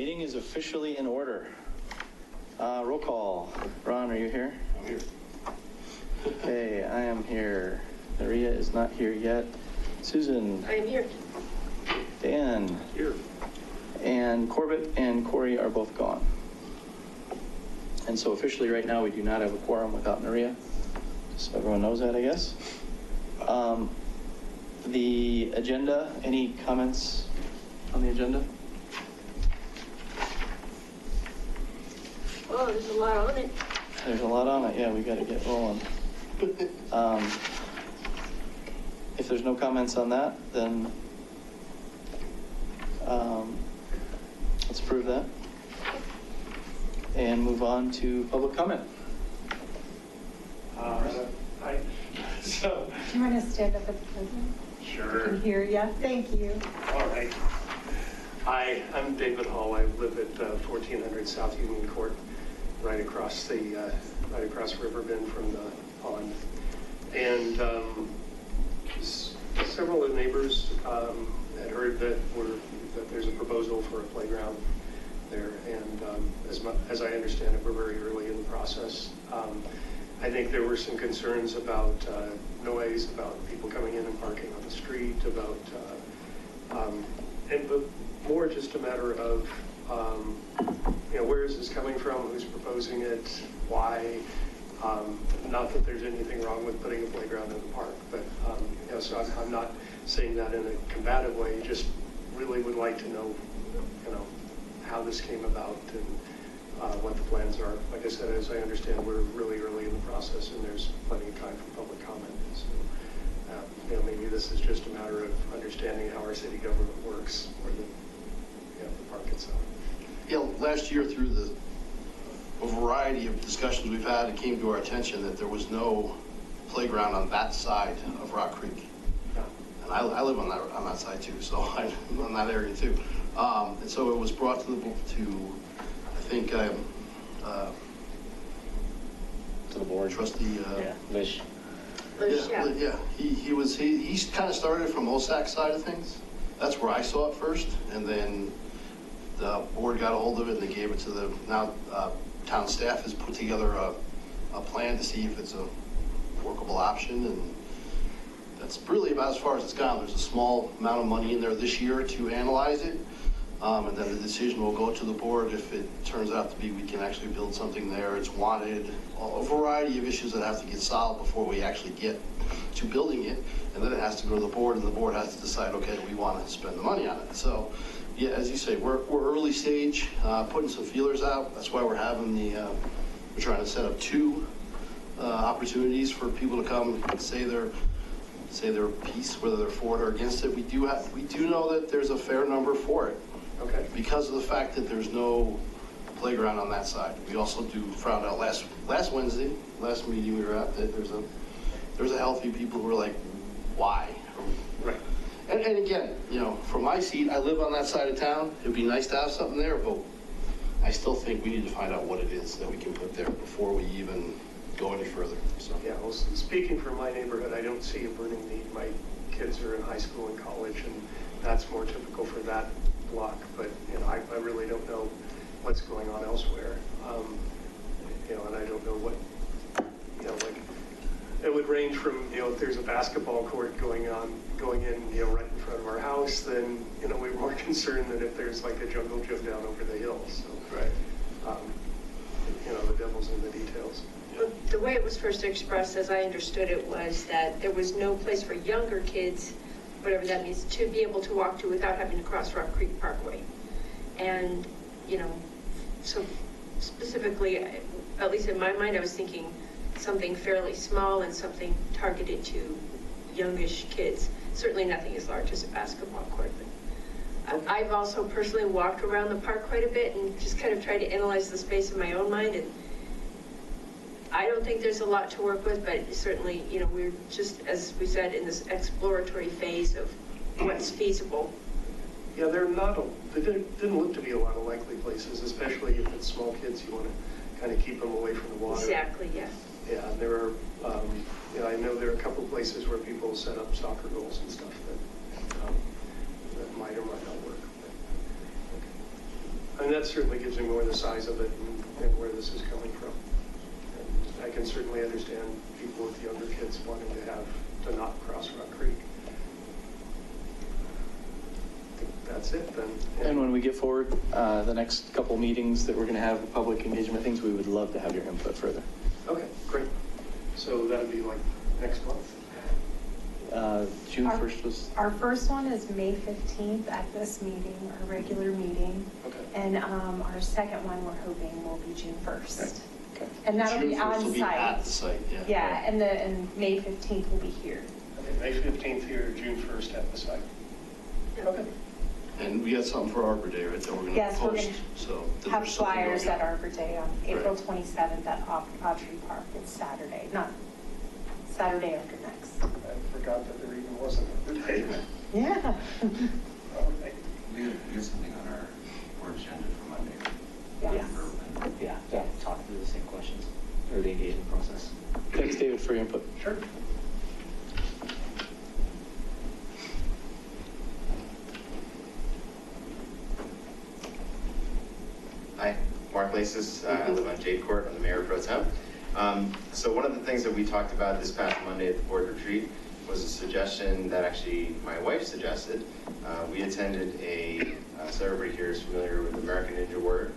Meeting is officially in order. Roll call. Ron, are you here? I'm here. Okay, I am here. Maria is not here yet. Susan? I am here. Dan? Here. And Corbett and Corey are both gone. And so officially right now, we do not have a quorum without Maria. So everyone knows that, I guess. The agenda, any comments on the agenda? Oh, there's a lot on it. There's a lot on it. Yeah, we got to get rolling. If there's no comments on that, then let's approve that and move on to public comment. Do you want to stand up at the podium? Sure. I can hear you. Thank you. All right. Hi, I'm David Hall. I live at 1400 South Union Court, right across River Bend from the pond. And several of the neighbors had heard that there's a proposal for a playground there, and as I understand it, we're very early in the process. I think there were some concerns about noise, about people coming in and parking on the street, about but more just a matter of where is this coming from, who's proposing it, why. Not that there's anything wrong with putting a playground in the park, but so I'm not saying that in a combative way. Just really would like to know, how this came about and what the plans are. Like I said, as I understand, we're really early in the process, and there's plenty of time for public comment. So, maybe this is just a matter of understanding how our city government works, or the park itself. Yeah, last year through a variety of discussions we've had, it came to our attention that there was no playground on that side of Rock Creek. Yeah. And I live on that side too, so I'm on that area too. And so it was brought to I think, To the board. Trustee. Lish. Yeah. He kind of started from OSAC's side of things. That's where I saw it first, and then the board got a hold of it and they gave it to the town staff has put together a plan to see if it's a workable option, and that's really about as far as it's gone. There's a small amount of money in there this year to analyze it, and then the decision will go to the board if it turns out to be we can actually build something there. It's wanted, a variety of issues that have to get solved before we actually get to building it, and then it has to go to the board, and the board has to decide, okay, we want to spend the money on it. So yeah, as you say, we're early stage, putting some feelers out. That's why we're having we're trying to set up 2 opportunities for people to come and say their piece, whether they're for it or against it. We do know that there's a fair number for it. Okay. Because of the fact that there's no playground on that side. We also found out last Wednesday, last meeting we were at, that there's a healthy people who are like, why? Right. And again, from my seat, I live on that side of town. It'd be nice to have something there, but I still think we need to find out what it is that we can put there before we even go any further. So. Yeah, well, speaking for my neighborhood, I don't see a burning need. My kids are in high school and college, and that's more typical for that block. But I really don't know what's going on elsewhere. And I don't know what it would range from, if there's a basketball court going in, right in front of our house, then, we're more concerned than if there's like a jungle gym down over the hill. So, right. The devil's in the details. Well, the way it was first expressed, as I understood it, was that there was no place for younger kids, whatever that means, to be able to walk to without having to cross Rock Creek Parkway. And, so specifically, at least in my mind, I was thinking something fairly small and something targeted to youngish kids. Certainly nothing as large as a basketball court. But I've also personally walked around the park quite a bit and just kind of tried to analyze the space in my own mind. And I don't think there's a lot to work with, but certainly, we're just, as we said, in this exploratory phase of what's feasible. Yeah, there didn't look to be a lot of likely places, especially if it's small kids. You want to kind of keep them away from the water. Exactly, yeah. Yeah, there are, I know there are a couple places where people set up soccer goals and stuff that might or might not work. But, okay. And that certainly gives me more the size of it and where this is coming from. And I can certainly understand people with younger kids wanting to not cross Rock Creek. I think that's it then. And when we get forward, the next couple meetings that we're going to have, public engagement things, we would love to have your input further. Okay, great. So that'd be like next month? June 1st was... Our first one is May 15th at this meeting, our regular meeting. Okay. And our second one, we're hoping, will be June 1st. Okay. And that'll be June 1st will be on at the site. site, yeah. Yeah, and May 15th will be here. Okay, May 15th here, June 1st at the site. Okay. And we got something for Arbor Day, right, that we're gonna Yes, we're post, gonna so. Have there's something flyers going at on. Arbor Day on April 27th at Autry Park. It's Saturday, not Saturday after next. I forgot that there even wasn't a day. Yeah. All right. We have something on our board agenda for Monday. Yes. Yeah, talk through the same questions, or the engagement process. Thanks, David, for your input. Sure. Hi, Mark Lasis. I live on Jade Court. I'm the mayor pro tem. So one of the things that we talked about this past Monday at the board retreat was a suggestion that actually my wife suggested. We attended so everybody here is familiar with American Ninja Warrior,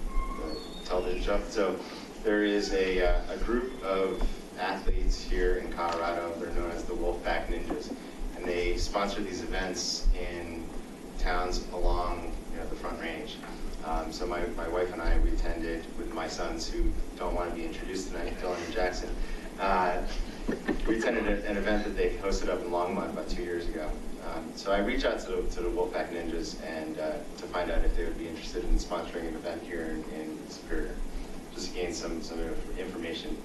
the television show. So there is a group of athletes here in Colorado. They're known as the Wolfpack Ninjas, and they sponsor these events in towns along the Front Range. So my wife and I, we attended with my sons who don't want to be introduced tonight, Dylan and Jackson. We attended an event that they hosted up in Longmont about 2 years ago. So I reached out to the Wolfpack Ninjas and to find out if they would be interested in sponsoring an event here in Superior, just to gain some information.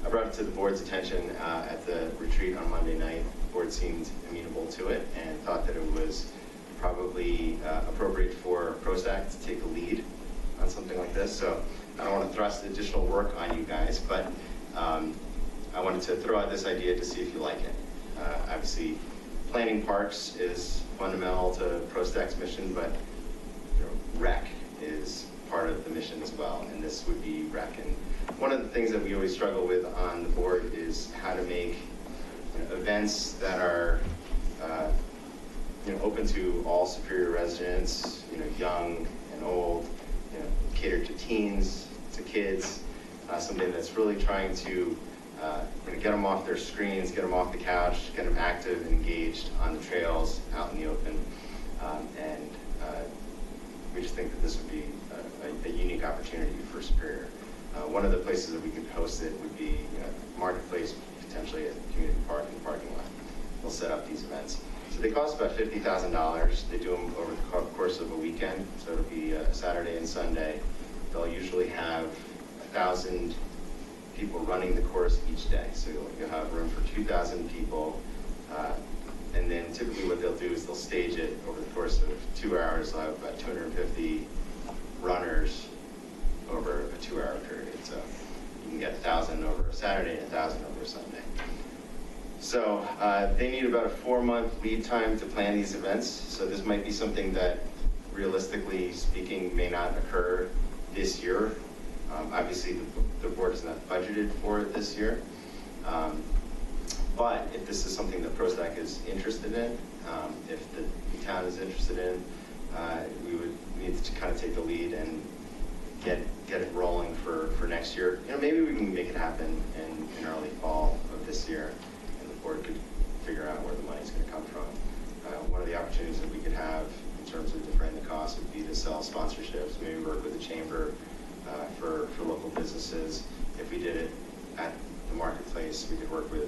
I brought it to the board's attention at the retreat on Monday night. The board seemed amenable to it and thought that it was probably appropriate for PROSTAC to take the lead on something like this. So I don't want to thrust additional work on you guys, but I wanted to throw out this idea to see if you like it. Obviously, planning parks is fundamental to PROSTAC's mission, but rec is part of the mission as well, and this would be rec. And one of the things that we always struggle with on the board is how to make events that are open to all Superior residents, young and old, cater to teens, to kids, something that's really trying to get them off their screens, get them off the couch, get them active and engaged on the trails, out in the open. And we just think that this would be a unique opportunity for Superior. One of the places that we could host it would be Marketplace, potentially at Community Park in the parking lot. We'll set up these events. So they cost about $50,000. They do them over the course of a weekend, so it'll be Saturday and Sunday. They'll usually have 1,000 people running the course each day. So you'll have room for 2,000 people. And then typically what they'll do is they'll stage it over the course of 2 hours. They'll have about 250 runners over a 2-hour period. So you can get 1,000 over a Saturday and 1,000 over a Sunday. So they need about a 4-month lead time to plan these events. So this might be something that, realistically speaking, may not occur this year. Obviously, the board is not budgeted for it this year. But if this is something that PROSTAC is interested in, if the town is interested in, we would need to kind of take the lead and get it rolling for next year. Maybe we can make it happen in early fall of this year, and the board could figure out where the money's going to come from. One of the opportunities that we could have in terms of defraying the cost would be to sell sponsorships, maybe work with the chamber for local businesses. If we did it at the Marketplace, we could work with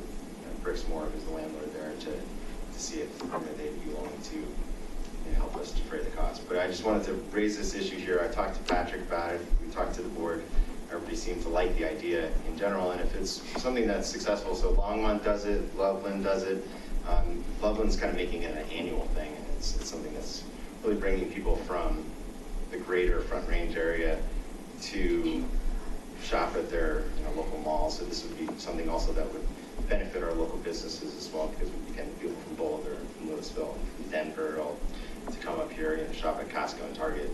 Brixmore, who's the landlord there, to see if they'd be willing to help us defray the cost. But I just wanted to raise this issue here. I talked to Patrick about it. We talked to the board. Everybody seemed to like the idea in general, and if it's something that's successful, so Longmont does it, Loveland does it. Loveland's kind of making it an annual thing, and it's something that's really bringing people from the greater Front Range area to shop at their local malls. So this would be something also that would benefit our local businesses as well, because we can get people from Boulder, from Louisville, from Denver, all to come up here and shop at Costco and Target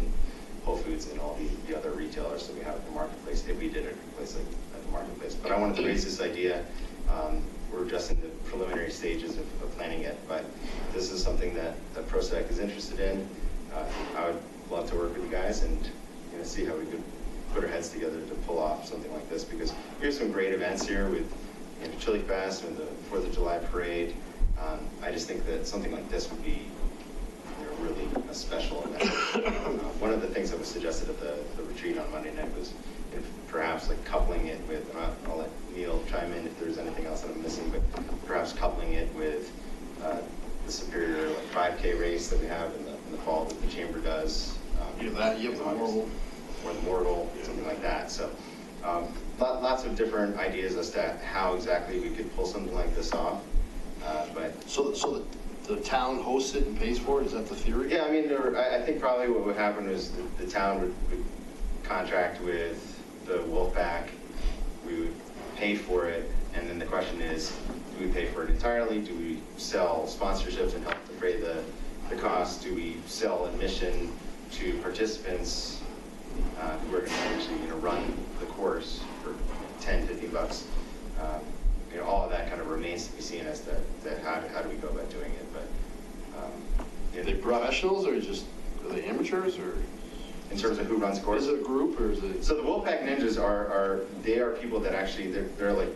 Whole Foods and all the other retailers that we have at the marketplace, if we did a place like at the marketplace. But I wanted to raise this idea. We're just in the preliminary stages of planning it, but this is something that PROSTAC is interested in. I would love to work with you guys and see how we could put our heads together to pull off something like this, because we have some great events here with Chili Fest and the 4th of July parade. I just think that something like this would be really a special event. One of the things that was suggested at the retreat on Monday night was perhaps like coupling it with, I'll let Neil chime in if there's anything else that I'm missing, but perhaps coupling it with the Superior 5K race that we have in the fall that the Chamber does. You have the Mortal. Or the Mortal, something like that. So lots of different ideas as to how exactly we could pull something like this off. So the town hosts it and pays for it? Is that the theory? Yeah, I mean, I think probably what would happen is the town would contract with the Wolfpack. We would pay for it, and then the question is, do we pay for it entirely? Do we sell sponsorships and help defray the cost? Do we sell admission to participants who are going to actually run the course for 10, 15 bucks? All of that kind of remains to be seen as to how do we go about doing it. But Are they professionals or are they amateurs or? In terms of who runs courses? Is it a group or is it? So the Wolfpack Ninjas are people that actually, they're like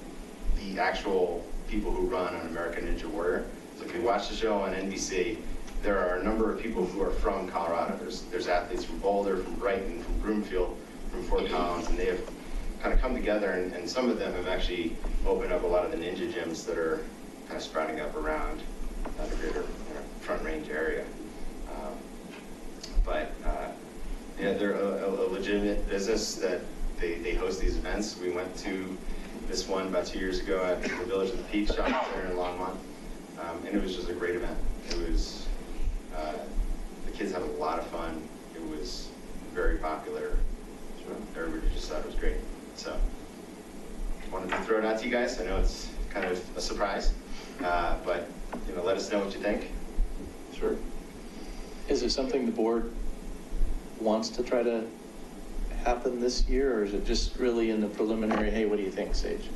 the actual people who run on American Ninja Warrior. So if you watch the show on NBC, there are a number of people who are from Colorado. There's athletes from Boulder, from Brighton, from Broomfield, from Fort Collins, and they have kind of come together, and some of them have actually opened up a lot of the ninja gyms that are kind of sprouting up around the greater Front Range area. They're a legitimate business that they host these events. We went to this one about 2 years ago at the Village of the Peaks shopping center in Longmont, and it was just a great event. It was, the kids had a lot of fun. It was very popular. Everybody just thought it was great. So, wanted to throw it out to you guys. I know it's kind of a surprise, but let us know what you think. Sure. Is it something the board wants to try to happen this year, or is it just really in the preliminary, hey, what do you think, Sage?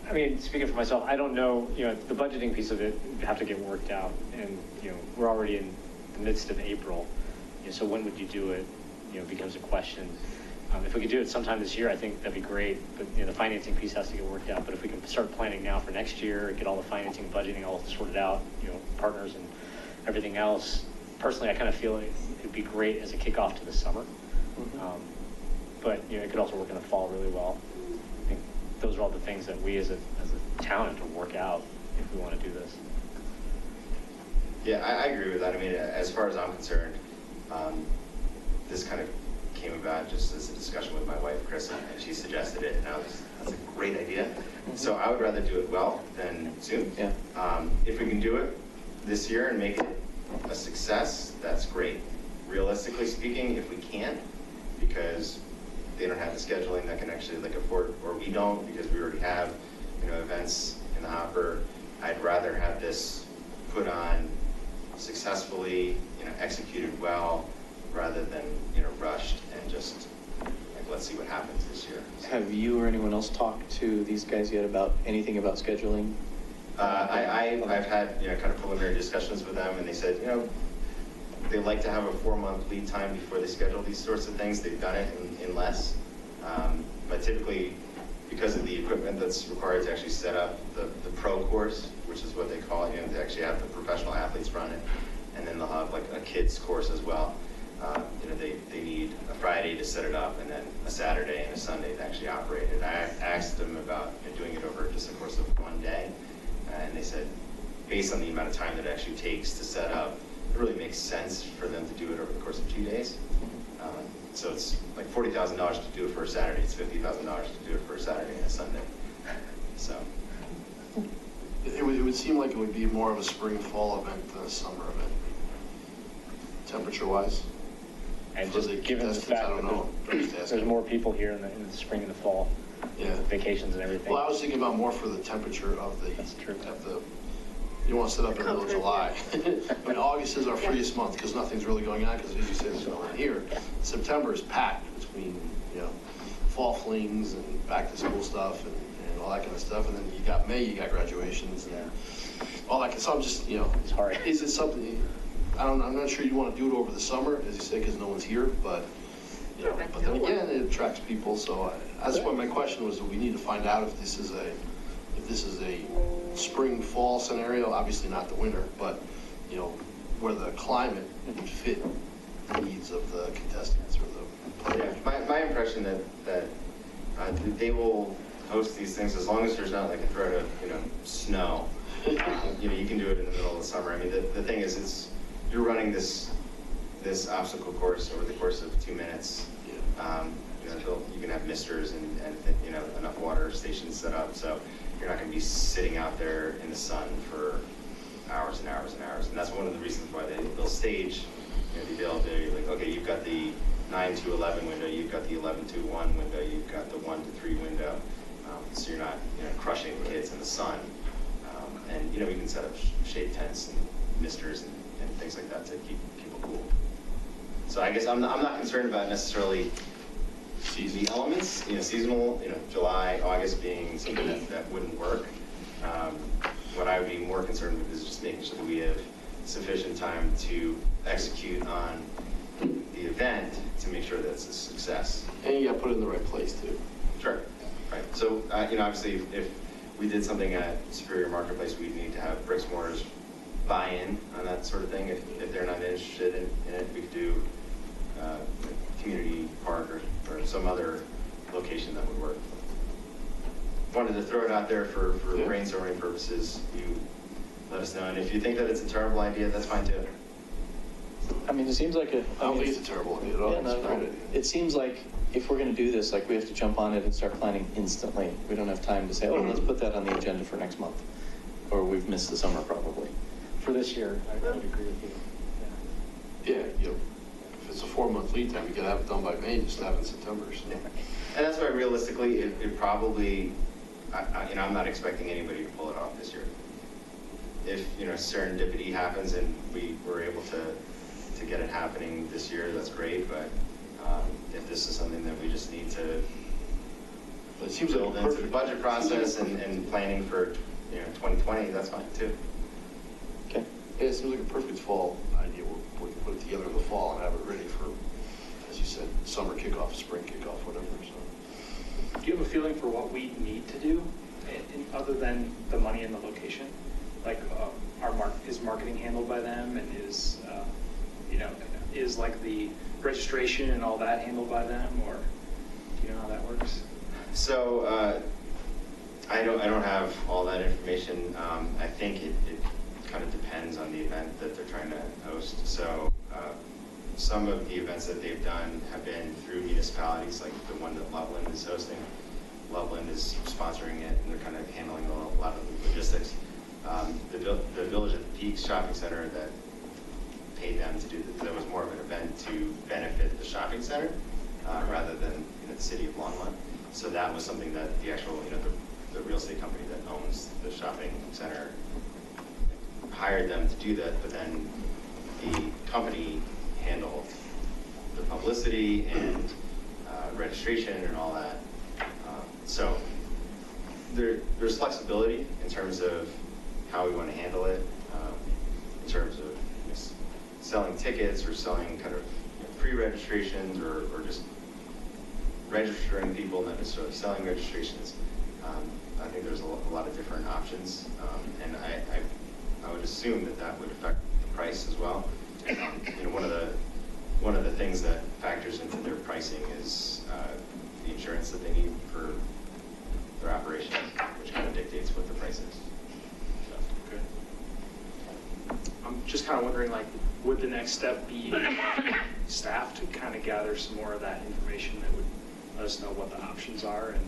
I mean, speaking for myself, I don't know, the budgeting piece of it would have to get worked out, and, we're already in the midst of April, so when would you do it, becomes a question. If we could do it sometime this year, I think that'd be great, but, the financing piece has to get worked out. But if we can start planning now for next year, get all the financing, budgeting all sorted out, partners and everything else, personally, I kind of feel it'd be great as a kickoff to the summer. Mm-hmm. But, it could also work in the fall really well. I think those are all the things that we as a town have to work out if we want to do this. Yeah, I agree with that. I mean, as far as I'm concerned, this kind of came about just as a discussion with my wife, Chris, and she suggested it, and that's a great idea. Mm-hmm. So I would rather do it well than soon. Yeah. If we can do it this year and make it a success, that's great. Realistically speaking, if we can't, because they don't have the scheduling that can actually afford, or we don't because we already have, events in the hopper, I'd rather have this put on successfully, executed well, rather than, rushed and just let's see what happens this year. Have you or anyone else talked to these guys yet about anything about scheduling? I've had kind of preliminary discussions with them, and they said they like to have a 4-month lead time before they schedule these sorts of things. They've done it in less, but typically because of the equipment that's required to actually set up the pro course, which is what they call it, they actually have the professional athletes run it, and then they'll have like a kids course as well. They need a Friday to set it up, and then a Saturday and a Sunday to actually operate it. I asked them about doing it over just the course of one day. And they said, based on the amount of time that it actually takes to set up, it really makes sense for them to do it over the course of 2 days. So it's like $40,000 to do it for a Saturday. It's $50,000 to do it for a Saturday and a Sunday. So It would seem like it would be more of a spring-fall event than a summer event, temperature-wise. And just given the fact that there's more people here in the spring and the fall, yeah, vacations and everything. Well, I was thinking about more for the temperature of the That's true. of the You want to set up in the middle of July. I mean, August is our freest month because nothing's really going on, because as you said, there's no one here. September is packed between, fall flings and back to school stuff and all that kind of stuff. And then you got May, you got graduations and all that. So I'm just, It's hard. is it something, I'm not sure you want to do it over the summer, as you say, because no one's here, but, but then again, it attracts people. So that's why my question was, that we need to find out if this is a spring, fall scenario, obviously not the winter, but, where the climate would fit the needs of the contestants or the players. Yeah, my impression that they will host these things as long as there's not like a threat of, snow. You can do it in the middle of the summer. I mean, the thing is, you're running this obstacle course over the course of 2 minutes. You can have misters and enough water stations set up, so you're not going to be sitting out there in the sun for hours and hours and hours. And that's one of the reasons why they'll stage the availability. Like, okay, you've got the 9 to 11 window, you've got the 11 to 1 window, you've got the 1 to 3 window, so you're not crushing the kids in the sun. And we can set up shade tents and misters and things like that to keep people cool. So I guess I'm not concerned about necessarily the elements, seasonal, July, August being something that wouldn't work. What I would be more concerned with is just making sure that we have sufficient time to execute on the event to make sure that it's a success. And you got to put it in the right place too. Sure. Right. So, obviously, if we did something at Superior Marketplace, we'd need to have bricks and mortars buy-in on that sort of thing. If they're not interested in it, we could do community park or some other location that would work. Wanted to throw it out there for brainstorming purposes. You let us know. And if you think that it's a terrible idea, that's fine too. I mean, it seems like I don't think it's a terrible idea at all. Yeah, It's a great idea. It seems like if we're going to do this, like we have to jump on it and start planning instantly. We don't have time to say, oh, let's put that on the agenda for next month. Or we've missed the summer probably. For this year, I would agree with you. Yeah, if it's a 4-month lead time, you gotta have it done by May, just have it in September. So. And that's why realistically, it probably, I'm not expecting anybody to pull it off this year. If, serendipity happens and we were able to get it happening this year, that's great. But if this is something that we just need to It seems build like into the budget process and planning for, 2020, that's fine too. Okay. Yeah, it seems like a perfect fall idea. We can put it together in the fall and have it ready for, as you said, summer kickoff, spring kickoff, whatever. So. Do you have a feeling for what we need to do, other than the money and the location? Like, is marketing handled by them, and is like the registration and all that handled by them, or do you know how that works? So I don't have all that information. I think it kind of depends on the event that they're trying to host. So some of the events that they've done have been through municipalities, like the one that Loveland is hosting. Loveland is sponsoring it, and they're kind of handling a lot of the logistics. The Village at the Peaks Shopping Center that paid them to do that was more of an event to benefit the shopping center rather than the city of Longmont. So that was something that the actual, the real estate company that owns the shopping center hired them to do that, but then the company handled the publicity and registration and all that. So there's flexibility in terms of how we want to handle it, in terms of selling tickets or selling kind of pre-registrations or just registering people, not necessarily selling registrations. I think there's a lot of different options, and I would assume that would affect the price as well. One of the things that factors into their pricing is the insurance that they need for their operation, which kind of dictates what the price is. Okay. I'm just kind of wondering, like, would the next step be staff to kind of gather some more of that information that would let us know what the options are, and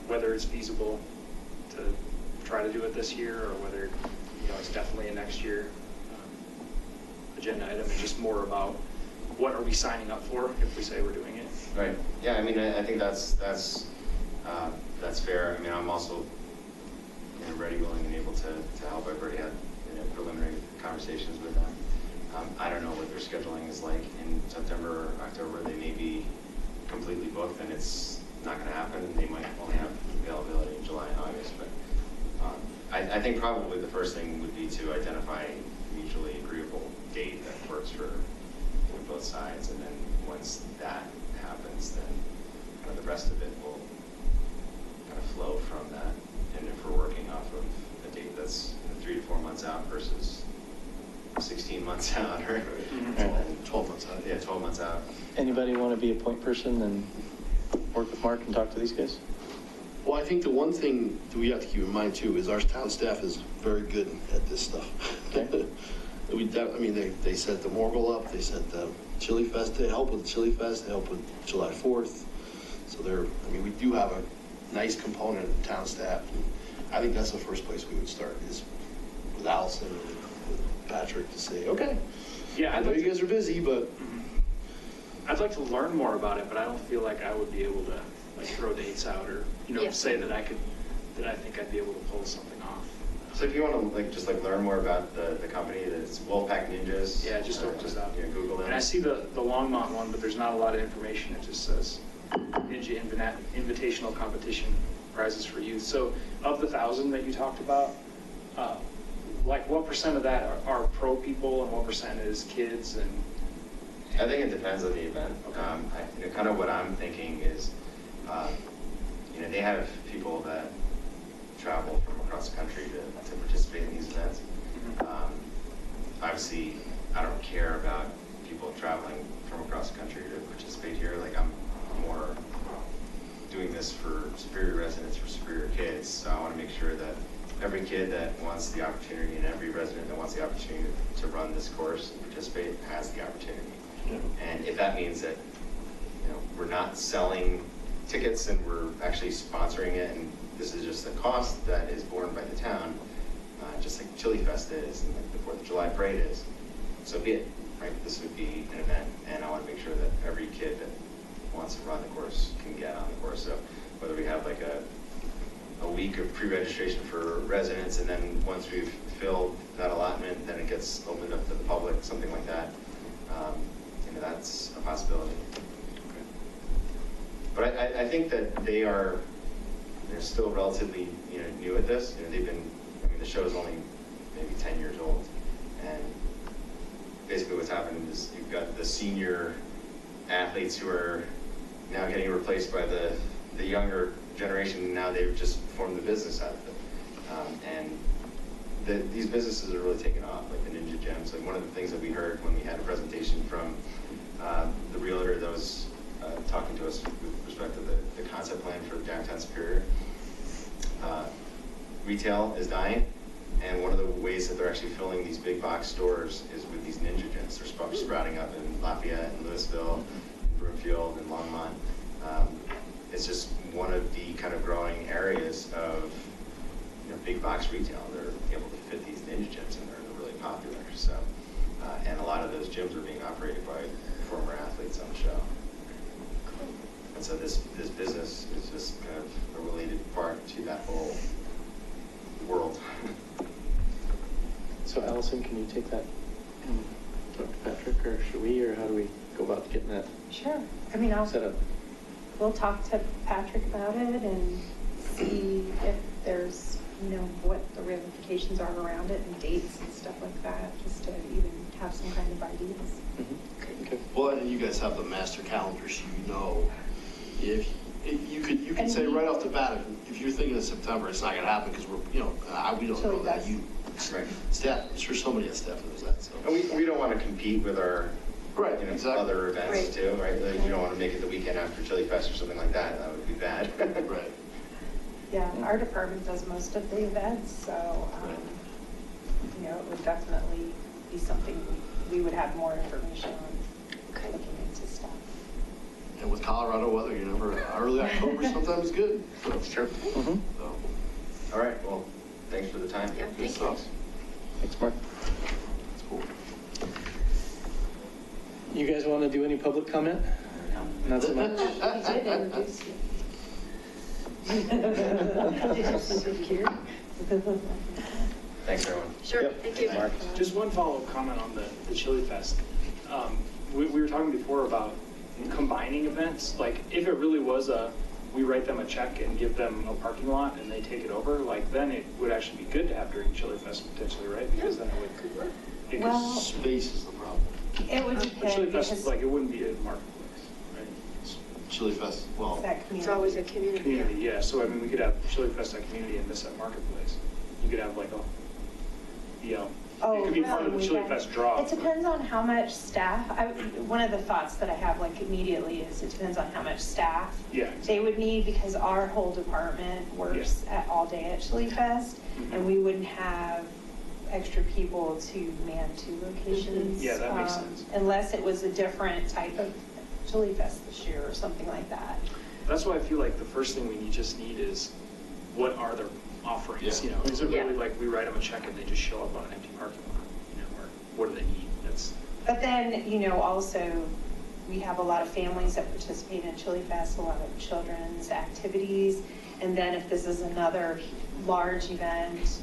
whether it's feasible to try to do it this year, or whether it's definitely a next year agenda item, and just more about what are we signing up for if we say we're doing it. Right. Yeah. I mean, I think that's fair. I mean, I'm also ready, willing, and able to help. I've already had preliminary conversations with them. I don't know what their scheduling is like in September or October. They may be completely booked and it's not going to happen, and they might only have availability in July and August. But I think probably the first thing would be to identify a mutually agreeable date that works for both sides, and then once that happens, then kind of the rest of it will kind of flow from that. And if we're working off of a date that's 3 to 4 months out versus 16 months out, or 12 months out. Yeah, 12 months out. Anybody want to be a point person and work with Mark and talk to these guys? Well, I think the one thing that we have to keep in mind too is our town staff is very good at this stuff. Okay. They set the Morgul up, they set the Chili Fest, they help with the Chili Fest, they help with July 4th. So we do have a nice component of the town staff. And I think that's the first place we would start, is with Allison and with Patrick, to say, okay, Yeah, I know you guys are busy, but. I'd like to learn more about it, but I don't feel like I would be able to like throw dates out or, Yeah. say that I think I'd be able to pull something off. So if you want to just learn more about the company, it's Wolfpack Ninjas. Yeah, just open it up. Google them. And I see the Longmont one, but there's not a lot of information. It just says Ninja Invitational Competition prizes for youth. So of the 1,000 that you talked about, what percent of that are pro people and what percent is kids? And I think it depends on the event. Kind of what I'm thinking is, they have people that travel from across the country to participate in these events. Obviously, I don't care about people traveling from across the country to participate here. Like, I'm more doing this for Superior residents, for Superior kids. So I want to make sure that every kid that wants the opportunity and every resident that wants the opportunity to run this course and participate has the opportunity. Yeah. And if that means that we're not selling tickets and we're actually sponsoring it, and this is just a cost that is borne by the town, just like Chili Fest is and like the 4th of July parade is, so be it, right? This would be an event, and I want to make sure that every kid that wants to run the course can get on the course. So whether we have like a week of pre-registration for residents, and then once we've filled that allotment, then it gets opened up to the public, something like that. That's a possibility. Okay. But I think that they're still relatively new at this. They've been, the show is only maybe 10 years old, and basically what's happened is you've got the senior athletes who are now getting replaced by the younger generation, and now they've just formed the business out of it. These businesses are really taking off, like the Ninja Gyms. Like, one of the things that we heard when we had a presentation from the realtor that was talking to us with respect to the concept plan for downtown Superior, retail is dying, and one of the ways that they're actually filling these big box stores is with these Ninja Gyms. They're sprouting up in Lafayette and Louisville, and Broomfield and Longmont. It's just one of the kind of growing areas of big box retail. They're able to fit these Ninja Gyms, and they're really popular. So, and a lot of those gyms are being operated by former athletes on the show. And so this business is just kind of a related part to that whole world. So Allison, can you take that and talk to Patrick, or should we, or how do we go about getting that Sure. set up? We'll talk to Patrick about it and see if there's, what the ramifications are around it and dates and stuff like that, just to even have some kind of ideas. Mm-hmm. Okay. Well, and you guys have the master calendar, so if you could say right off the bat, if you're thinking of September, it's not going to happen because we don't know that. Right. Staff, I'm sure somebody has staff that knows that. So. And we don't want to compete with our exactly. other events Right. too, right? Like, you don't want to make it the weekend after Chili Fest or something like that. That would be bad. Right. Yeah, our department does most of the events, so, it would definitely be something we would have more information on, looking into stuff. And with Colorado weather, early October sometimes is good. So. That's true. Mm-hmm. So. All right, well, thanks for the time. Yeah, Good stuff. Thanks, Mark. That's cool. You guys want to do any public comment? Not so much. We did introduce you. Did you secure? Thanks, everyone. Sure, Yep. thank you. Mark. Just one follow-up comment on the Chili Fest. We were talking before about combining events, like if it really was we write them a check and give them a parking lot and they take it over, like then it would actually be good to have during Chili Fest potentially, right? Because then it would, Could work. because Well, Space is the problem. it would Chili depend Fest, because like it wouldn't be a marketplace, right? Chili Fest, well, that It's community. always a community. Community, yeah, so I mean, we could have Chili Fest at community and this at marketplace. You could have like it could be part of the really? Chili Fest draw. It depends on how much staff, one of the thoughts that I have like immediately is it depends on how much staff Yeah, they would need, because our whole department works all day at Chili Fest, and we wouldn't have extra people to man 2 locations. Yeah, that makes sense. Unless it was a different type of Chili Fest this year or something like that. That's why I feel like the first thing we just need is, what are their offerings, Yeah. you know? Is it Yeah. really like we write them a check and they just show up on an empty parking lot, you know, or what do they need? That's, But then, also, we have a lot of families that participate in Chili Fest, a lot of children's activities. And then if this is another large event,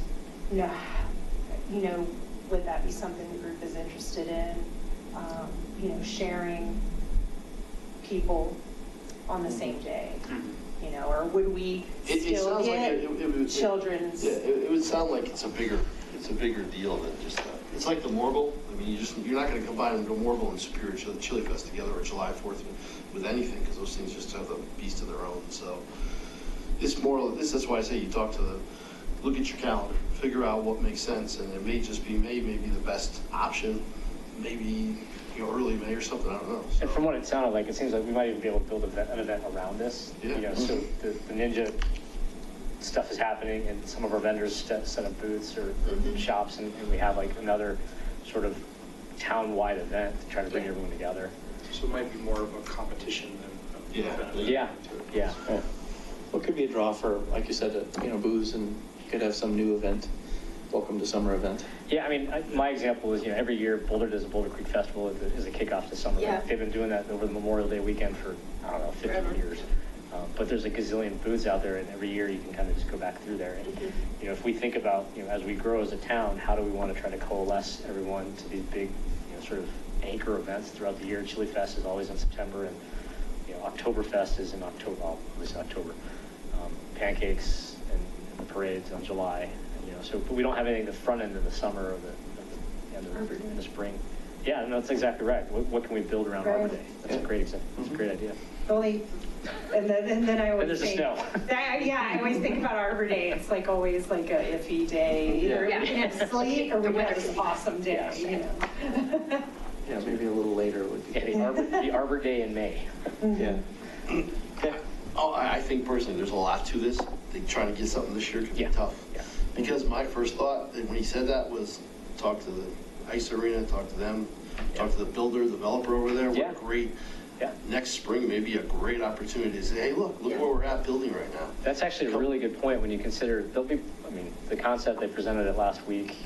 would that be something the group is interested in? Sharing people on the same day, or would we it still sounds like get it would. children's? Yeah, it would sound like it's a bigger deal than just that. It's like the Morgul. I mean, you're not going to combine the Morgul and Superior Chili Fest together, or July 4th with anything, because those things just have a beast of their own. So it's more, that's why I say you look at your calendar, figure out what makes sense, and it may just be maybe the best option, maybe early May or something, I don't know. And from what it sounded like, it seems like we might even be able to build an event around this. Yeah. So the Ninja stuff is happening, and some of our vendors set up booths or shops, and we have like another sort of town-wide event to try to bring everyone together. so it might be more of a competition than an Yeah. event. Yeah, yeah. Yeah. Well, it could be a draw for, like you said, booze, and you could have some new event, welcome to summer event. Yeah, I mean, my example is, every year Boulder does a Boulder Creek Festival as a kickoff to summer. Yeah. They've been doing that over the Memorial Day weekend for, 50 Forever. years. But there's a gazillion booths out there, and every year you can kind of just go back through there. And, if we think about, as we grow as a town, how do we want to try to coalesce everyone to these big, sort of anchor events throughout the year? Chili Fest is always in September, and, Oktoberfest is in October, at least October. Pancakes and the parades on July. But we don't have anything the front end of the summer or the end of the spring. Yeah, no, that's exactly right. What can we build around Arbor Day? That's a great example. That's a great idea. And then I always And there's the think, snow. I always think about Arbor Day. It's like always like a iffy day. Either Yeah. we can have sleet or we can have this awesome day. Yeah, maybe a little later would be. Yeah, the Arbor Day in May. Yeah. Okay. Oh, I think personally, there's a lot to this. Trying to get something this year could be Yeah. tough. Yeah. Because my first thought, when he said that, was talk to the ice arena, talk to them, talk to the builder, developer over there. Yeah. What a great, Yeah. next spring, maybe a great opportunity to say, hey, look where we're at building right now. That's actually a really good point when you consider the concept they presented it last week,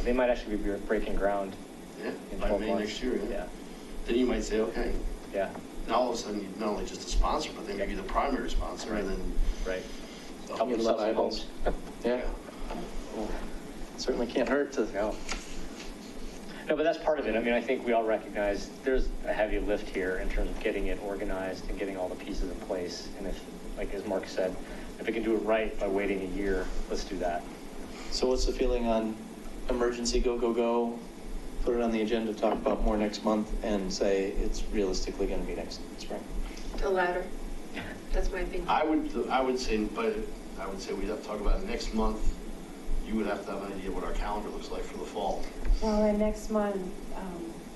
they might actually be breaking ground Yeah, in by 12 May months. next year. Yeah. Then you might say, okay, Yeah. now all of a sudden, you're not only just a sponsor, but they may be the primary sponsor, and then. Right. So- Help Get a us lot of sell some eyeballs. homes. Yeah. Well, certainly can't hurt to. No, but that's part of it. I think we all recognize there's a heavy lift here in terms of getting it organized and getting all the pieces in place. And if, like as Mark said, if we can do it right by waiting a year, let's do that. So what's the feeling on emergency go? Put it on the agenda, talk about more next month, and say it's realistically going to be next spring. The latter. That's my opinion. I would say we'd have to talk about it next month. You would have to have an idea what our calendar looks like for the fall. Well, and next month,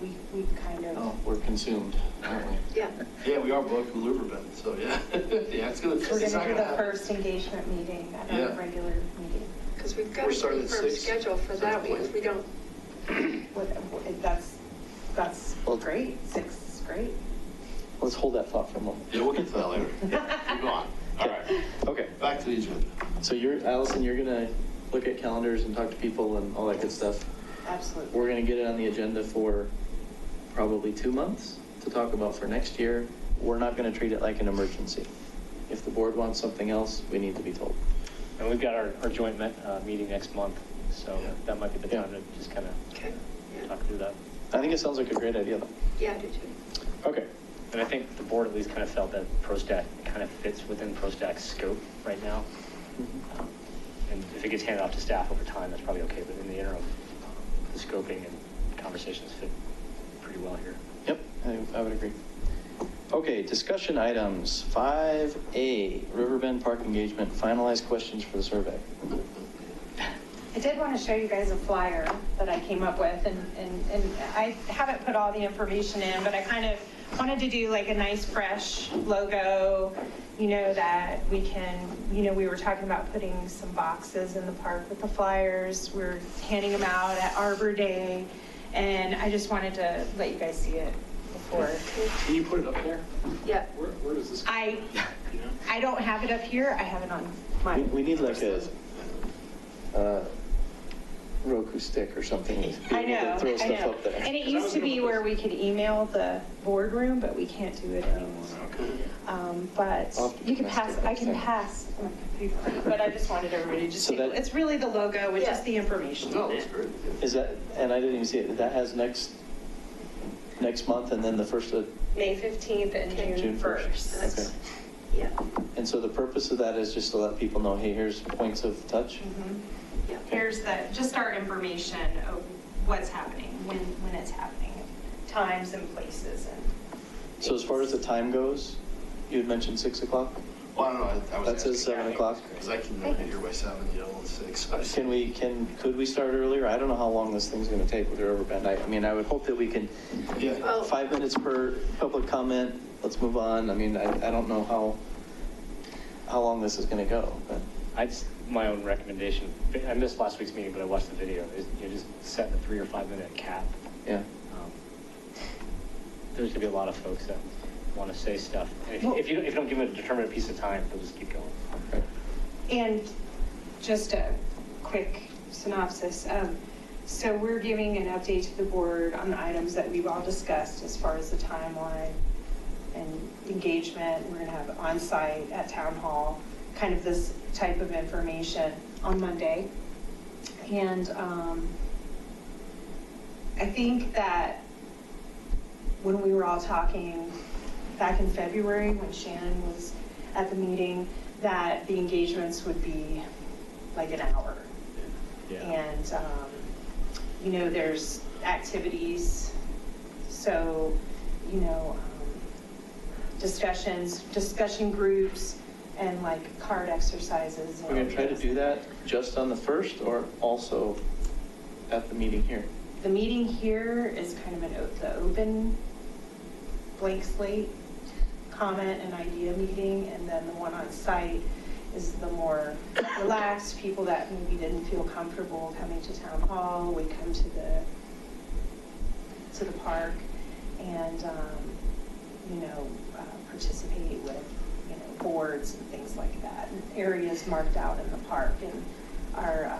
we kind of. Oh, we're consumed, aren't we? Yeah. Yeah, we are booked with Riverbend, so yeah. Yeah, it's We're not going to do gonna the happen. first engagement meeting at our Yeah. regular meeting. Because we've got We're a starting at confirmed 6. schedule for that week. If we don't, That's Well- great. 6 is great. Let's hold that thought for a moment. Yeah, we'll get to that later. Yeah, keep going. All right, Okay. back to the agenda. So Allison, you're going to look at calendars and talk to people and all that good stuff. Absolutely. We're going to get it on the agenda for probably 2 months to talk about for next year. We're not going to treat it like an emergency. If the board wants something else, we need to be told. And we've got our joint meeting next month So Yeah. that might be the time to just kind of Okay. Yeah. talk through that. I think it sounds like a great idea, though. Yeah, I do too. Okay. And I think the board at least kind of felt that PROSTAC kind of fits within PROSTAC's scope right now. And if it gets handed off to staff over time, that's probably okay, but in the interim, the scoping and conversations fit pretty well here. Yep, I would agree. Okay, discussion items. 5A, Riverbend Park engagement, finalized questions for the survey. I did want to show you guys a flyer that I came up with, and I haven't put all the information in, but I kind of wanted to do like a nice fresh logo, you know, that we can, you know, we were talking about putting some boxes in the park with the flyers. We're handing them out at Arbor Day, and I just wanted to let you guys see it before. Can you put it up there? Yeah. Where does this? I You know? I don't have it up here. I have it on my. We need like a Roku stick or something. To be I able to know, throw I stuff know. up there. And it used to be where we could email the boardroom, but we can't do it anymore. But I'll have to you can pass pass, it I next can time. pass my computer, but I just wanted everybody to just So see. that- It's really the logo with just the information No, on that's it. great. Is that, and I didn't even see it, that has next month and then the first of May 15th and Okay. June 1st. Okay. Yeah. And so the purpose of that is just to let people know, hey, here's points of touch? Yeah. Here's just our information of what's happening, when it's happening, times and places and. So as far as the time goes, you had mentioned 6 o'clock? Well, I don't know, I was That says 7 o'clock? Because I can never get here by 7, you know, it's 6. Could we start earlier? I don't know how long this thing's gonna take with the Riverbend. I mean, I would hope that we can, Yeah. Well, 5 minutes per public comment, let's move on. I mean, I don't know how long this is gonna go, but. My own recommendation, I missed last week's meeting, but I watched the video, is you just set a 3 or 5 minute cap. Yeah. There's gonna be a lot of folks that want to say stuff. And if you don't give them a determinate piece of time, they'll just keep going. Okay. And just a quick synopsis. So we're giving an update to the board on the items that we've all discussed as far as the timeline and engagement. We're going to have on-site at Town Hall, kind of this type of information on Monday. And I think that when we were all talking back in February, when Shannon was at the meeting, that the engagements would be like an hour. Yeah. And, you know, there's activities, so, you know, discussion groups, and like card exercises. We're gonna try to do that just on the first or also at the meeting here? The meeting here is kind of the open blank slate comment and idea meeting, and then the one on site is the more relaxed, people that maybe didn't feel comfortable coming to Town Hall would come to the park and, you know, participate with, you know, boards and things like that, and areas marked out in the park, and our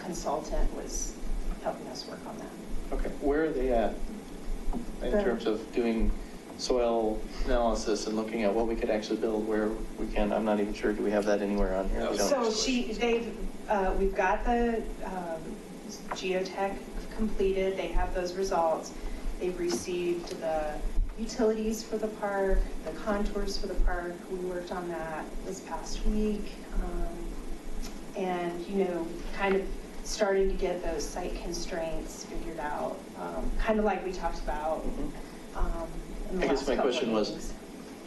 consultant was helping us work on that. Okay, where are they at in terms of doing soil analysis and looking at what we could actually build where we can? I'm not even sure, do we have that anywhere on here? We don't. So we've got the geotech completed, they have those results. They've received the utilities for the park, the contours for the park. We worked on that this past week. And, you know, kind of starting to get those site constraints figured out, kind of like we talked about in the I guess last my couple of question was, meetings.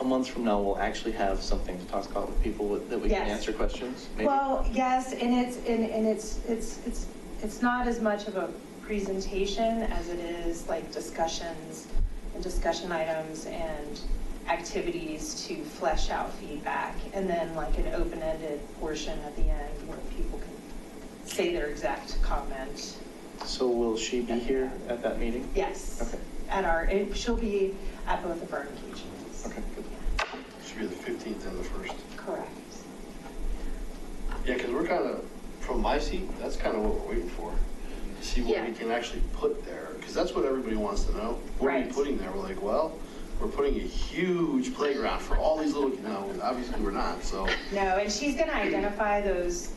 a month from now, we'll actually have something to talk about with people that we can Yes. answer questions, maybe? Well, yes, and it's not as much of a presentation as it is like discussions and discussion items and activities to flesh out feedback, and then like an open-ended portion at the end where people can say their exact comment. So will she be here at that meeting? Yes. Okay. She'll be at both of our engagements. Okay, good. Should be the 15th and the 1st. Correct. Yeah, because we're kind of, from my seat, that's kind of what we're waiting for. To see what we Yeah. can actually put there, because that's what everybody wants to know. What are you Right. putting there? We're like, well, we're putting a huge playground for all these little, obviously we're not, so. No, and she's going to identify those,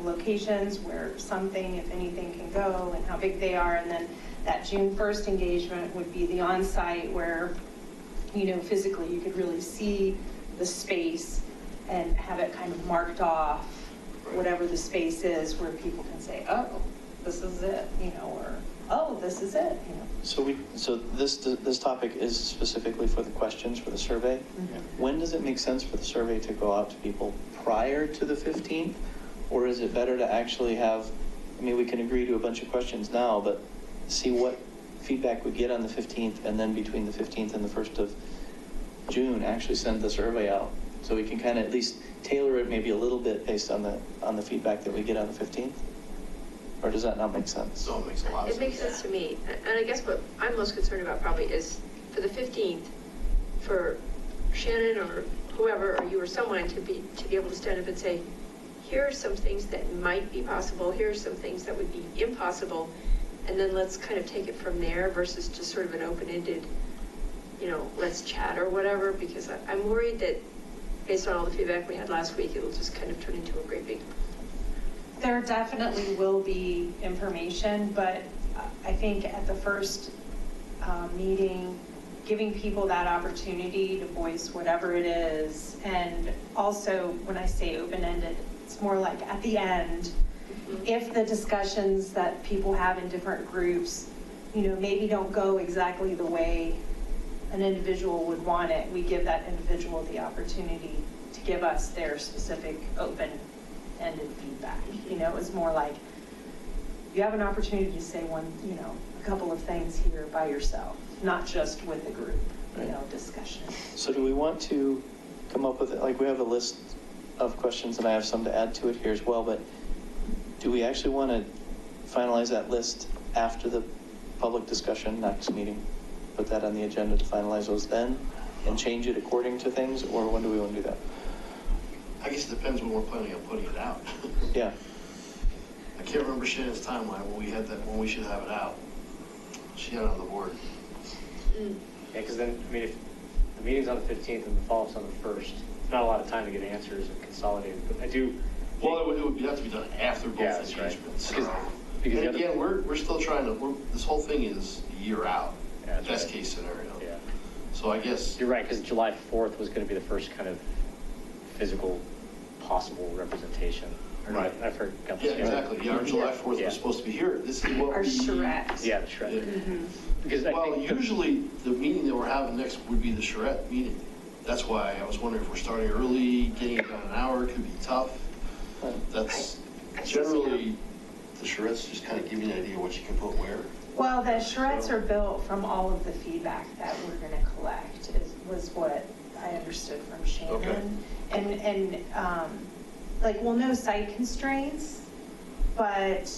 locations where something, if anything, can go and how big they are. And then that June 1st engagement would be the on-site where, physically you could really see the space and have it kind of marked off, whatever the space is, where people can say, oh, this is it, or, oh, this is it, So this topic is specifically for the questions for the survey. Mm-hmm. When does it make sense for the survey to go out to people prior to the 15th? Or is it better to actually have, we can agree to a bunch of questions now, but see what feedback we get on the 15th, and then between the 15th and the 1st of June, actually send the survey out. So we can kind of at least tailor it maybe a little bit based on the feedback that we get on the 15th? Or does that not make sense? No, it makes a lot of sense. It makes sense to me. And I guess what I'm most concerned about probably is for the 15th, for Shannon or whoever, or you or someone to be able to stand up and say, here are some things that might be possible, here are some things that would be impossible, and then let's kind of take it from there versus just sort of an open-ended, let's chat or whatever, because I'm worried that based on all the feedback we had last week, it'll just kind of turn into a great big. There definitely will be information, but I think at the first meeting, giving people that opportunity to voice whatever it is, and also when I say open-ended, it's more like at the end, if the discussions that people have in different groups, maybe don't go exactly the way an individual would want it, we give that individual the opportunity to give us their specific open-ended feedback. It's more like you have an opportunity to say a couple of things here by yourself, not just with a group, discussion. So do we want to come up with, we have a list of questions, and I have some to add to it here as well, but do we actually want to finalize that list after the public discussion next meeting? Put that on the agenda to finalize those then, and change it according to things, or when do we want to do that? I guess it depends when we're planning on putting it out. Yeah. I can't remember Shannon's timeline when we should have it out. She had it on the board. Yeah, because then, if the meeting's on the 15th and the follow-up's on the 1st, not a lot of time to get answers and consolidate it, but I do. Well, it would have to be done after both that's right. engagements. Because And again, we're still trying to, this whole thing is a year out, Yeah, that's best right. case scenario. Yeah. So I guess, You're right, because July 4th was going to be the first kind of physical possible representation. Right. I forgot. yeah, exactly. Yeah, our July 4th Yeah. was supposed to be here. This is what Our we. charrette. Yeah, the shred. Yeah. Because I Well, think usually the meeting that we're having next would be the charrette meeting. That's why I was wondering if we're starting early, getting it done an hour, could be tough. That's generally, the charrettes just kind of give you an idea what you can put where. Well, the charrettes are built from all of the feedback that we're going to collect, was what I understood from Shannon. Okay. And we'll know site constraints, but,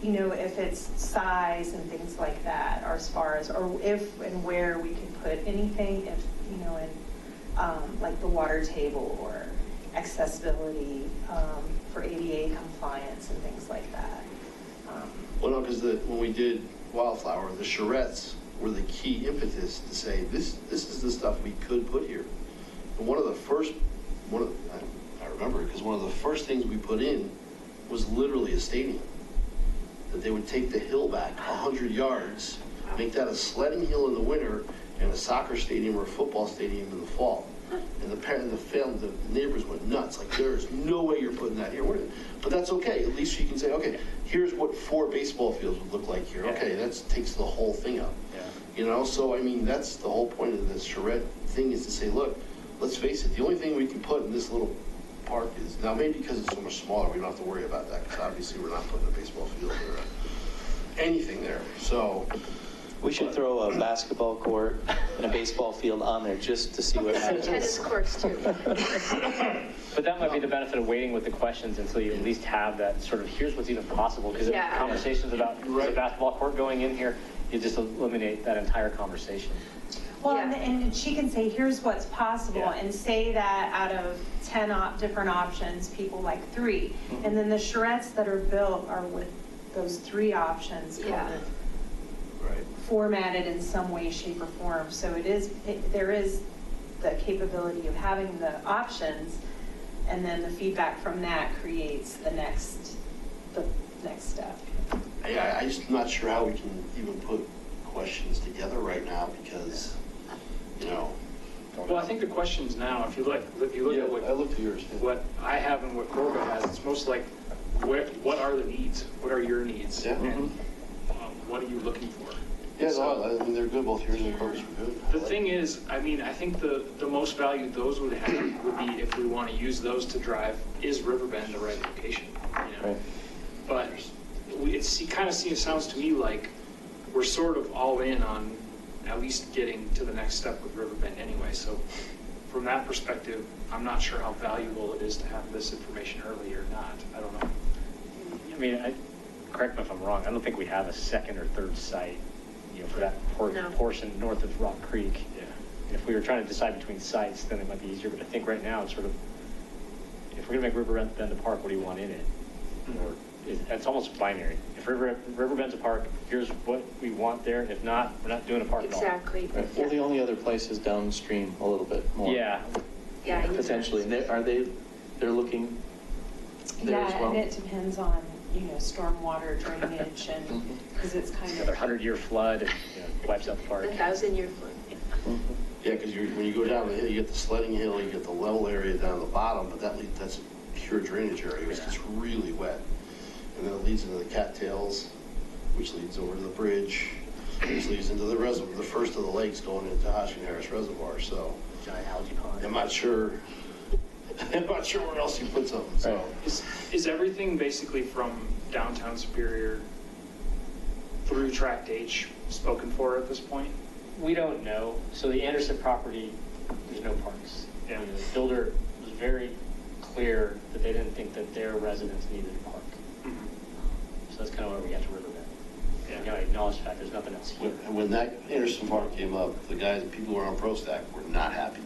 if it's size and things like that, or as far as, or if and where we can put anything, if, in the water table or accessibility for ADA compliance and things like that. Well, no, because when we did Wildflower, the charrettes were the key impetus to say, this is the stuff we could put here. And I remember it, because one of the first things we put in was literally a stadium. That they would take the hill back 100 yards, make that a sledding hill in the winter, and a soccer stadium or a football stadium in the fall. And the neighbors went nuts. Like, there's no way you're putting that here. But that's okay. At least you can say, okay, here's what 4 baseball fields would look like here. Okay, that takes the whole thing up. Yeah. So that's the whole point of this charrette thing, is to say, look, let's face it, the only thing we can put in this little park is, now maybe because it's so much smaller, we don't have to worry about that, because obviously we're not putting a baseball field or anything there. So We should throw a basketball court and a baseball field on there just to see what Some happens. tennis courts too. But that might be the benefit of waiting with the questions until you at least have that sort of, here's what's even possible. Because Yeah. conversations about, is a basketball court going in here, you just eliminate that entire conversation. Well, Yeah. and she can say, here's what's possible, Yeah. and say that out of 10 different options, people like 3. And then the charrettes that are built are with those 3 options kind Yeah. of right. formatted in some way, shape, or form. So there is the capability of having the options, and then the feedback from that creates the next step. I'm just not sure how we can even put questions together right now because, you know. Well, I think the questions now, if you look Yeah, at what. I looked at yours. Yeah. What I have and what Corba has, it's most like, what are the needs? What are your needs? Yeah. And what are you looking for? Yeah, So- no, I mean, they're good, both yours and Corey's were good. The thing is, I mean, I think the most value those would have would be if we want to use those to drive, is Riverbend the right location? You know? Right. But it kind of sounds to me like we're sort of all in on at least getting to the next step with Riverbend anyway. So from that perspective, I'm not sure how valuable it is to have this information early or not. I don't know. I mean, correct me if I'm wrong, I don't think we have a second or third site, you know, for that No. portion north of Rock Creek. Yeah. And if we were trying to decide between sites, then it might be easier, but I think right now it's sort of, if we're gonna make Riverbend a park, what do you want in it? Or it's almost binary. If Riverbend's a park, here's what we want there. If not, we're not doing a park at all. Exactly. Right. Well, the only other place is downstream a little bit more. Yeah, Yeah. Potentially. And they're looking there as Yeah, well? and it depends on, you know, stormwater drainage and, Mhm. because it's kind another of. 100-year flood, and, you know, wipes out the park. 1,000-year flood. Mhm. Yeah, because when you go down the hill, you get the sledding hill, you get the level area down the bottom, but that's a pure drainage area. It's just really wet. And then it leads into the cattails, which leads over to the bridge, which leads into the reservoir, the first of the lakes going into Hodgkin Harris Reservoir. So Giant algae pond. I'm not sure where else you put something. So Right. Is everything basically from downtown Superior through Tract H spoken for at this point? We don't know. So the Anderson property, there's no parks. Yeah. And the builder was very clear that they didn't think that their residents needed a park. So that's kind of where we got to Riverbend. Yeah. You know, I acknowledge the fact there's nothing else here. when that Anderson Park came up, people who were on PROSTAC were not happy.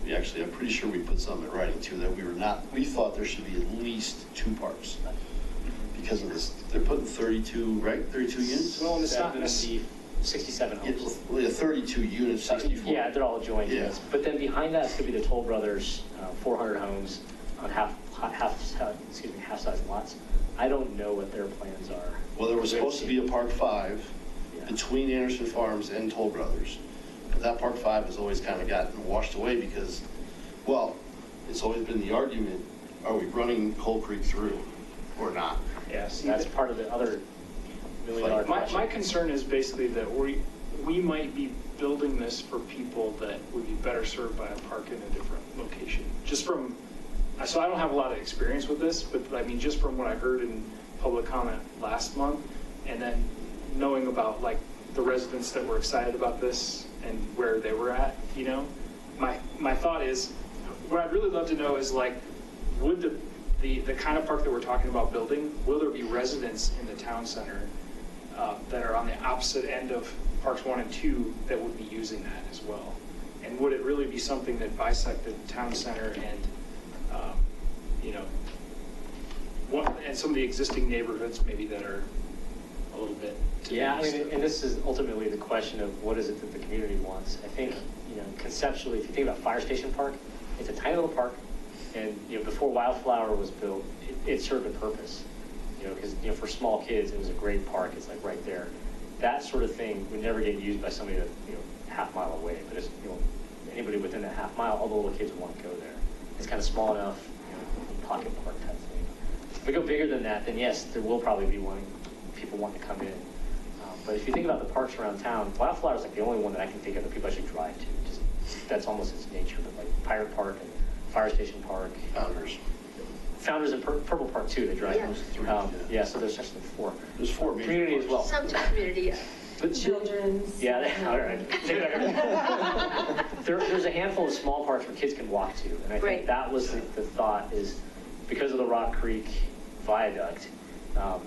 I'm pretty sure we put something in writing too, that we thought there should be at least 2 parks. Because of this, they're putting 32, right? 32 units? Well, and it's not necessarily. 67 homes. Yeah, 32 units, 64. Yeah, they're all joint Yeah. units. But then behind that could be the Toll Brothers, 400 homes on half-size lots. I don't know what their plans are. Well, there was supposed to be a Park 5 Yeah. between Anderson Farms and Toll Brothers. But that Park 5 has always kind of gotten washed away because, well, it's always been the argument, are we running Coal Creek through or not? Yeah, see, That's part of the other million-dollar question. my concern is basically that we might be building this for people that would be better served by a park in a different location. So I don't have a lot of experience with this, but I mean, just from what I heard in public comment last month, and then knowing about like the residents that were excited about this and where they were at, you know, my thought is, what I'd really love to know is like, would the kind of park that we're talking about building, will there be residents in the town center that are on the opposite end of Parks 1 and 2 that would be using that as well? And would it really be something that bisected town center and, you know, and some of the existing neighborhoods maybe that are a little bit to the Yeah, I east mean, of- and this is ultimately the question of what is it that the community wants. I think, you know, conceptually, if you think about Fire Station Park, it's a tiny little park, and, you know, before Wildflower was built, it served a purpose, you know, because, you know, for small kids, it was a great park, it's like right there. That sort of thing would never get used by somebody that, you know, half-mile away, but it's, you know, anybody within that half mile, all the little kids would want to go there. It's kind of small enough, you know, pocket park type thing. If we go bigger than that, then yes, there will probably be people wanting to come in. But if you think about the parks around town, Wildflower is like the only one that I can think of that people actually drive to. Just, that's almost its nature. But like Pirate Park and Fire Station Park, Founders and Purple Park too. They drive. Yeah. Yeah. So there's actually 4. There's 4 major Community as well. Some to community, yeah. But Children's. Yeah, all right. Take it back. There's a handful of small parks where kids can walk to, and I think Right. that was the thought is because of the Rock Creek Viaduct and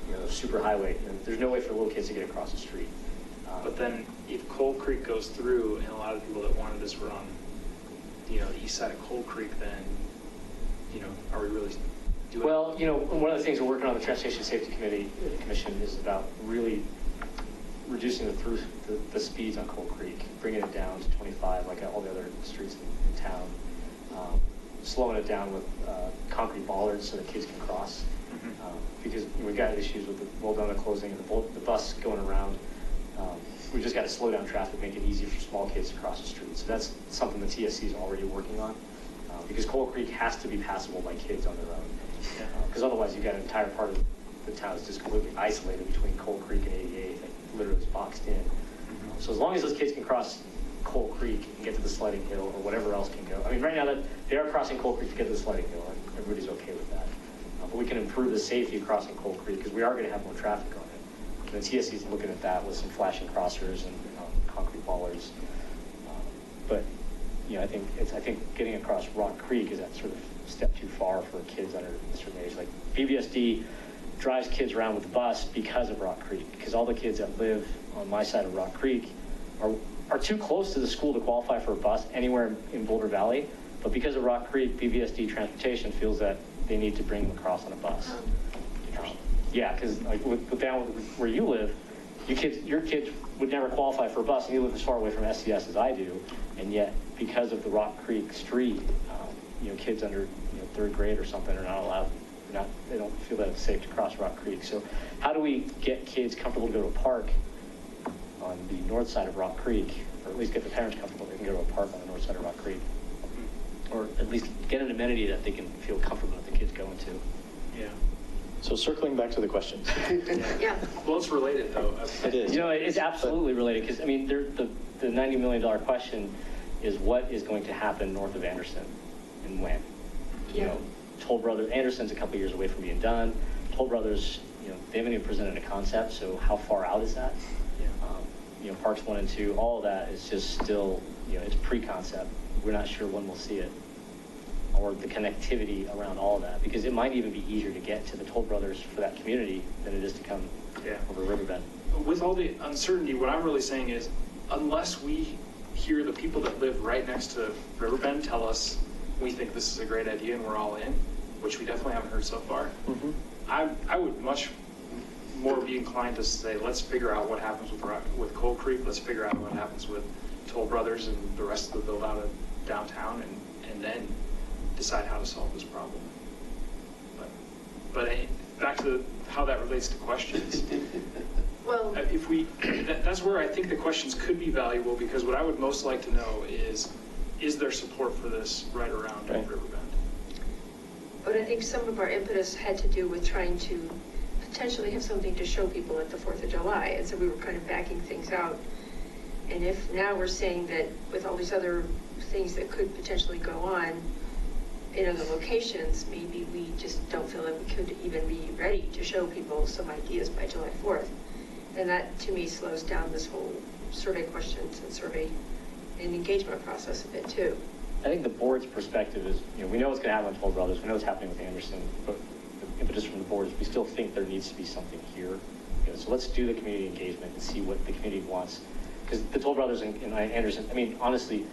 you know the super highway, you know, there's no way for little kids to get across the street. But then if Coal Creek goes through and a lot of people that wanted this were on, you know, the east side of Coal Creek, then, you know, are we really doing? Well, you know, one of the things we're working on the Transportation Safety Commission is about really reducing the speeds on Coal Creek, bringing it down to 25 like all the other streets in town. slowing it down with concrete bollards so that kids can cross. Because we've got issues with the roll down the closing and the bus going around. We just got to slow down traffic, make it easy for small kids to cross the street. So that's something the TSC is already working on, because Coal Creek has to be passable by kids on their own. Because otherwise you've got an entire part of the town is just completely isolated between Coal Creek and 88, like literally is boxed in. So as long as those kids can cross Coal Creek and get to the sledding hill or whatever else can go. I mean, right now that they are crossing Coal Creek to get to the sledding hill, and everybody's okay with that. But we can improve the safety of crossing Coal Creek because we are going to have more traffic on it. And the TSC is looking at that with some flashing crossers and concrete bollards. But you know, I think getting across Rock Creek is that sort of step too far for kids under a certain age. Like BVSD drives kids around with the bus because of Rock Creek, because all the kids that live on my side of Rock Creek are too close to the school to qualify for a bus anywhere in Boulder Valley. But because of Rock Creek, BVSD Transportation feels that they need to bring them across on a bus. Yeah, because like with down where you live, your kids would never qualify for a bus, and you live as far away from SCS as I do, and yet because of the Rock Creek street, kids under third grade or something are not allowed. They don't feel that it's safe to cross Rock Creek. So how do we get kids comfortable to go to a park on the north side of Rock Creek, or at least get the parents comfortable they can go to a park on the north side of Rock Creek, or at least get an amenity that they can feel comfortable that the kids go into? Yeah. So circling back to the questions. Yeah. Well, it's related though. It is. It's absolutely related, because I mean, the $90 million question is what is going to happen north of Anderson and when? Yeah. Toll Brothers, Anderson's a couple years away from being done. Toll Brothers, they haven't even presented a concept, so how far out is that? Parks 1 and 2, all of that is just still, it's pre-concept. We're not sure when we'll see it, or the connectivity around all of that, because it might even be easier to get to the Toll Brothers for that community than it is to come over Riverbend. With all the uncertainty, what I'm really saying is, unless we hear the people that live right next to Riverbend tell us we think this is a great idea and we're all in, which we definitely haven't heard so far, I would much more be inclined to say, let's figure out what happens with Coal Creek, let's figure out what happens with Toll Brothers and the rest of the build out of downtown, and then decide how to solve this problem. But back to how that relates to questions. Well, If that's where I think the questions could be valuable, because what I would most like to know is there support for this right around Riverbend? but I think some of our impetus had to do with trying to potentially have something to show people at the 4th of July. And so we were kind of backing things out. And if now we're saying that with all these other things that could potentially go on in other locations, maybe we just don't feel like we could even be ready to show people some ideas by July 4th. And that, to me, slows down this whole survey questions and survey and engagement process a bit, too. I think the board's perspective is, we know what's going to happen with Toll Brothers, we know what's happening with Anderson, but the impetus from the board is we still think there needs to be something here. So let's do the community engagement and see what the community wants. Because the Toll Brothers and Anderson, I mean, honestly,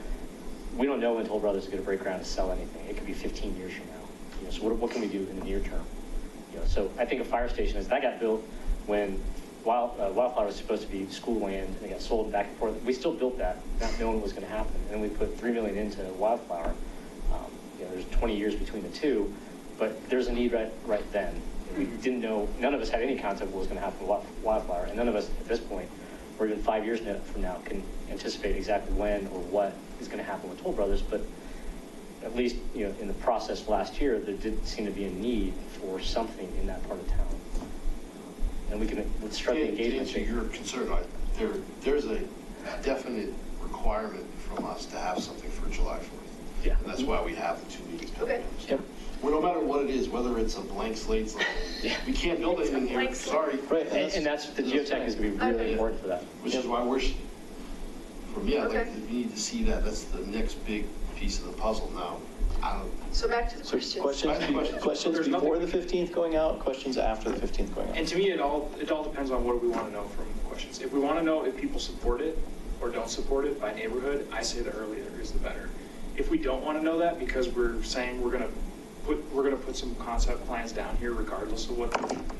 we don't know when Toll Brothers is going to break ground and sell anything. It could be 15 years from now. So what can we do in the near term? So I think a fire station that got built when Wildflower was supposed to be school land, and it got sold back and forth. We still built that, not knowing what was going to happen. And then we put $3 million into Wildflower. There's 20 years between the two, but there's a need right then. We didn't know, none of us had any concept of what was going to happen with Wildflower, and none of us at this point, or even 5 years from now, can anticipate exactly when or what is going to happen with Toll Brothers. But at least, in the process last year, there did seem to be a need for something in that part of town. And let's start the engagement. To answer your concern, there's a definite requirement from us to have something for July 4th. Yeah. And that's why we have the 2 meetings. Okay. Yep. Well, no matter what it is, whether it's a blank slate, we can't build anything here, blank slate. sorry. Right, And that's, the geotech is going to be really important for that. Which is why for me, Okay. we need to see that. That's the next big piece of the puzzle now. So back to the So questions. questions There's before nothing- the 15th going out, questions after the 15th going out. And to me, it all depends on what we want to know from the questions. If we want to know if people support it or don't support it by neighborhood, I say the earlier is the better. If we don't want to know that because we're saying we're going to put some concept plans down here regardless of what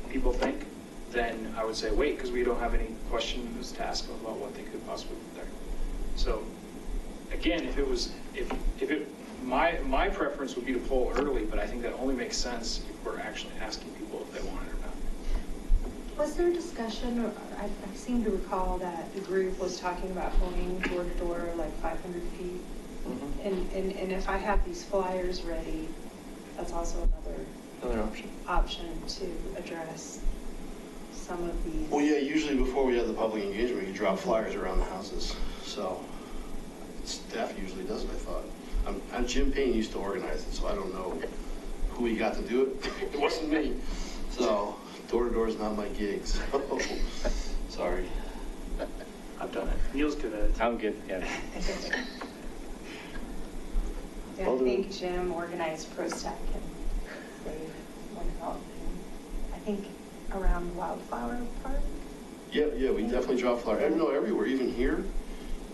people think, then I would say wait, because we don't have any questions to ask them about what they could possibly put there. So again, if my preference would be to poll early, but I think that only makes sense if we're actually asking people if they want it or not. Was there a discussion, or I seem to recall that the group was talking about going door to door, like 500 feet? Mhm. And if I have these flyers ready, that's also Another option. option to address some of these. Well, yeah, usually before we have the public engagement, you drop flyers around the houses, so staff usually does it, I thought. Jim Payne used to organize it, so I don't know who he got to do it. It wasn't me. So door to door is not my gig, so sorry. I've done it. Neil's good at it. I'm good, yeah. Yeah, I think Jim organized PROSTAC and they went out, and I think around Wildflower Park. Yeah, we definitely drop flyers. No, everywhere, even here.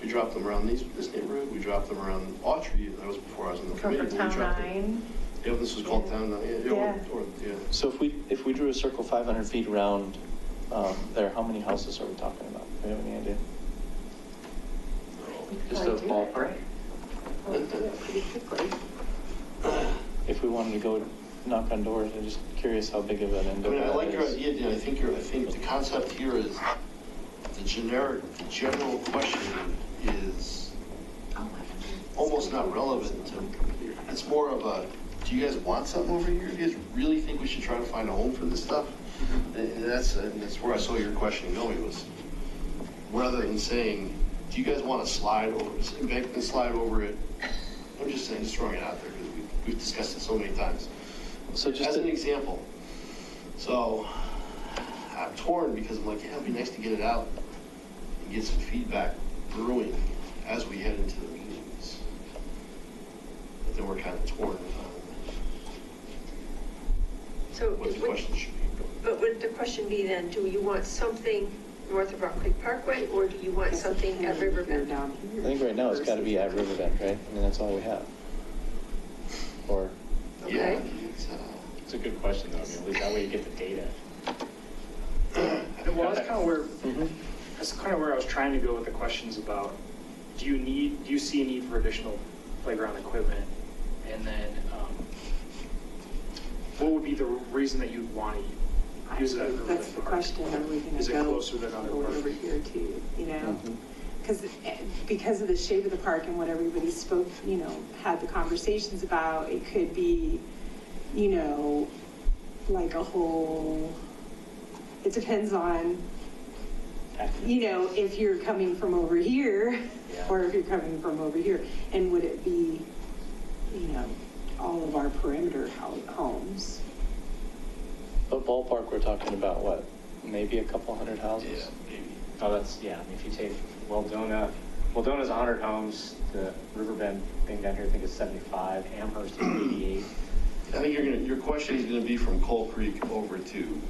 We dropped them around this neighborhood. We dropped them around Autry. That was before I was in the committee. For but we Town dropped them. 9. Yeah, this was called Town 9. Yeah. Yeah. So if we drew a circle 500 feet around there, how many houses are we talking about? Do you have any idea? We could Just a probably do it, ballpark? right? Probably do it pretty quickly. If we wanted to go knock on doors, I'm just curious how big of an I endeavor mean, I that like your is. idea, Dan. I think the concept here is the general question is almost not relevant to, it's more of a, do you guys want something over here? Do you guys really think we should try to find a home for this stuff? And that's where I saw your question going, was rather than saying, do you guys want to slide over it? I'm just saying, just throwing it out there because we've discussed it so many times. So just As an example, so I'm torn because I'm like, yeah, it'd be nice to get it out and get some feedback brewing as we head into the meetings. But then we're kind of torn So on what the question should be. But would the question be then, do you want something north of Rock Creek Parkway, or do you want something at Riverbend? I think right now it's got to be at Riverbend, right? I mean, that's all we have. Or, Yeah. Okay. It's a good question, though. I mean, at least that way you get the data. Well, that's kind of where I was trying to go with the questions about, do you see a need for additional playground equipment? And then, what would be the reason that you'd want to use it at Riverbend That's the Park? question, are we going Is to it go closer than other parks? over here too, you know? Mhm. Because of the shape of the park and what everybody spoke, had the conversations about, it could be, like a whole, it depends on, if you're coming from over here, Yeah. or if you're coming from over here, and would it be, all of our perimeter homes? but ballpark, we're talking about what? Maybe a couple hundred houses? Yeah, maybe. Oh, that's, yeah, I mean, if you take Waldona's 100 homes, the Riverbend thing down here, I think is 75, Amherst is 88. I think your question is going to be from Coal Creek over to,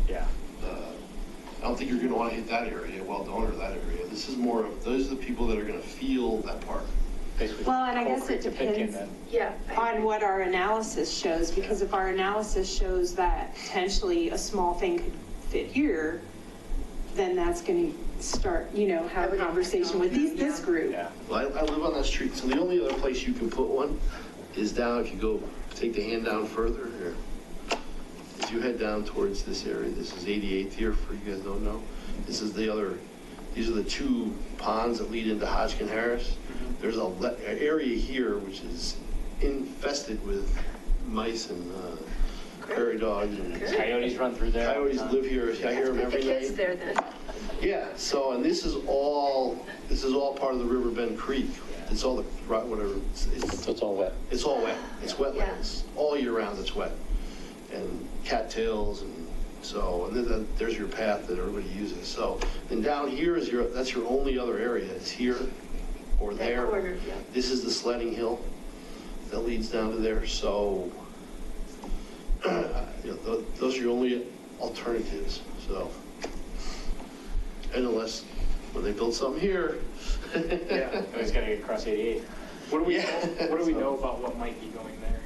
Yeah. I don't think you're going to want to hit that area, Waldona or that area. This is more of, those are the people that are going to feel that park. Basically, Well, and I Coal guess Creek it to Pitkin depends then. Yeah. on what our analysis shows, because if our analysis shows that potentially a small thing could fit here, then that's going to start, have a conversation with this group. Yeah. Well, I live on that street, so the only other place you can put one is down, if you go, take the hand down further here. As you head down towards this area, this is 88th here, for you guys don't know. This is the other, these are the two ponds that lead into Hodgkin Harris. There's an area here which is infested with mice and prairie dogs and Coyotes run through there. all the coyotes time. live here. I hear them Put the every kids night. there then. Yeah, so, and this is all part of the Riverbend Creek. It's all the, whatever, So it's all wet. it's all wet. It's wetlands. All year round it's wet. And cattails and so, and then there's your path that everybody uses. So, and down here is that's your only other area. It's here or That there. corner, yeah. This is the sledding hill that leads down to there. So, those are your only alternatives, so. And unless, when they build something here. Yeah. He's got to get across 88. What do we Yeah. know about what might be going there?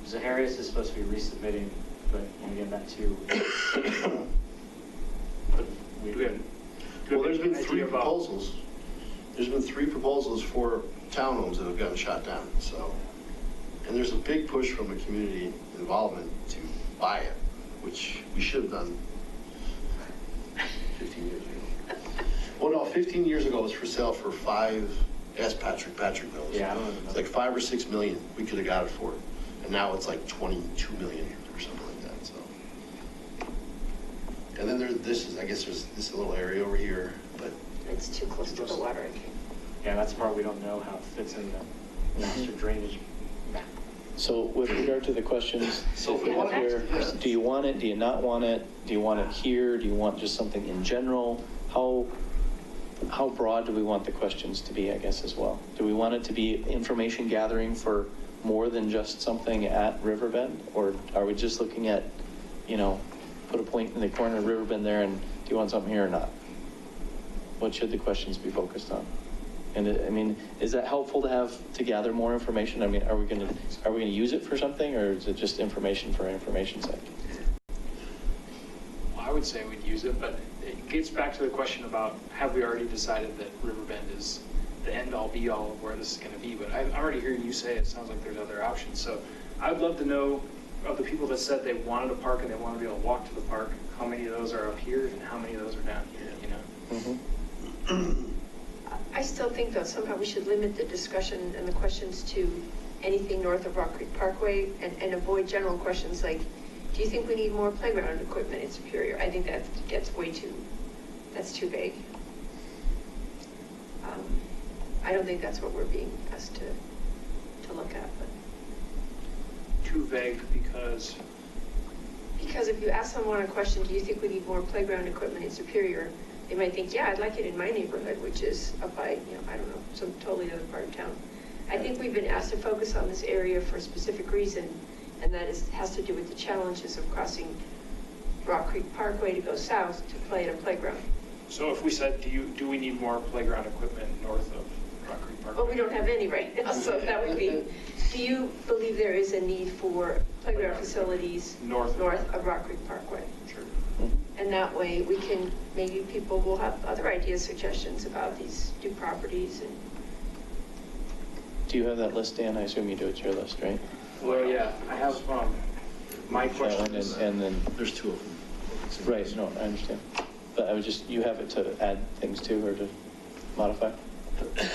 Zaharias is supposed to be resubmitting, but again, that too. Do we have Well, there's been an three idea about- proposals. There's been three proposals for townhomes that have gotten shot down, so. And there's a big push from the community involvement to buy it, which we should have done 15 years ago. Well, no, 15 years ago it was for sale for ask Patrick knows. Yeah, I don't know. It's like 5 or 6 million, we could have got it for it. And now it's like 22 million or something like that, so. And then I guess there's this little area over here, but It's too close to the water, I think. Yeah, that's the part we don't know how it fits in the master drainage map. So with regard to the questions, So if if we we want have it, here, yeah. do you want it, do you not want it? Do you want it here? Do you want just something in general? How broad do we want the questions to be, I guess, as well? Do we want it to be information gathering for more than just something at Riverbend? Or are we just looking at, put a point in the corner of Riverbend there and do you want something here or not? What should the questions be focused on? And is that helpful to gather more information? Are we going to use it for something, or is it just information for information's sake? Well, I would say we'd use it, but it gets back to the question about, have we already decided that Riverbend is the end-all be-all of where this is going to be? But I'm already hearing you say it sounds like there's other options. So I'd love to know, of the people that said they wanted a park and they want to be able to walk to the park, how many of those are up here and how many of those are down here, I still think though somehow we should limit the discussion and the questions to anything north of Rock Creek Parkway and avoid general questions like, do you think we need more playground equipment in Superior? I think that gets that's too vague. I don't think that's what we're being asked to look at, but. Too vague because Because if you ask someone a question, do you think we need more playground equipment in Superior? They might think, yeah, I'd like it in my neighborhood, which is up by, I don't know, some totally other part of town. I think we've been asked to focus on this area for a specific reason, and that has to do with the challenges of crossing Rock Creek Parkway to go south to play at a playground. So if we said, do we need more playground equipment north of Rock Creek Park? Well, we don't have any right now, so that would be, do you believe there is a need for playground facilities North of Rock Creek Parkway? Sure. And that way we can, maybe people will have other ideas, suggestions about these new properties and. Do you have that list, Dan? I assume you do. It's your list, right? Well, yeah, I have, my question is, And then, there's 2 of them. right, no, I understand. But you have it to add things to or to modify? Okay.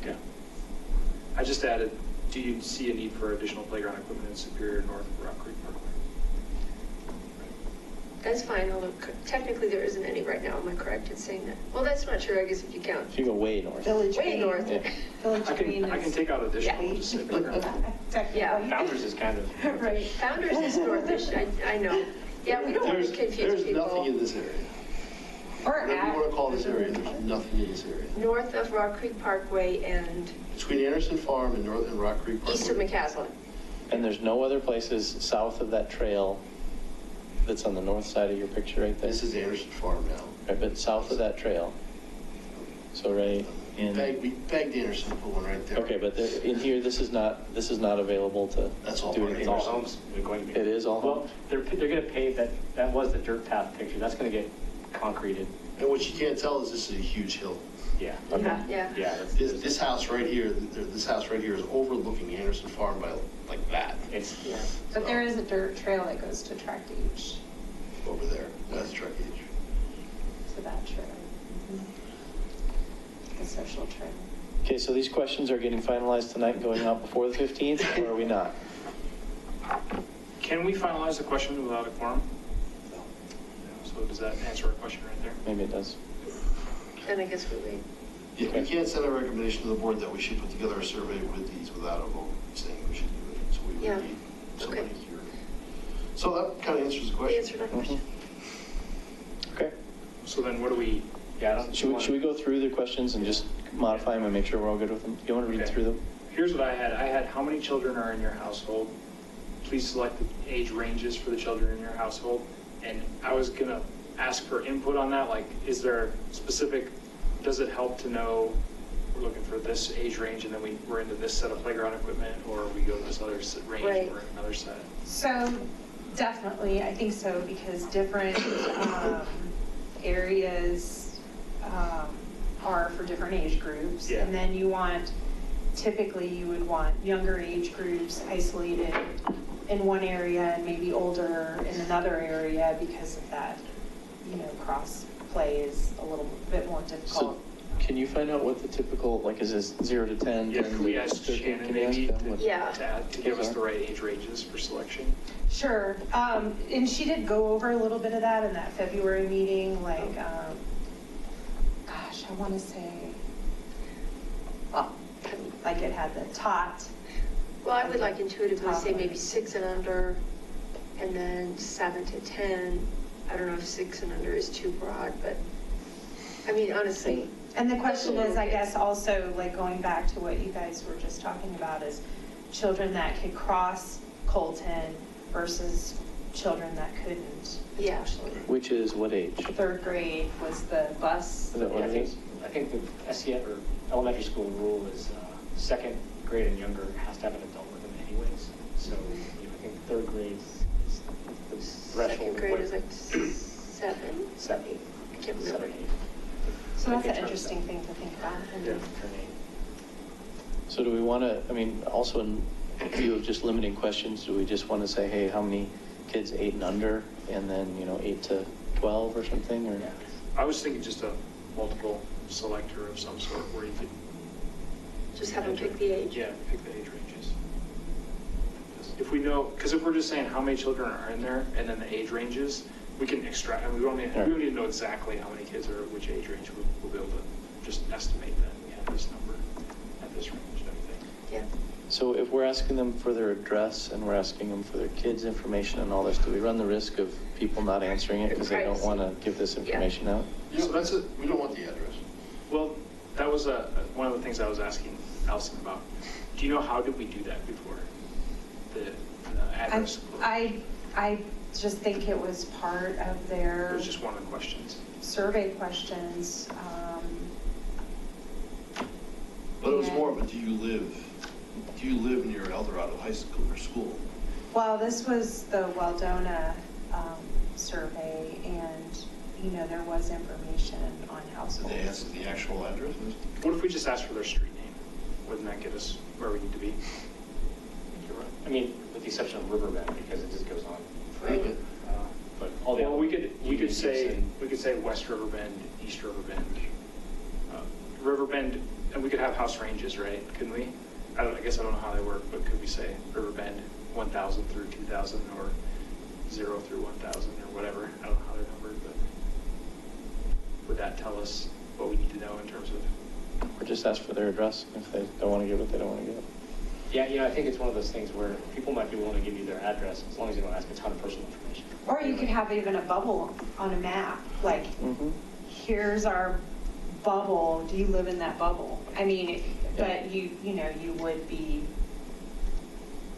yeah. I just added, do you see a need for additional playground equipment in Superior north of Rock Creek Parkway? That's fine, although technically there isn't any right now, am I correct in saying that? Well, that's not true, I guess if you count. If you go way north. Village Way Green. north. Yeah. Village Green I can is take out additional, Yeah. just say playground. technically. Yeah. Founders is kind of. Right. Founders is northish, I know. Yeah, we don't want to confuse There's people. nothing in this area. Or Whatever you want to call this area, there's nothing in this area. North of Rock Creek Parkway and Between Anderson Farm and Rock Creek Parkway. east of McCaslin. And there's no other places south of that trail that's on the north side of your picture right there? This is Anderson Farm now. Right, but south of that trail. So right in. We begged Anderson to put one right there. Okay, but in here, this is not available to That's all do part of anything. It's all else. homes. They're going to be. It is all Well, homes? they're going to pave that was the dirt path picture. That's going to get concreted. And what you can't tell is this is a huge hill. Yeah. Okay. Yeah. Yeah. This house right here, this house right here is overlooking Anderson Farm by like that, It's, But there is a dirt trail that goes to Track H, over there. That's truck age. to that trail. The social trail. Okay, so these questions are getting finalized tonight and going out before the 15th, or are we not? Can we finalize the question without a quorum? So does that answer our question right there? Maybe it does. Then I guess we wait. Yeah, we can't send a recommendation to the board that we should put together a survey with these without a vote saying we should do it. So we Yeah. would need somebody Okay. here. So that kind of answers the We question. answered that question. Okay. So then what do we, yeah. I don't- Should we go through the questions and just modify them and make sure we're all good with them? You want to read Okay. through them? here's what I had how many children are in your household? Please select the age ranges for the children in your household. And I was gonna ask for input on that, like, is there specific, does it help to know we're looking for this age range and then we're into this set of playground equipment, or we go to this other range Right. or another set? So definitely, I think so, because different areas are for different age groups. Yeah. And then you want, typically you would want younger age groups isolated in one area and maybe older in another area because of that, cross play is a little bit more So difficult. can you find out what the typical, like, is this 0 to 10? Yeah, can we ask 13? Shannon Can you ask maybe them what- Yeah. to give us the right age ranges for selection? Sure, and she did go over a little bit of that in that February meeting, like, gosh, I want to say, well, like it had the tot. Well, I would like intuitively say maybe 6 and under, and then 7 to 10. I don't know if 6 and under is too broad, but, I mean, honestly. And the question is, I guess, also, like, going back to what you guys were just talking about, is children that could cross Colton versus children that couldn't, Yeah. potentially. Which is what age? Third grade was the bus. Is that what I it think, is? I think the SES or elementary school rule is second grade and younger has to have an adult with them anyways. So I think third grade is the threshold. Second of grade what- is like 7? 7. I can't remember. 7, 8. So that's They an turn interesting thing to think about. Yeah, turn 8. So do we want to, I mean, also in view of just limiting questions, do we just want to say, hey, how many kids 8 and under, and then, 8 to 12 or something, or? I was thinking just a multiple selector of some sort where you could. Just have them pick the age. Yeah, pick the age ranges. If we know, because if we're just saying how many children are in there and then the age ranges, we can extract, and we don't need to know exactly how many kids are at which age range. We'll be able to just estimate that we have this number at this range, don't you think? Yeah. So if we're asking them for their address and we're asking them for their kids' information and all this, do we run the risk of people not answering it because they don't want to give this information out? So that's it, we don't want the address. Well, that was one of the things I was asking Allison about. Do you know how did we do that before? The address? I just think it was part of It their was just one of the questions. survey questions. But it was Yeah. more, but do you live near El Dorado High School or school? Well, this was the Waldona survey, and, there was information on Did households. they ask the actual address? What if we just asked for their street name? Wouldn't that get us where we need to be? I mean, with the exception of Riverbend, because it just goes on. Right. But all the Well, other we ones, could Union, say Gibson. West Riverbend, East Riverbend. Riverbend, and we could have house ranges, right? Couldn't we? I guess I don't know how they work, but could we say Riverbend 1,000 through 2,000 or 0 through 1,000 or whatever? I don't know how they're numbered, but would that tell us what we need to know in terms of? Or just ask for their address? If they don't want to give it, they don't want to give it. Yeah, I think it's one of those things where people might be willing to give you their address as long as you don't ask a ton of personal information. Or you could have even a bubble on a map, like, here's our bubble, do you live in that bubble? I mean, but you would be,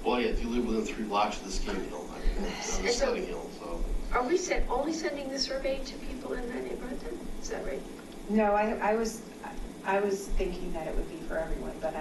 Well, yeah, if you live within 3 blocks of the ski hill, the And so- sledding hill, so. Are we only sending the survey to people in that neighborhood then? Is that right? no, I was thinking that it would be for everyone, but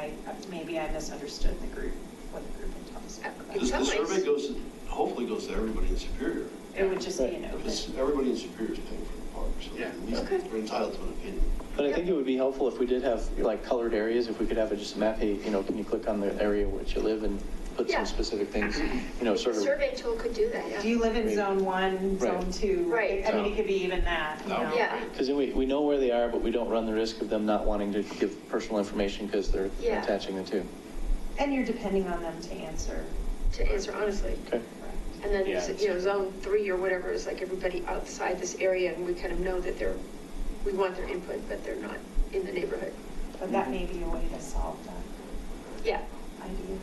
maybe I misunderstood the group, what the group had talked about. In The some survey ways. hopefully goes to everybody in Superior. It would just be an open. Because everybody in Superior is paying for the park, so Yeah. at least Okay. they're entitled to an opinion. But I think it would be helpful if we did have, like, colored areas, if we could have just a map, hey, can you click on the area which you live and put Yeah. some specific things, The sort of. survey tool could do that, yeah. Do you live in Right. zone 1, Right. zone 2? Right. I mean, it could be even that, Yeah. Because then we know where they are, but we don't run the risk of them not wanting to give personal information because they're Yeah. attaching the two. And you're depending on them to answer. To answer honestly. Okay. And then, Yeah. zone 3 or whatever is like everybody outside this area, and we kind of know that we want their input, but they're not in the neighborhood. But that may be a way to solve that Yeah. idea.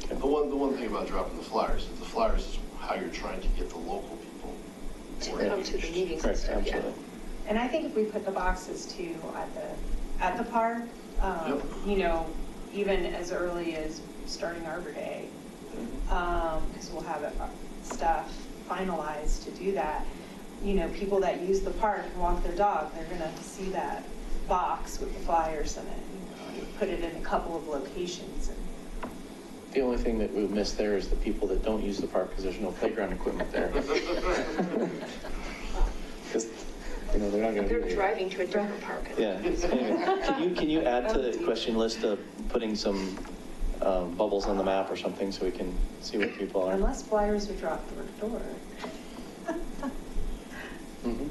The one thing about dropping the flyers is how you're trying to get the local people. To more come to the engaged. meetings and Correct, stuff, yeah. absolutely. And I think if we put the boxes too at the park, Yep. even as early as starting Arbor Day, because we'll have stuff finalized to do that. People that use the park and walk their dog, they're gonna see that box with the flyers in it. Put it in a couple of locations. The only thing that we miss there is the people that don't use the park because there's no playground equipment there. Because, they're not going They're driving to a different park. Yeah. Anyway, can you add to the question list of putting some bubbles on the map or something so we can see what people are? Unless flyers are dropped door to door. Mhm.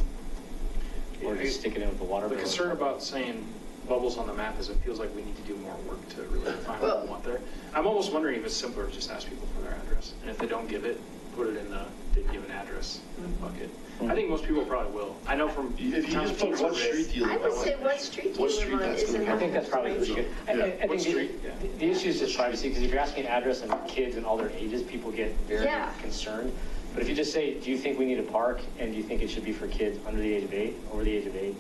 Or just stick it in with the water. The bill. concern about saying bubbles on the map is it feels like we need to do more work to really define what we want there. I'm almost wondering if it's simpler to just ask people for their address. And if they don't give it, put it in the didn't give an address bucket. I think most people probably will. I know from. If you just put what street do you I live would on? say what street do What you street live on that's is gonna be- enough I think that's probably pretty good. I What think street? the issue is just privacy, because if you're asking address and kids and all their ages, people get very Yeah. concerned. But if you just say, do you think we need a park, and do you think it should be for kids under the age of 8, over the age of 8,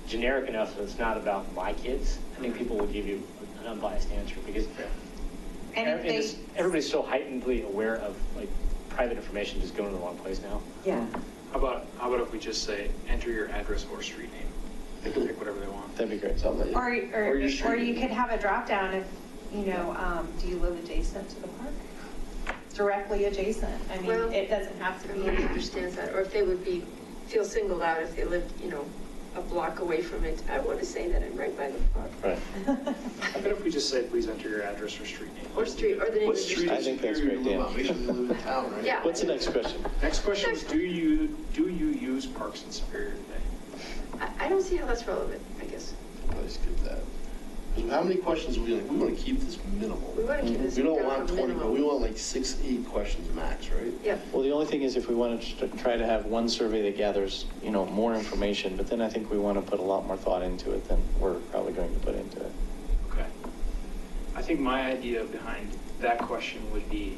generic enough that it's not about my kids, I think people will give you an unbiased answer, because And if everybody's so heightenedly aware of like private information just going to the wrong place now. Yeah. How about if we just say, enter your address or street name? They can pick whatever they want. That'd be great. Something like that. Or you could have a drop down if, do you live adjacent to the park? Directly adjacent. I mean, Well, it doesn't have to Everybody be. understands that, or if they would feel singled out if they lived, a block away from it. I want to say that I'm right by the park. Right. How about if we just say, please enter your address or street name? Or street, or the name What of the street I is think that's Superior great, you live Dan. on? Make sure they live in town, right? Yeah. What's the next question? Next question is, do you use parks in Superior today? I don't see how that's relevant, I guess. Let's skip that. Because how many questions we want to keep this minimal. We want to keep this We don't down want to 20, but we minimum. want like 6, 8 questions max, right? Yep. Well, the only thing is if we want to try to have one survey that gathers, more information, but then I think we want to put a lot more thought into it than we're probably going to put into it. Okay. I think my idea behind that question would be,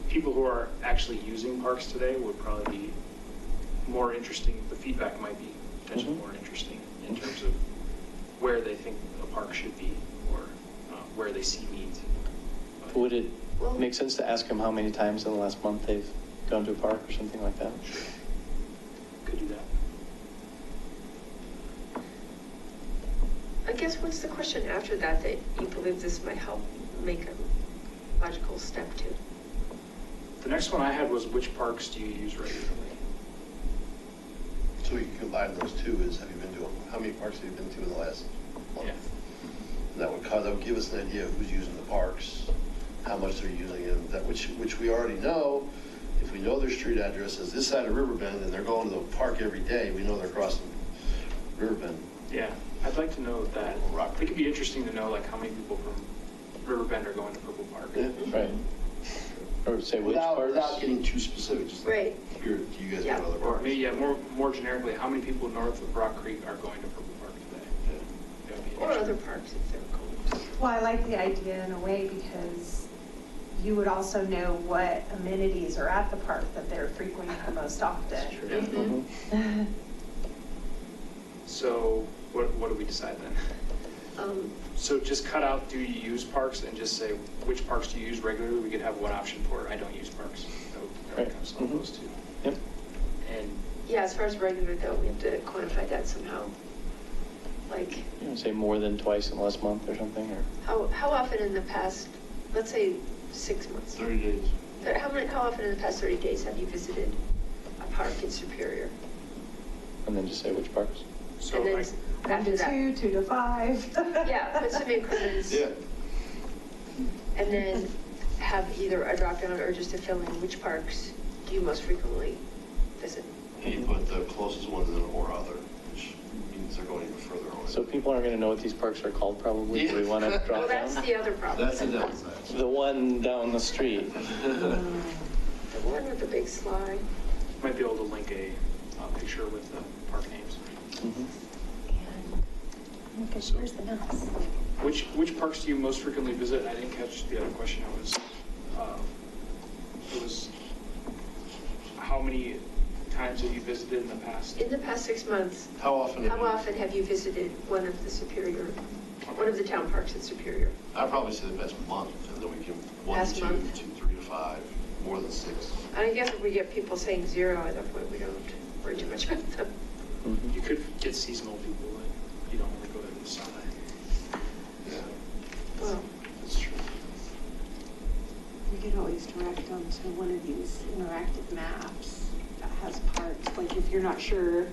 people who are actually using parks today would probably be more interesting. The feedback might be potentially more interesting in terms of where they think a park should be, or where they see needs. Would it make sense to ask them how many times in the last month they've gone to a park or something like that? Could do that. I guess what's the question after that you believe this might help make a logical step to? The next one I had was, which parks do you use regularly? So we can combine those two is, have you been to, how many parks have you been to in the last month? Yeah. And that would give us an idea of who's using the parks, how much they're using it, that which we already know. If we know their street address is this side of Riverbend and they're going to the park every day, we know they're crossing Riverbend. Yeah, I'd like to know that. Rock It could be interesting to know how many people from Riverbend are going to Purple Park. Yeah. Right. Or say which Without parks? getting too specific, just like, Right. here, do you guys Yeah. have other Or parks? maybe, more generically, how many people north of Rock Creek are going to Purple Park today? That would be Or interesting. other parks if they're going. Well, I like the idea in a way because you would also know what amenities are at the park that they're frequenting the most often. Yeah. Mhm. So what do we decide then? So just cut out, do you use parks, and just say, which parks do you use regularly? We could have one option for, I don't use parks. That would Right. kind of solve Mhm. those two. Yep. And Yeah, as far as regular though, we have to quantify that somehow. Like, Say more than twice in the last month or something, or? how often in the past, let's say 6 months? 30 days. How often in the past 30 days have you visited a park in Superior? And then just say which parks? so And then like, 1 after to that, 2, 2 to 5. yeah, put some increments. Yeah. And then have either a drop down or just a fill in, which parks do you most frequently visit? And you put the closest ones in or other, which means they're going even further away. So people aren't going to know what these parks are called probably. Do we want to Well, drop that's down? the other problem. That's the downside. The one down the street. The one with the big slide. might be able to link a picture with the park names. Mhm. Okay, where's the mouse? Which parks do you most frequently visit? I didn't catch the other question. It was how many times have you visited in the past? In the past 6 months, How often? how often have you visited one of the town parks in Superior? I'd probably say the best month, and then we can, 1 Past to 2, month. 2, 3 to 5, more than 6. And I guess if we get people saying 0, at that point, we don't worry too much about them. Mhm. You could get seasonal people that you don't want to go to the summer. Yeah, Well, that's true. We could always direct them to one of these interactive maps that has parks, like if you're not sure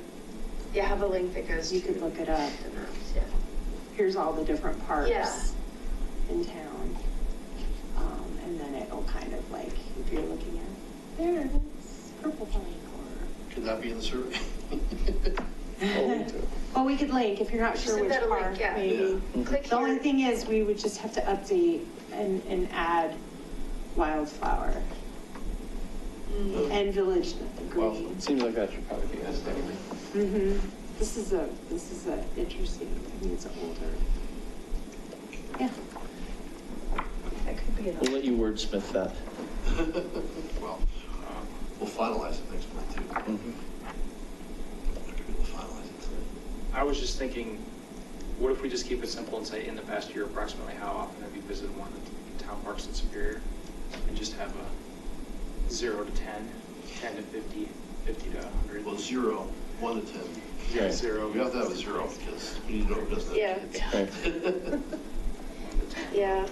Yeah, have a link that goes to. You could look it up. the maps, yeah. Here's all the different parks Yeah. in town. And then it'll kind of like, if you're looking at, there it is, Purple Pine or. Could that be in the survey? Well, we could link if you're not Just sure send which that a link, park, yeah. maybe. Click The only here. thing is, we would just have to update and add Wildflower and Village Green. It seems like that should probably be us anyway. Mm-hmm. This is a interesting, I think it's older. Yeah. That could be We'll let you wordsmith that. Well, we'll finalize it next month too. Mhm. We'll finalize it tonight. I was just thinking, what if we just keep it simple and say, in the past year, approximately how often have you visited one of the town parks in Superior? And just have a 0 to 10, 10 to 50, 50 to 100. Well, 0, 1 to 10. Yeah, Right. 0. We have to have a 0 because we need to know who doesn't Yeah. have Right. kids. 1 to 10. Yeah,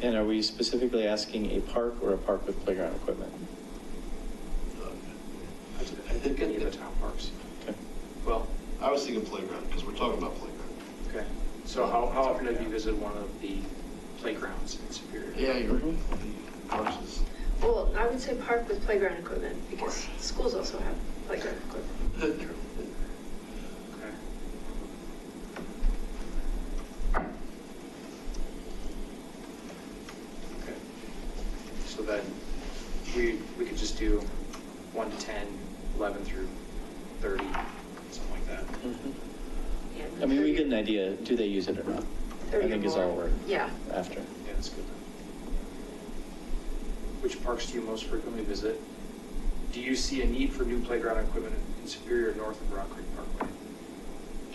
And are we specifically asking a park or a park with playground equipment? I think any of the town parks. Okay. Well, I was thinking playground because we're talking about playground. okay. So how often have you visited one of the playgrounds in Superior? Yeah, you're right. Mhm. The parks is. well, I would say park with playground equipment, because schools also have playground equipment. True. Okay. Okay. So then, we could just do 1 to 10, 11 through 30, something like that. I mean, we get an idea, do they use it or not? I 30 or think is more. all we're Yeah. after. Yeah, that's good. Which parks do you most frequently visit? Do you see a need for new playground equipment in Superior north of Rock Creek Parkway?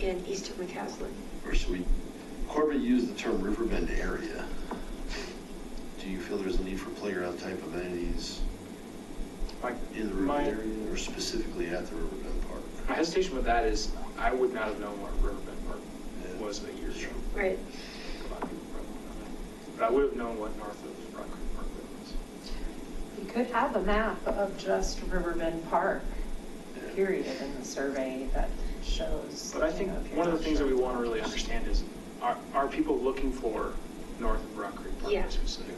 And east of McCaslin. Or should we, Corbett used the term Riverbend area. Do you feel there's a need for playground type amenities in the Riverbend area or specifically at the Riverbend Park? My hesitation with that is, I would not have known what Riverbend Park was a year ago. Right. A lot of people probably don't know that. But I would have known what north of Rock Creek Parkway was. You could have a map of just Riverbend Park, period, in the survey that shows. But I think if you're one of the not things that sure. we want to really understand is, are people looking for north of Rock Creek Parkway Yeah. specifically,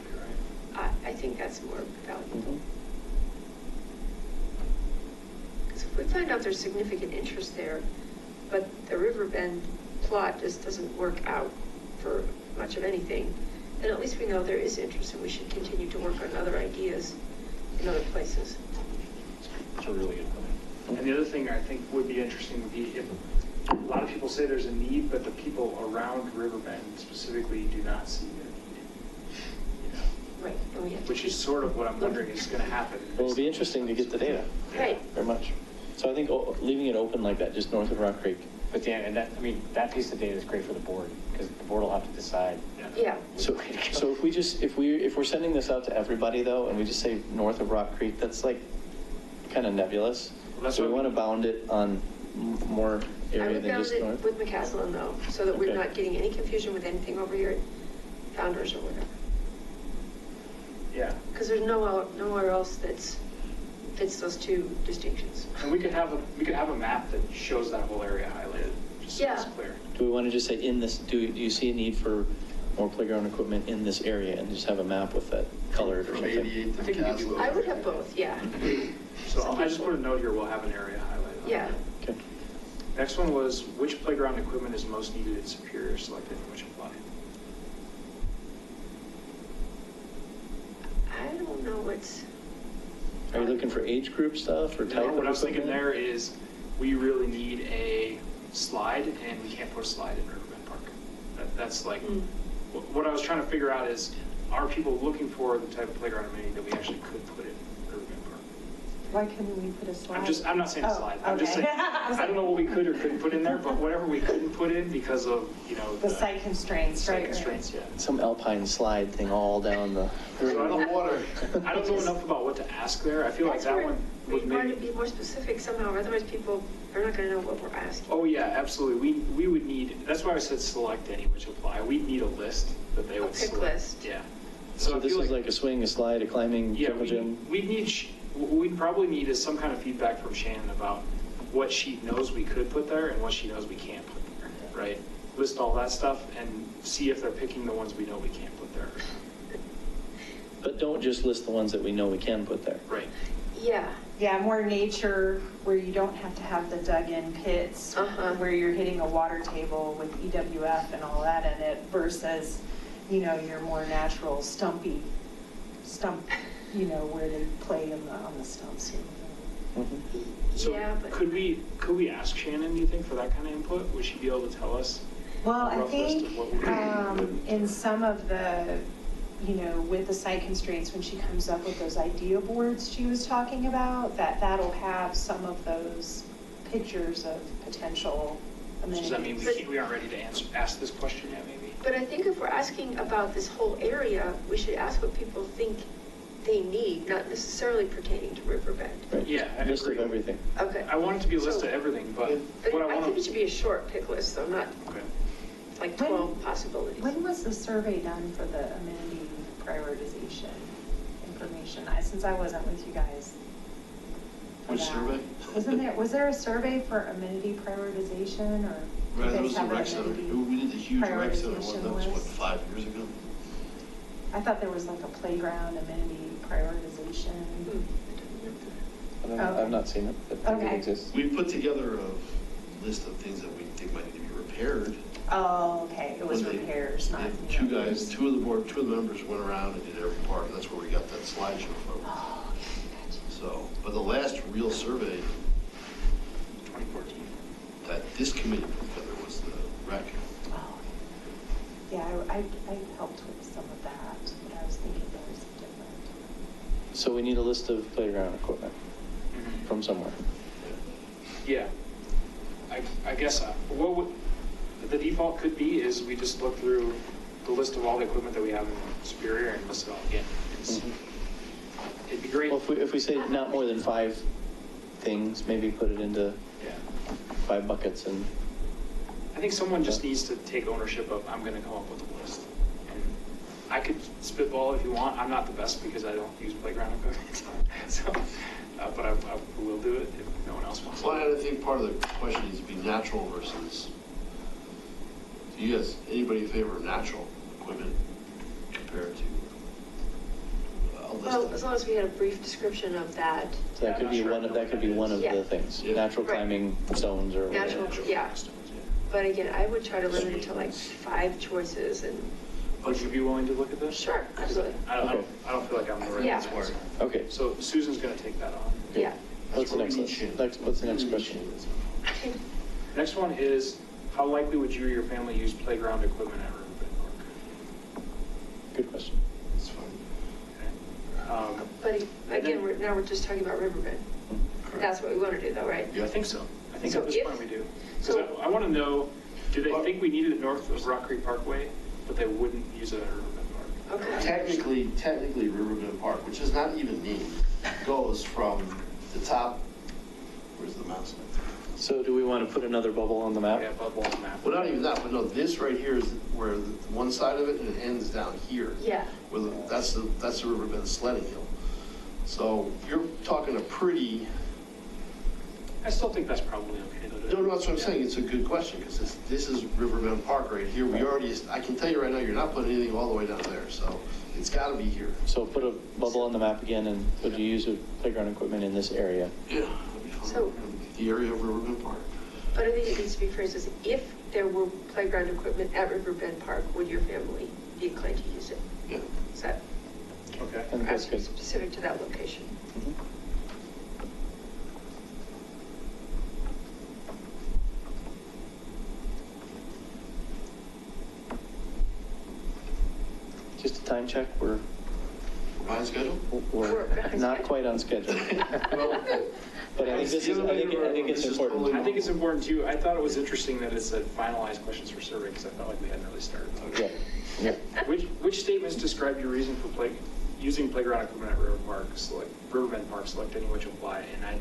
right? I think that's more valuable. Mhm. Because if we find out there's significant interest there, but the Riverbend plot just doesn't work out for much of anything, then at least we know there is interest and we should continue to work on other ideas in other places. That's a really good point. And the other thing I think would be interesting would be if, a lot of people say there's a need, but the people around Riverbend specifically do not see a need. You know, Right. And we have to which is sort of what I'm wondering is going to happen. Well, it'll be interesting to get the data. Right. Very much. So I think leaving it open like that, just north of Rock Creek. But Dan, and that, I mean, that piece of data is great for the board, because the board will have to decide. Yeah. So if we just, if we're sending this out to everybody though, and we just say north of Rock Creek, that's like kind of nebulous. Well, that's So we what want to we- bound it on more I area would than bound just it north. with McCaslin though, so that we're Okay. not getting any confusion with anything over here at Founders or whatever. Yeah. Because there's nowhere else that's fits those two distinctions. And we could have a map that shows that whole area highlighted, just so it's Yeah. clear. Do we want to just say in this, do you see a need for more playground equipment in this area and just have a map with that colored or From something? 88 to I think we could do McCaslin. both. I would have both, yeah. So I just put a note here, we'll have an area highlighted. on Yeah. that. Okay. Next one was, which playground equipment is most needed in Superior, selected and which apply? I don't know what's. Are you looking for age group stuff or type of What I was thinking equipment? there is, we really need a slide, and we can't put a slide in Riverbend Park. That's like, what I was trying to figure out is, are people looking for the type of playground amenity that we actually could put in Riverbend Park? Why couldn't we put a slide? I'm not saying a Oh, slide, I'm just okay. saying, I don't know what we could or couldn't put in there, but whatever we couldn't put in because of, The site constraints, site right? constraints, yeah. Some alpine slide thing all down the. So I don't Water. I don't know enough about what to ask there. I feel like That's that where one would we want to maybe. be more specific somehow, otherwise people are not going to know what we're asking. Oh, yeah, absolutely. We would need, that's why I said select any which apply. We'd need a list that they A would pick select. list. Yeah. So I this feel is like a swing, a slide, a climbing Yeah, jungle gym? we'd need, what we'd probably need is some kind of feedback from Shannon about what she knows we could put there and what she knows we can't put there, right? List all that stuff and see if they're picking the ones we know we can't put there. But don't just list the ones that we know we can put there. Right. Yeah. Yeah, more nature where you don't have to have the dug-in pits, where you're hitting a water table with EWF and all that in it versus, you know, your more natural stump, you know, where they play on the stumps. So Yeah, but could we ask Shannon, do you think, for that kind of input? Would she be able to tell us? Well, a I rough list think of what we would- in some of the, you know, with the site constraints, when she comes up with those idea boards she was talking about, that'll have some of those pictures of potential amenities. Does that mean we aren't ready to ask this question yet, maybe? But I think if we're asking about this whole area, we should ask what people think they need, not necessarily pertaining to Riverbend. Right. Yeah, I List of agree. everything. Okay. I want it to be a list So- of everything, but But what I I think it want should be a short pick list, though, not okay. like 12 possibilities. When was the survey done for the amenity prioritization information? Since I wasn't with you guys. for Which that. survey? Was there a survey for amenity prioritization, or? do you Right, that guys was the have an rec center. amenity We did the huge rec center, prioritization that was what, list? 5 years ago? I thought there was like a playground amenity prioritization. I don't know. I've not seen it, but maybe it Okay. exists. We put together a list of things that we think might need to be repaired. Oh, okay, it was When they- repairs, not. and two guys, two of the members went around and did every part, and that's where we got that slideshow from. Oh, okay, gotcha. So, but the last real survey 2014. that this committee put together was the rec. Oh, okay. Yeah, I helped with some of that, but I was thinking there was different. So we need a list of playground equipment from somewhere. Yeah. I guess what would, the default could be is we just look through the list of all the equipment that we have in Superior and list it all again. It'd be great. Well, if we say not more than 5 things, maybe put it into Yeah. 5 buckets and, I think someone just needs to take ownership of, I'm going to come up with a list. And I could spitball if you want. I'm not the best because I don't use playground equipment. So, but I will do it if no one else wants to. Well, I think part of the question needs to be natural versus, do you guys, anybody favor natural equipment compared to a list Well, of? as long as we had a brief description of that, so that could be one of Yeah. the things. Yeah. Natural Right. climbing zones or whatever. natural, yeah. But again, I would try to limit it to like 5 choices and, Would you be willing to look at this? sure, absolutely. Okay. I don't feel like I'm the right Yeah. person. Okay, So Susan's going to take that on. Yeah. what's the That's next what we list? need. What's the next question? Next one is, how likely would you or your family use playground equipment at Riverbend Park? Good question. That's fine. Okay. But again, now we're just talking about Riverbend. That's what we want to do though, right? I think so. I think So at this if- point we do. Because so- I want to know, do they think we needed it north of Rock Creek Parkway, but they wouldn't use it at Riverbend Park? Okay. Technically Riverbend Park, which is not even named, goes from the top, where's the mouse? So do we want to put another bubble on the map? Yeah, above all the map. Well, not even that, but no, this right here is where the one side of it, and it ends down here. Yeah. Where that's the Riverbend sledding hill. So you're talking a pretty, I still think that's probably okay though. no, that's what I'm saying, it's a good question, because this is Riverbend Park right here. We already, I can tell you right now, you're not putting anything all the way down there, so it's gotta be here. So put a bubble on the map again, and would you use playground equipment in this area? Yeah. That'd be fine. So- The area of Riverbend Park. But I think it needs to be phrased as, if there were playground equipment at Riverbend Park, would your family be inclined to use it? Yeah. Is that Okay. And that's asking good. specific to that location? Just a time check, we're Behind schedule? we're not quite on schedule. But I think this is, I think it's important. I think it's important too. I thought it was interesting that it said finalized questions for survey because I felt like we hadn't really started. Yeah, yeah. Which statements describe your reason for using playground equipment at Riverbend Park, select any which apply? And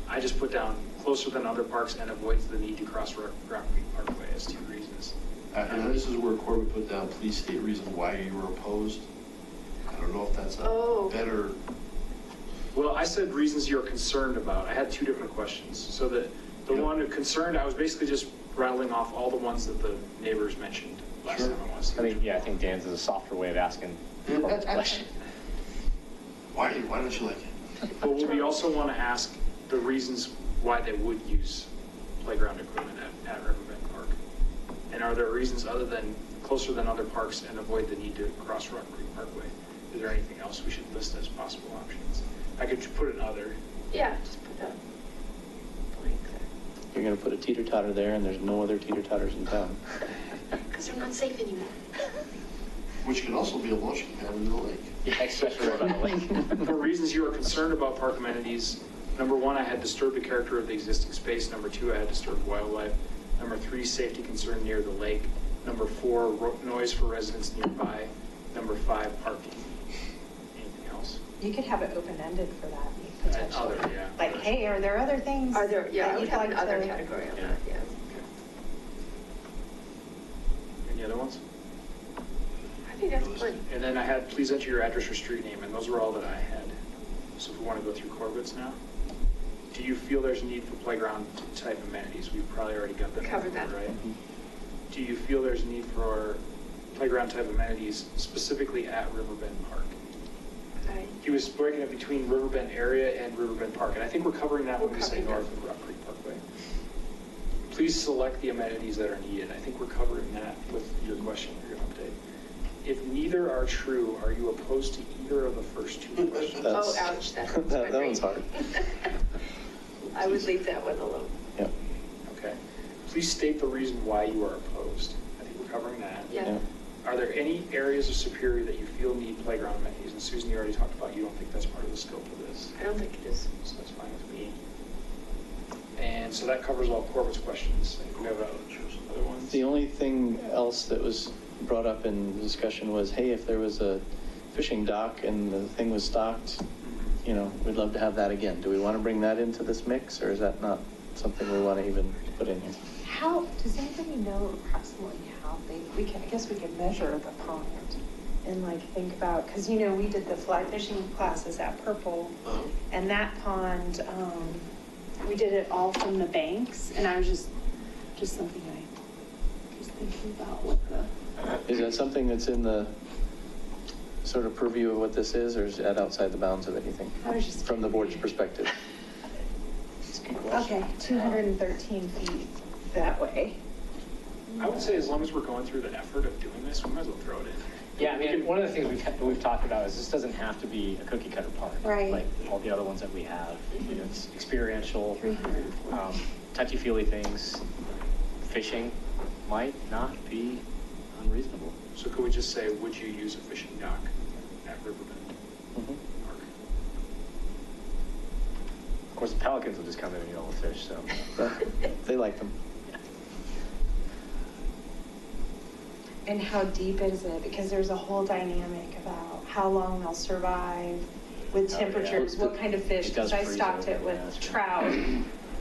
I just put down closer than other parks and avoids the need to cross Rock Creek Parkway as 2 reasons. And this is where Corey put down, please state reason why you were opposed. I don't know if that's Oh. a better, Well, I said reasons you're concerned about. I had 2 different questions. So that The one concerned, I was basically just rattling off all the ones that the neighbors mentioned last Sure. time. I want to see. I think, yeah, I think Dan's is a softer way of asking Corbin's question. Why don't you like it? But we also want to ask the reasons why they would use playground equipment at Riverbend Park. And are there reasons other than closer than other parks and avoid the need to cross Rock Creek Parkway? Is there anything else we should list as possible options? I could put an other. Yeah, just put that blank there. You're gonna put a teeter-totter there, and there's no other teeter-totters in town. Because they're not safe anymore. Which can also be a launching pad in the lake. Yeah, especially right on the lake. For reasons you are concerned about park amenities, number one, I had disturbed the character of the existing space. Number two, I had disturbed wildlife. Number three, safety concern near the lake. Number four, noise for residents nearby. Number five, parking. Anything else? You could have it open-ended for that, And other, potentially. yeah. Like, hey, are there other things? Are there, yeah, I that would you'd have like an other to- category on Yeah. that, yeah. Any other ones? I think that's plenty. And then I had, please enter your address or street name, and those were all that I had. So if we want to go through Corbett's now, do you feel there's a need for playground type amenities? We've probably already got that. Covered that. Right? Do you feel there's a need for playground type amenities specifically at Riverbend Park? He was breaking it between Riverbend area and Riverbend Park, and I think we're covering that when we say north of Rock Creek Parkway. Please select the amenities that are needed. I think we're covering that with your question or your update. If neither are true, are you opposed to either of the first two questions? Oh, ouch, that hurts That my one's brain. hard. I would leave that one alone. Yep. Okay. Please state the reason why you are opposed. I think we're covering that. Yeah. Are there any areas of Superior that you feel need playground amenities? And Susan, you already talked about you don't think that's part of the scope of this. I don't think it is. So that's fine with me. And so that covers all Corbett's questions. And we have other ones? The only thing else that was brought up in the discussion was, hey, if there was a fishing dock and the thing was stocked, you know, we'd love to have that again. Do we want to bring that into this mix, or is that not something we want to even put in here? How, does anybody know approximately how big, I guess we could measure the pond and like think about, because you know, we did the fly fishing classes at Purple, and that pond, we did it all from the banks, and I was just something I was thinking about what the. Is that something that's in the sort of purview of what this is, or is that outside the bounds of anything? I was just From the board's perspective? Okay, 213 feet that way. I would say as long as we're going through the effort of doing this, we might as well throw it in. Yeah, I mean, one of the things we've talked about is this doesn't have to be a cookie cutter park. Right. Like all the other ones that we have. You know, it's experiential, touchy-feely things. Fishing might not be unreasonable. So could we just say, would you use a fishing dock at Riverbend Mhm. Park? Of course, the pelicans will just come in and eat all the fish, so. They like them. And how deep is it? Because there's a whole dynamic about how long they'll survive with Oh, yeah. temperatures, what kind of fish, It does because I freeze stocked over, it with yeah, that's true. trout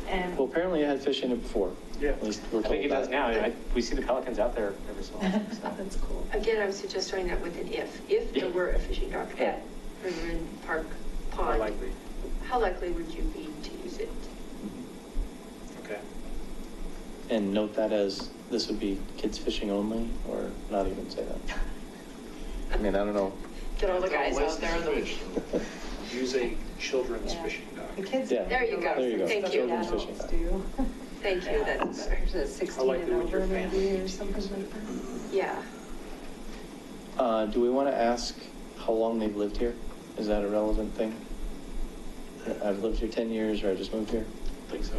and. Well, apparently it had fish in it before. Yeah. At least we're I think it told does that. now. We see the pelicans out there every so often. so. That's cool. Again, I would suggest starting that with an if. If there were a fishing dock at Riverbend Park How Pond, likely? how likely would you be to use it? Okay. And note that as, this would be kids fishing only, or not even say that? I mean, I don't know. Get all the guys out there in the. Use a children's Yeah. fishing dock. The kids. Yeah. There you go. There you go. Thank you. Children's fishing dock. Do. Thank you, that's better. Is it 16 likely and would your over family maybe or use something it? like that? Yeah. Do we want to ask how long they've lived here? Is that a relevant thing? I've lived here 10 years, or I just moved here? I think so.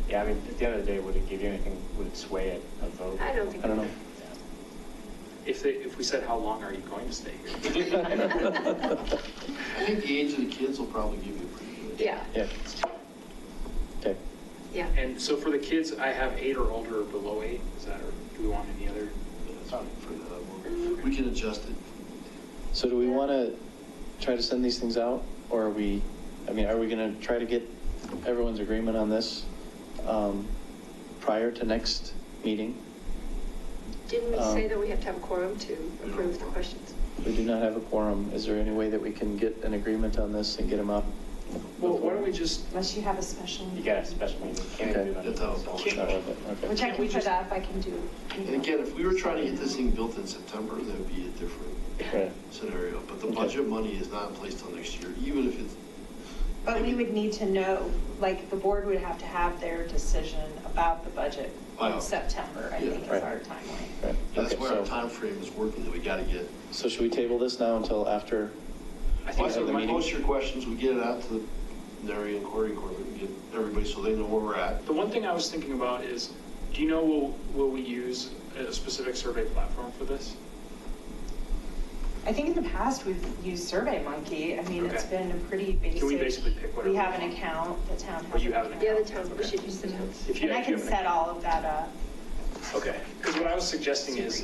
Yeah, I mean, at the end of the day, would it give you anything, would it sway it, a vote? I don't think. I don't know. If we said, how long are you going to stay here? I think the age of the kids will probably give you a pretty good. Yeah, Yeah. Okay. yeah. And so for the kids, I have 8 or older or below 8. Is that, or do we want any other? We can adjust it. So do we want to try to send these things out, or are we going to try to get everyone's agreement on this prior to next meeting? Didn't we say that we have to have a quorum to approve the questions? We do not have a quorum. Is there any way that we can get an agreement on this and get them out Well, why don't we just, Unless you have a special. You got a special meeting, can't even do it on Okay. the Can't- cell. Which Okay. I Can't we can put just- up, I can do. And again, if we were trying to get this thing built in September, that would be a different Right. scenario. But the Okay. budget money is not in place till next year, even if it's. But we would need to know, like, the board would have to have their decision about the budget Wow. in September, I Yeah. think is Right. our timeline. Right. That's Okay, why our so- time frame is working, that we gotta get. So should we table this now until after? I Why think so, don't the we meeting? post your questions, we get it out to Nary and Corey and Corbett, and get everybody so they know where we're at. the one thing I was thinking about is, do you know, will we use a specific survey platform for this? I think in the past, we've used SurveyMonkey. I mean, it's Okay. been a pretty basic. Can we basically pick whatever We have we an want? account, the town Oh, has you an have an account. Yeah, the town, we should use the town. If you And I if can you have an set account. all of that up. Okay, because what I was suggesting is,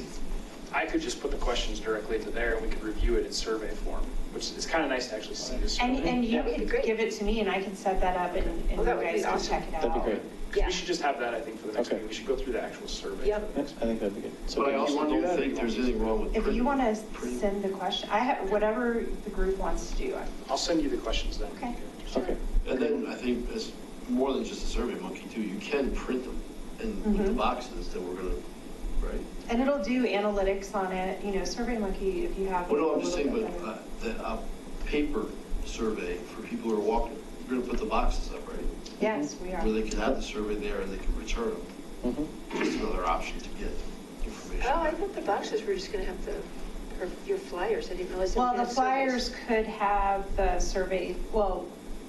I could just put the questions directly to there and we could review it in survey form, which is kind of nice to actually see this. And you That'd be could great. give it to me and I can set that up and you Well, that would be guys can awesome. check it out. That'd be great. Because Yeah. we should just have that, I think, for the next Okay. meeting. We should go through the actual survey. Yep. I think that'd be good. So But I do you also wanna do don't that, or think you there's want- anything wrong with. If you printing- want to printing. send the question, I have, whatever the group wants to do. I'll send you the questions then. Okay. Okay. And then I think it's more than just a survey monkey too, you can print them and with the Mhm. boxes that we're gonna, right? And it'll do analytics on it, you know, SurveyMonkey, if you have. Well, no, a I'm just little saying, bit but better- the paper survey for people who are walking, you're gonna put the boxes up, right? Yes, we are. Where they can have the survey there and they can return them. Mhm. Just another option to get information. Oh, I thought the boxes were just gonna have or your flyers, I didn't realize. they Well, could the have flyers surveys. could have the survey, well,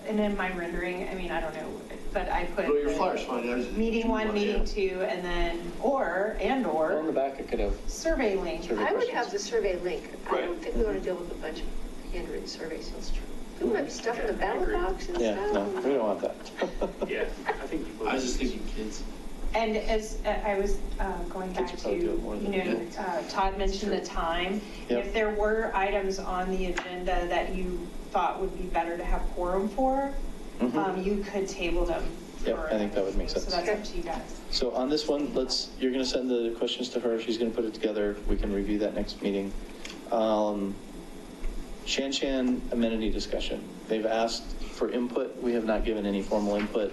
and in my rendering, I mean, I don't know, but I put. No, your the flyer's fine. I was just- Meeting one, meeting two, and then, or On the back, it could have survey link. survey I would questions. have the survey link. I Right. don't think we want to deal with a bunch of handwritten surveys. There might be stuff in the Yeah, I ballot agree. box and Yeah, stuff. no, we don't want that. Yeah, I think people. I was just thinking kids. And as I was going back Kids to, will probably do it more you than know, we Todd mentioned the time. Yep. If there were items on the agenda that you thought would be better to have quorum for, Mhm. you could table them. Yep, for I think that would make another sense. meeting. So that's up to you guys. So on this one, you're going to send the questions to her, she's going to put it together, we can review that next meeting. Shan amenity discussion, they've asked for input, we have not given any formal input.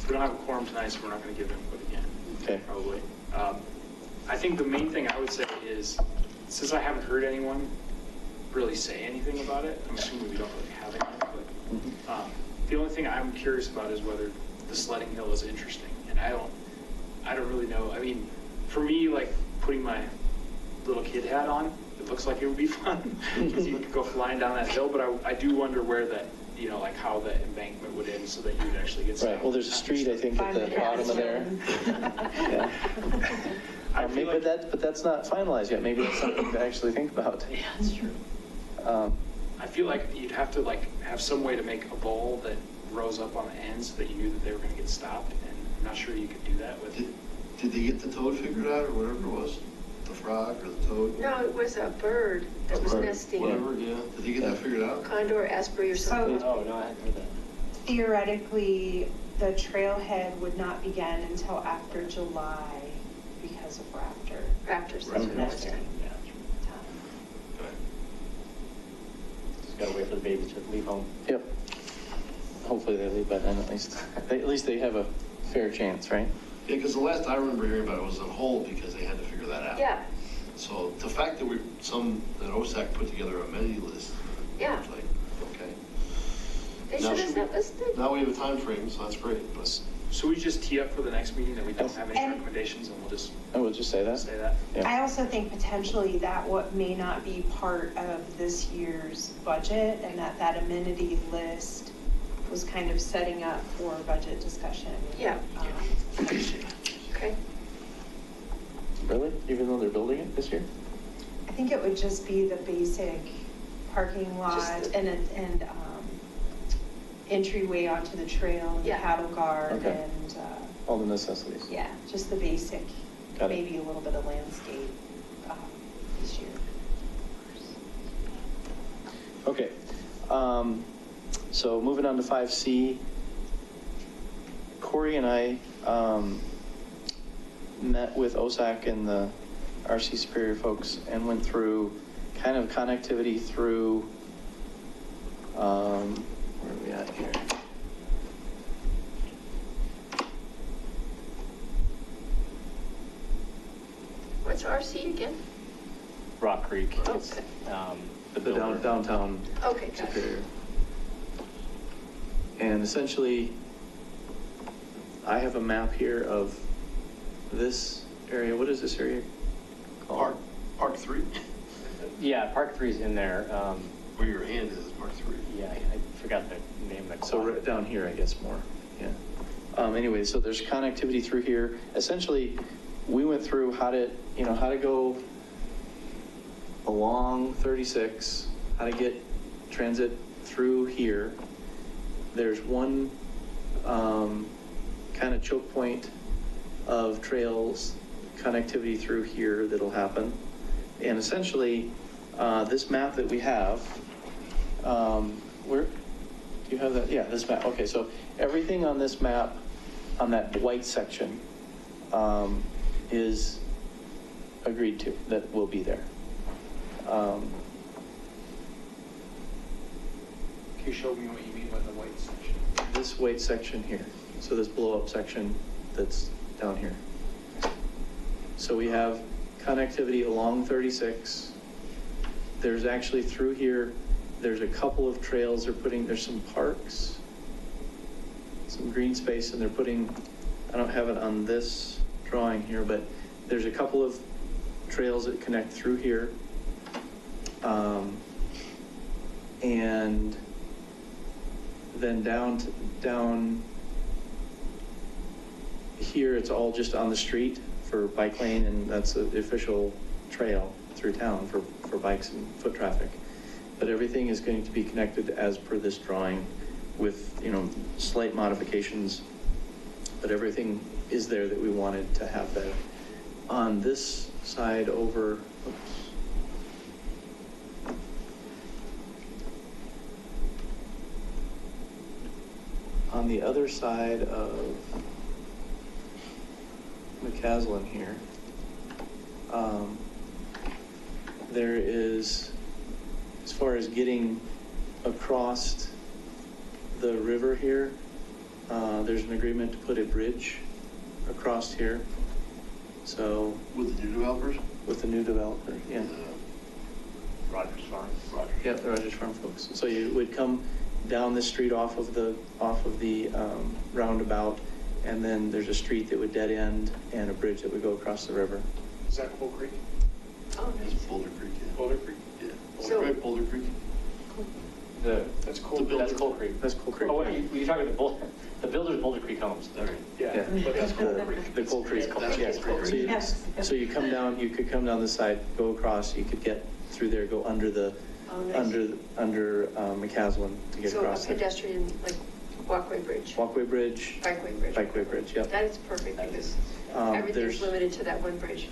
We don't have a quorum tonight, so we're not going to give input again. Okay. Probably. I think the main thing I would say is, since I haven't heard anyone really say anything about it, I'm assuming we don't really have any input. Mhm. The only thing I'm curious about is whether the sledding hill is interesting, and I don't really know. I mean, for me, like putting my little kid hat on, it looks like it would be fun because you could go flying down that hill. But I do wonder where that, you know, like how the embankment would end so that you would actually get. Right, well, there's a street, I think, at the bottom of there. Yeah. I feel like- But that's not finalized yet, maybe that's something to actually think about. Yeah, that's true. I feel like you'd have to like have some way to make a bowl that rose up on the end so that you knew that they were going to get stopped, and I'm not sure you could do that with. Did they get the toad figured out or whatever it was? The frog or the toad? No, it was a bird that was Bird, nesting. Whatever, yeah. Did they get that figured out? Condor, Asprey or something. So- Oh, no, I hadn't heard that. Theoretically, the trailhead would not begin until after July because of Raptor. Raptors, that's what I was Nesting saying. Yeah, time. Okay. just gotta wait for the baby to leave home. Yep. Hopefully they leave by then at least. At least they have a fair chance, right? Yeah, because the last I remember hearing about it was on hold because they had to figure that out. Yeah, So the fact that that OSAC put together a amenity list, yeah. it's like, okay. They Now should have should that listed. Now we have a time frame, so that's great, but So we just tee up for the next meeting that we don't have any And- recommendations, and we'll just I will just say that. say that. Yeah. I also think potentially that what may not be part of this year's budget and that amenity list was kind of setting up for budget discussion. Yeah. Okay. Really? Even though they're building it this year? I think it would just be the basic parking lot Just the- and entryway onto the trail and Yeah. cattle guard Okay. and, All the necessities. yeah, just the basic, Got it. maybe a little bit of landscape this year. Okay. So moving on to 5C. Corey and I met with OSAC and the RC Superior folks and went through kind of connectivity through, where are we at? RC again? Rock Creek. It's, Okay. the The builder. downtown Okay, got it. Superior. And essentially, I have a map here of this area. What is this area called? Park 3, Yeah, Park 3's in there. where your hand is, Park 3. Yeah, I forgot the name of the So quad. right down here, I guess, more, yeah. Anyway, so there's connectivity through here. Essentially, we went through how to go along 36, how to get transit through here. There's one kind of choke point of trails connectivity through here that'll happen. And essentially, this map that we have, where, do you have that? Yeah, this map. Okay, so everything on this map, on that white section, is agreed to, that will be there. Can you show me what you mean by the white section? This white section here, so this blow-up section that's down here. So we have connectivity along 36. There's actually through here, there's a couple of trails they're putting, there's some parks, some green space, and they're putting, I don't have it on this drawing here, but there's a couple of trails that connect through here. And then down here, it's all just on the street for bike lane, and that's the official trail through town for bikes and foot traffic. But everything is going to be connected as per this drawing with, slight modifications, but everything is there that we wanted to have there. On this side over, oops. On the other side of McCaslin here, there is, as far as getting across the river here, there's an agreement to put a bridge across here. So With the new developers? with the new developer, yeah. Rogers Farm. Yeah, the Rogers Farm folks. So you would come down the street off of the roundabout, and then there's a street that would dead end and a bridge that would go across the river. Is that Coal Creek? Oh, It's nice. Boulder Creek, yeah. Boulder Creek? Yeah. So- Right, Boulder Creek. That's Coal. That's Coal Creek. That's Coal Creek. Oh, wait, you're talking about the builder's Boulder Creek Homes. All right. Yeah, but that's Coal Creek. The Coal Creek. That's Yes. Coal Creek. So you- Yes. So you come down, you could come down the side, go across, you could get through there, go under the, Oh, nice. under McCaslin to get So a across there. pedestrian, like walkway bridge, Walkway bridge, bikeway bridge. yep. That is perfect because everything's There's- limited to that one bridge.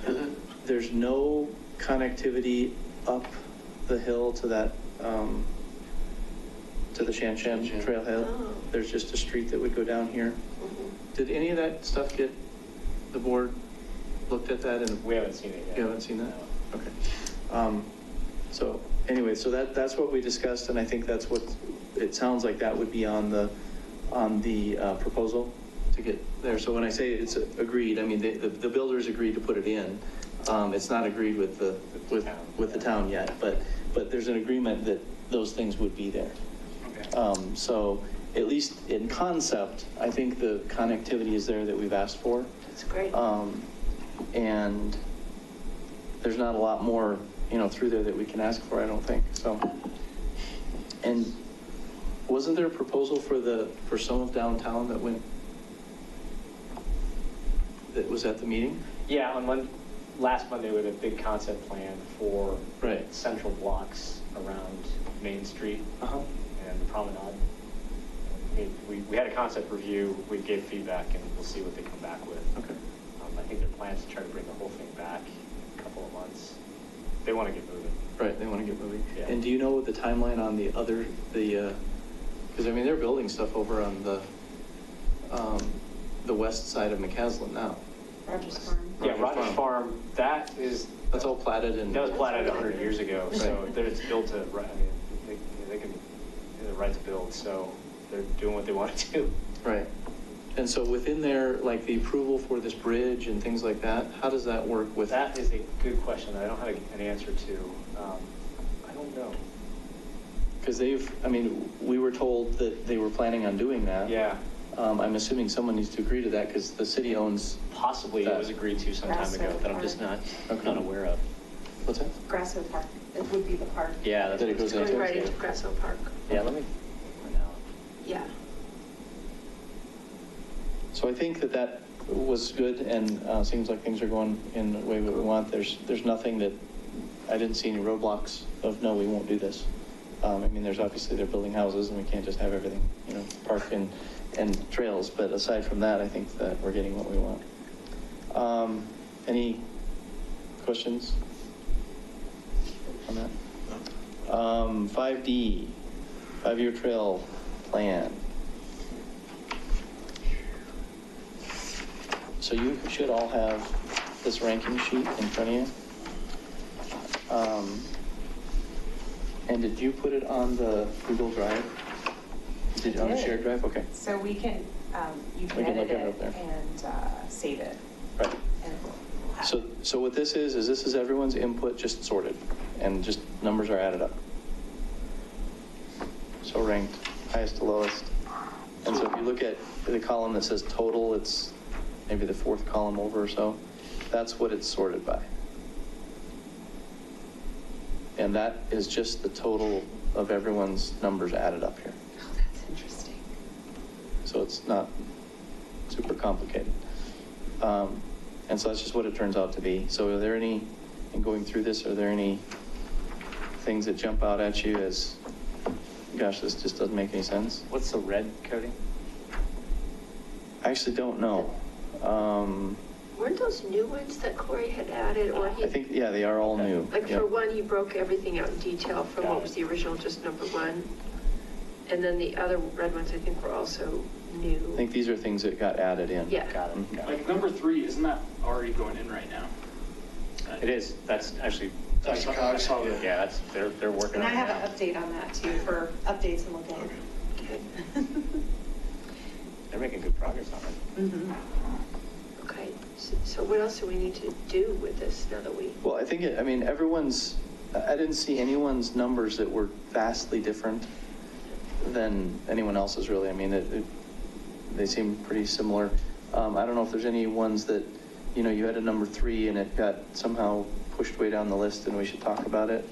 There's no connectivity up the hill to that, to the Shan Shan. trailhead. Oh. There's just a street that would go down here. Mhm. Did any of that stuff get, the board looked at that and We haven't seen it yet. you haven't seen that? No. Okay. So anyway, so that's what we discussed, and I think that's what, it sounds like that would be on the proposal to get there. So when I say it's agreed, I mean, the builders agreed to put it in. It's not agreed with the town yet, but there's an agreement that those things would be there. Okay. So at least in concept, I think the connectivity is there that we've asked for. That's great. And there's not a lot more, through there that we can ask for, I don't think, so. And wasn't there a proposal for some of downtown that was at the meeting? Yeah, last Monday we had a big concept plan for Right. central blocks around Main Street Uh-huh. and the promenade. We had a concept review, we gave feedback, and we'll see what they come back with. Okay. I think their plan is to try to bring the whole thing back in a couple of months. They want to get moving. Right, they want to get moving. Yeah. And do you know the timeline on because I mean, they're building stuff over on the west side of McCaslin now. Rogers Farm. Yeah, Rogers Rogers Farm. Farm, that That's all platted and. was platted 100 years ago, so Right. it's built to, they can, the right to build, so they're doing what they want to do. Right. And so within there, like the approval for this bridge and things like that, how does that work with? That is a good question that I don't have an answer to. I don't know. Because I mean, we were told that they were planning on doing that. Yeah. I'm assuming someone needs to agree to that because the city owns. Possibly it that. was agreed to some time ago that I'm just not aware of. What's that? Grassville Park, it would be the park. Yeah, that's That it what goes it's- Going into? right into Grassville Park. Yeah, let me find out. Yeah. So I think that was good and seems like things are going in the way that we want. There's nothing that, I didn't see any roadblocks of, no, we won't do this. I mean, there's obviously, they're building houses and we can't just have everything, park and trails. But aside from that, I think that we're getting what we want. Any questions on that? 5D, 5-year trail plan. So you should all have this ranking sheet in front of you. And did you put it on the Google Drive? Did on the shared drive? Okay. So we can, you We can can look edit at it it up there. and save it. Right. And we'll have it. So what this is this is everyone's input just sorted and just numbers are added up. So ranked highest to lowest. And so if you look at the column that says total, it's maybe the fourth column over or so. That's what it's sorted by. And that is just the total of everyone's numbers added up here. Oh, that's interesting. So it's not super complicated. And so that's just what it turns out to be. So are there any, in going through this, are there any things that jump out at you as, gosh, this just doesn't make any sense? What's the red coding? I actually don't know. Weren't those new ones that Corey had added, or he? I think, yeah, they are all new. Like Yep. for one, he broke everything out in detail from Got what it. was the original, just number one. And then the other red ones, I think, were also new. I think these are things that got added in. Yeah. Got it. Mhm. Got it. Like number 3, isn't that already going in right now? It is. That's actually. That's I saw that. Yeah, they're working And on I it have now. an update on that too, for updates and looking. Okay. They're making good progress on it. Mhm. Okay, so what else do we need to do with this now that we? Well, I think, I mean, I didn't see anyone's numbers that were vastly different than anyone else's really. I mean, they seem pretty similar. I don't know if there's any ones that, you had a number 3 and it got somehow pushed way down the list and we should talk about it,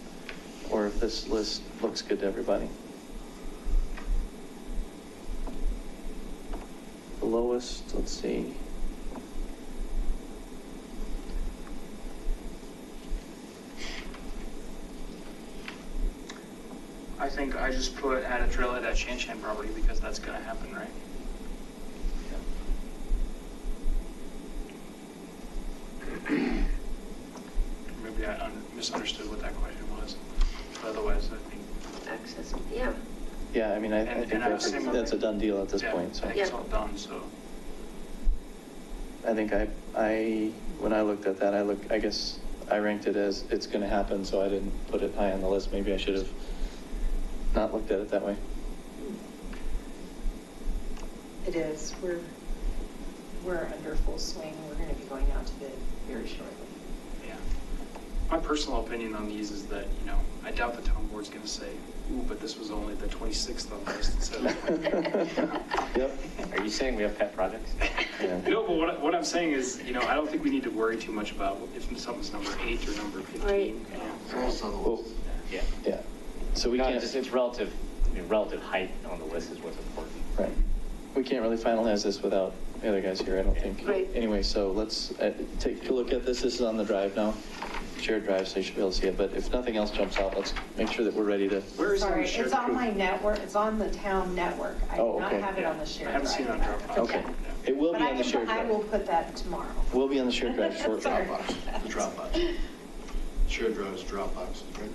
or if this list looks good to everybody. The lowest, let's see. I think I just put add a trail at that Shan Shan property because that's going to happen, right? Maybe I misunderstood what that question was. But otherwise, I think. Access, yeah. Yeah, I mean, I And- think and I was saying- that's a done deal at this Yeah, point, so. I think it's all done, so. I think when I looked at that, I guess I ranked it as it's gonna happen, so I didn't put it high on the list. Maybe I should have not looked at it that way. It is. We're under full swing. We're going to be going out to bid very shortly. Yeah. My personal opinion on these is that, I doubt the town board's going to say, ooh, but this was only the 26th on the list instead of. Yep. Are you saying we have pet projects? Yeah. No, but what I'm saying is, I don't think we need to worry too much about if something's number 8 or number 15. Right. Most of the Well, list. Yeah. yeah. So we No, can't, it's relative height on the list is what's important. right. We can't really finalize this without the other guys here, I don't think. Right. Anyway, so let's take a look at this. This is on the drive now, shared drive, so you should be able to see it. But if nothing else jumps out, let's make sure that we're ready to. Where is it on Sorry, the shared it's on drive? my network. It's on the town network. I do Oh, not okay. have it on the shared I haven't seen it on drive. Dropbox. Okay. It will But be on the shared I will drive. put that tomorrow. Will be on the shared drive shortly. Sorry. Dropbox, the Dropbox. Shared drive is Dropbox, right?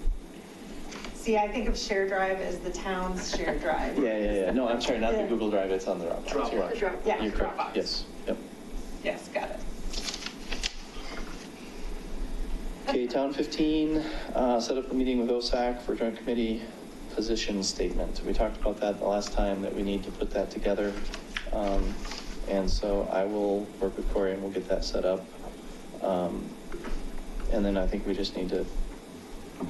See, I think of shared drive as the town's shared drive. Yeah. No, I'm sorry, not the Yeah. Google Drive, it's on the Dropbox. Dropbox. You're right. The drop. Yeah, You're correct. Dropbox. Yes, yep. Yes, got it. Okay, Town 15, set up a meeting with OSAC for joint committee position statement. We talked about that the last time, that we need to put that together. And so I will work with Corey and we'll get that set up. And then I think we just need to, I'm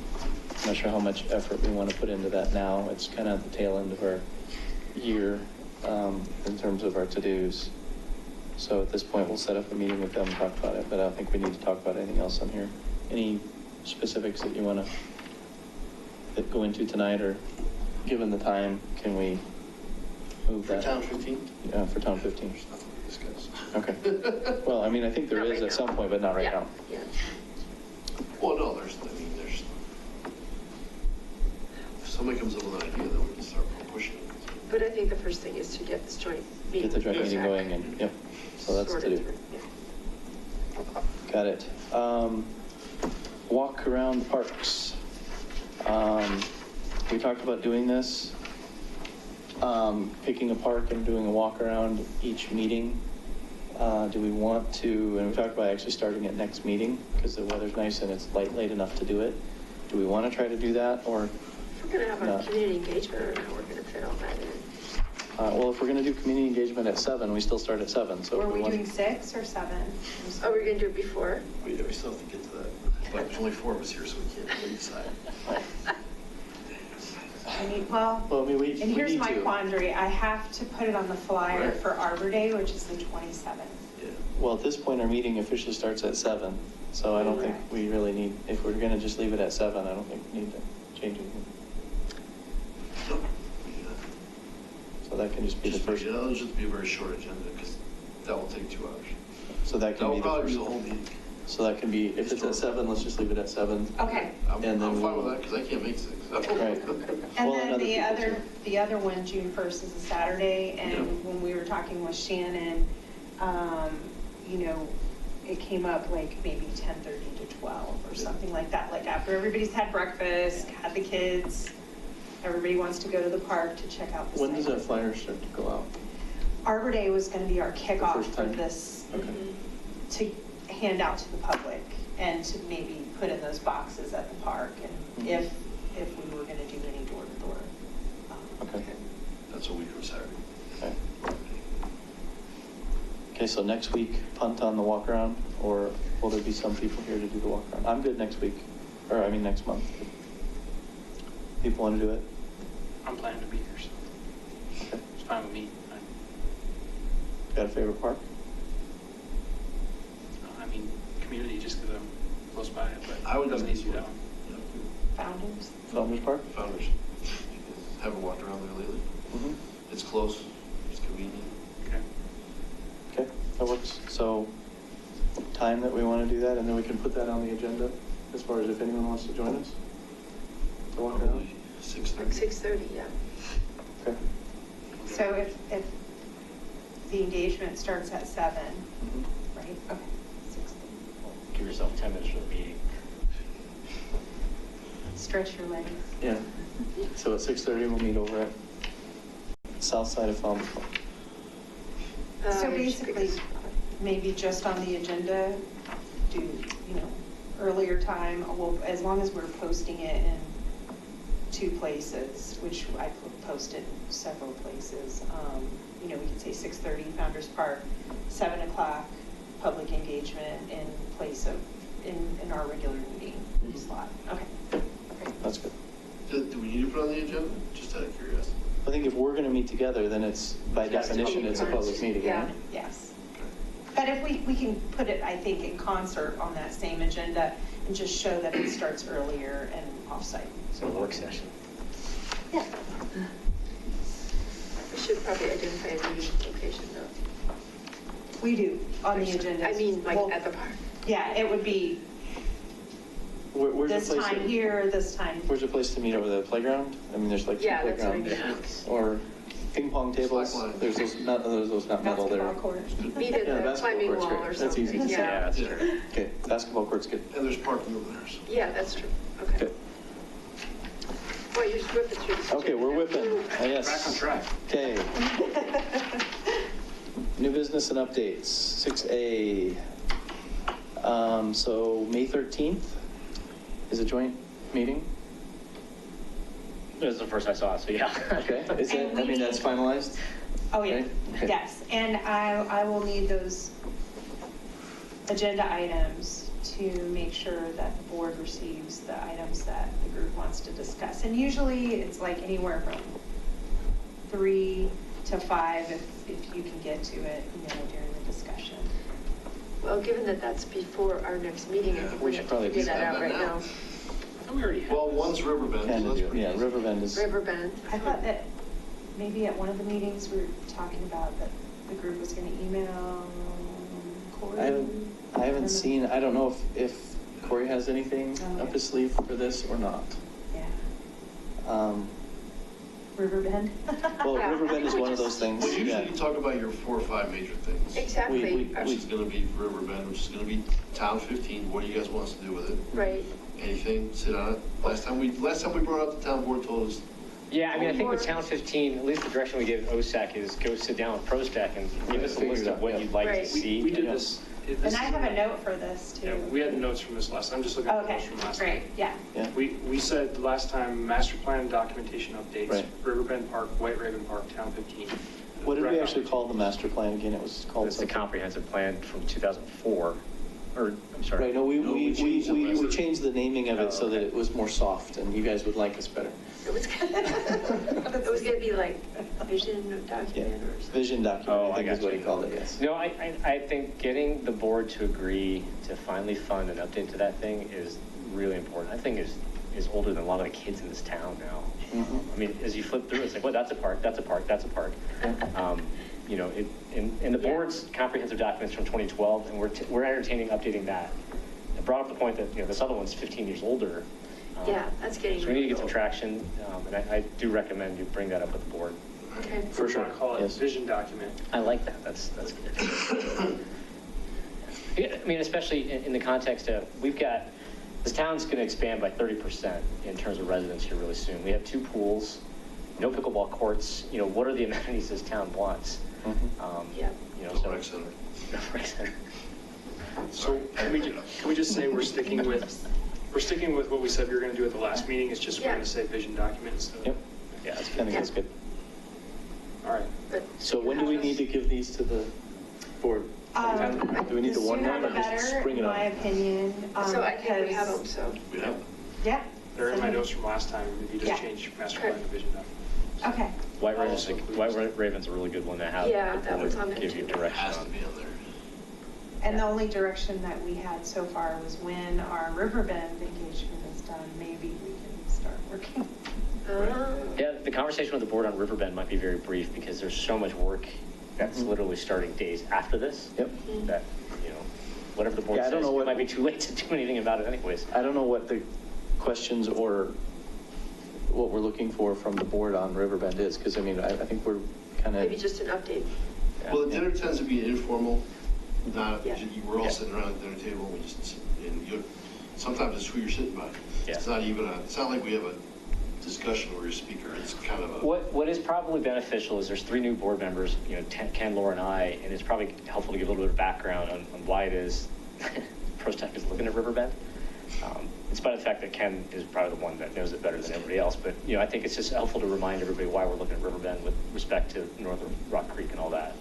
not sure how much effort we want to put into that now. It's kind of at the tail end of our year in terms of our to-dos. So at this point, we'll set up a meeting with them and talk about it, but I don't think we need to talk about anything else on here. Any specifics that you want to go into tonight, or given the time, can we move For that? town 15? Yeah, for town 15. There's nothing to discuss. Okay. Well, I mean, I think there Not is right at now. some point, but not right Yeah, now. yeah. Well, no, there's, if somebody comes up with an idea, then we can start pushing it. But I think the first thing is to get this joint meeting. Get the joint with meeting PROSTAC going and, yep, so that's to sorted do. through, yeah. Got it. Walk around the parks. We talked about doing this, picking a park and doing a walk around each meeting. Do we want to, and we talked about actually starting it next meeting because the weather's nice and it's late enough to do it. Do we want to try to do that, or? If we're gonna have No. a community engagement, I don't know how we're gonna fit all that in. Well, if we're going to do community engagement at 7, we still start at 7. So Were if we want- doing 6 or 7? Oh, we're gonna do it before? We still have to get to that. But there's only 4 of us here, so we can't really decide. I mean, well, Well, I mean, we and here's need my to. quandary. I have to put it on the flyer Right. for Arbor Day, which is the 27th. Yeah. Well, at this point, our meeting officially starts at 7, so I don't think we really need, if we're going to just leave it at 7, I don't think we need to change anything. No. So that can just be the Just, first, it'll just be a very short agenda, because that will take 2 hours. so that That can will be the probably be first. the whole meeting. So that can be, if it's at 7, let's just leave it at 7. Okay. I'm And then fine we'll- with that, because I can't make 6. Right. And Well, then other the people other, too. the other one, June 1st, is a Saturday, Yeah. and when we were talking with Shannon, you know, it came up like maybe 10:30 to 12 or something like that, like after everybody's had breakfast, had the kids, everybody wants to go to the park to check out the When does site. that flyer start to go out? Arbor Day was gonna be our kickoff first for time? this, Okay. to hand out to the public and to maybe put in those boxes at the park, and Mhm. if we were gonna do any door-to-door. Okay. That's a week from Saturday. Okay. Okay, so next week, punt on the walk around, or will there be some people here to do the walk around? I'm good next week, or I mean, next month. People want to do it? I'm planning to be here, so Okay. it's fine with me. Got a favorite park? I mean, community, just because I'm close by it, but I would it doesn't do need to be this that one. one. Founders. Founders Park? Founders. Haven't walked around there lately. Mm-hmm. It's close, it's convenient. Okay. Okay, that works. So time that we want to do that, and then we can put that on the agenda as far as if anyone wants to join us? To walk around? Probably 6:30. Like 6:30, yeah. Okay. So if the engagement starts at 7, Mhm. right? Okay. 6:30. Give yourself 10 minutes for the meeting. Stretch your legs. Yeah. So at 6:30, we'll meet over at south side of Founders Park. So Uh, basically, maybe just on the agenda, do, you know, earlier time, well, as long as we're posting it in 2 places, which I posted several places, you know, we could say 6:30 Founders Park, 7 o'clock public engagement in place of, in our regular meeting Mhm. slot. Okay. Okay. That's good. Do we need to put on the agenda? Just out of curiosity. I think if we're going to meet together, then it's, by Yes, definition, it's a public meeting, Yeah. right? Yes. But if we can put it, I think, in concert on that same agenda and just show that it starts earlier and offsite. So a work session. Yeah. We should probably identify a meeting location though. We do, on the agenda. I mean, like Well, at the park. Yeah, it would be Where's this the place? time here, this time. Where's the place to meet, over the playground? I mean, there's like 2 Yeah, that's what I playgrounds. mean. Or ping pong tables. Slackline. There's those not metal there. Basketball court. Meet at Yeah, the basketball climbing court's wall great. or That's something. easy. Yeah, that's Yeah. true. Okay, basketball court's good. And there's parking over there, so. Yeah, that's true. Okay. Okay. Boy, you're just whipping through this. Okay, we're whipping. Yes. Back on track. Okay. New business and updates, 6A. So May 13th is a joint meeting? This is the first I saw it, so yeah. Okay, is it, I mean, that's finalized? Oh, yeah, Right? Okay. yes. And I will need those agenda items to make sure that the board receives the items that the group wants to discuss. And usually it's like anywhere from 3 to 5 if you can get to it, during the discussion. Well, given that that's before our next meeting, I think we We should have to probably figure that have out that right now. now. I thought we already had. Well, one's Riverbend, so Kind that's of, pretty yeah, easy. Riverbend is, Riverbend. I thought that maybe at one of the meetings we were talking about that the group was going to email Corey. I haven't seen, I don't know if Corey has anything Oh, up yeah. his sleeve for this or not. Yeah, Riverbend. Well, Yeah. Riverbend is one of those things, Well, usually yeah. you talk about your 4 or 5 major things. Exactly. Which is gonna be Riverbend, which is gonna be Town 15, what do you guys want us to do with it? Right. Anything, sit on it? Last time we brought it up, the town board told us, Yeah, I mean, I think with Town 15, at least the direction we gave OSAC is go sit down with PROSTAC and give us a Figure list it of out, what yeah. you'd like to Right. see. We did you know. this. And I have a note for this too. Yeah, we had notes from this last, I'm just looking at the Okay, notes from last time. great, yeah. Yeah. We said last time, master plan documentation updates, Right. Riverbend Park, White Raven Park, Town 15. What did we Direct actually call the master plan again? It was called It's the something. comprehensive plan from 2004, or, I'm sorry. Right, no, we changed the rest. we changed the naming of Oh, it so that okay. it was more soft and you guys would like us better. It was gonna be like vision Yeah, document or something. vision Oh, document, I I think is got what you. he called it, yes. No, I think getting the board to agree to finally fund an update to that thing is really important. That thing is older than a lot of the kids in this town now. Mhm. I mean, as you flip through, it's like, well, that's a park, that's a park, that's a park. In the board's comprehensive documents from 2012, and we're entertaining updating that. I brought up the point that, this other one's 15 years older. Yeah, that's getting. So we need to get some old. traction, and I do recommend you bring that up with the board. Okay. For We sure, want to call it yes. vision document. I like that, that's good. Yeah, I mean, especially in the context of, this town's going to expand by 30% in terms of residents here really soon. We have 2 pools, no pickleball courts, what are the amenities this town wants? Mhm. Yeah. no So rec center. No rec center. So can we just say we're sticking with what we said we were going to do at the last meeting, it's just we're going to say vision document instead of. Yep, Yeah, that's I think that's good. All right. But So when do we need to give these to the board? Do we need to warn them or The just sooner the bring better, it in on? my opinion. So I think we have them, because- so. We have, Yeah. They're in my notes from last time, if you Yeah. just change master plan to vision document. Okay. White Raven's a really good one to have. Yeah, the that board one's on there Give you too. direction has to on. be on there. And the only direction that we had so far was when our Riverbend engagement is done, maybe we can start working. Yeah, the conversation with the board on Riverbend might be very brief because there's so much work that's Mhm. literally starting days after this. Yep. That, whatever the board Yeah, I says, don't know it what- might be too late to do anything about it anyways. I don't know what the questions or what we're looking for from the board on Riverbend is, because I mean, I think we're kind of. Maybe just an update. Well, the dinner tends to be informal, not, Yeah. we're all Yeah. sitting around the dinner table, and we just, and you, sometimes it's who you're sitting by. Yeah. It's not like we have a discussion where you're a speaker, it's kind of a. What is probably beneficial is there's 3 new board members, Ken, Laura, and I, and it's probably helpful to give a little bit of background on why it is PROSTAC is looking at Riverbend. In spite of the fact that Ken is probably the one that knows it better than everybody else, but I think it's just helpful to remind everybody why we're looking at Riverbend with respect to Northern Rock Creek and all that,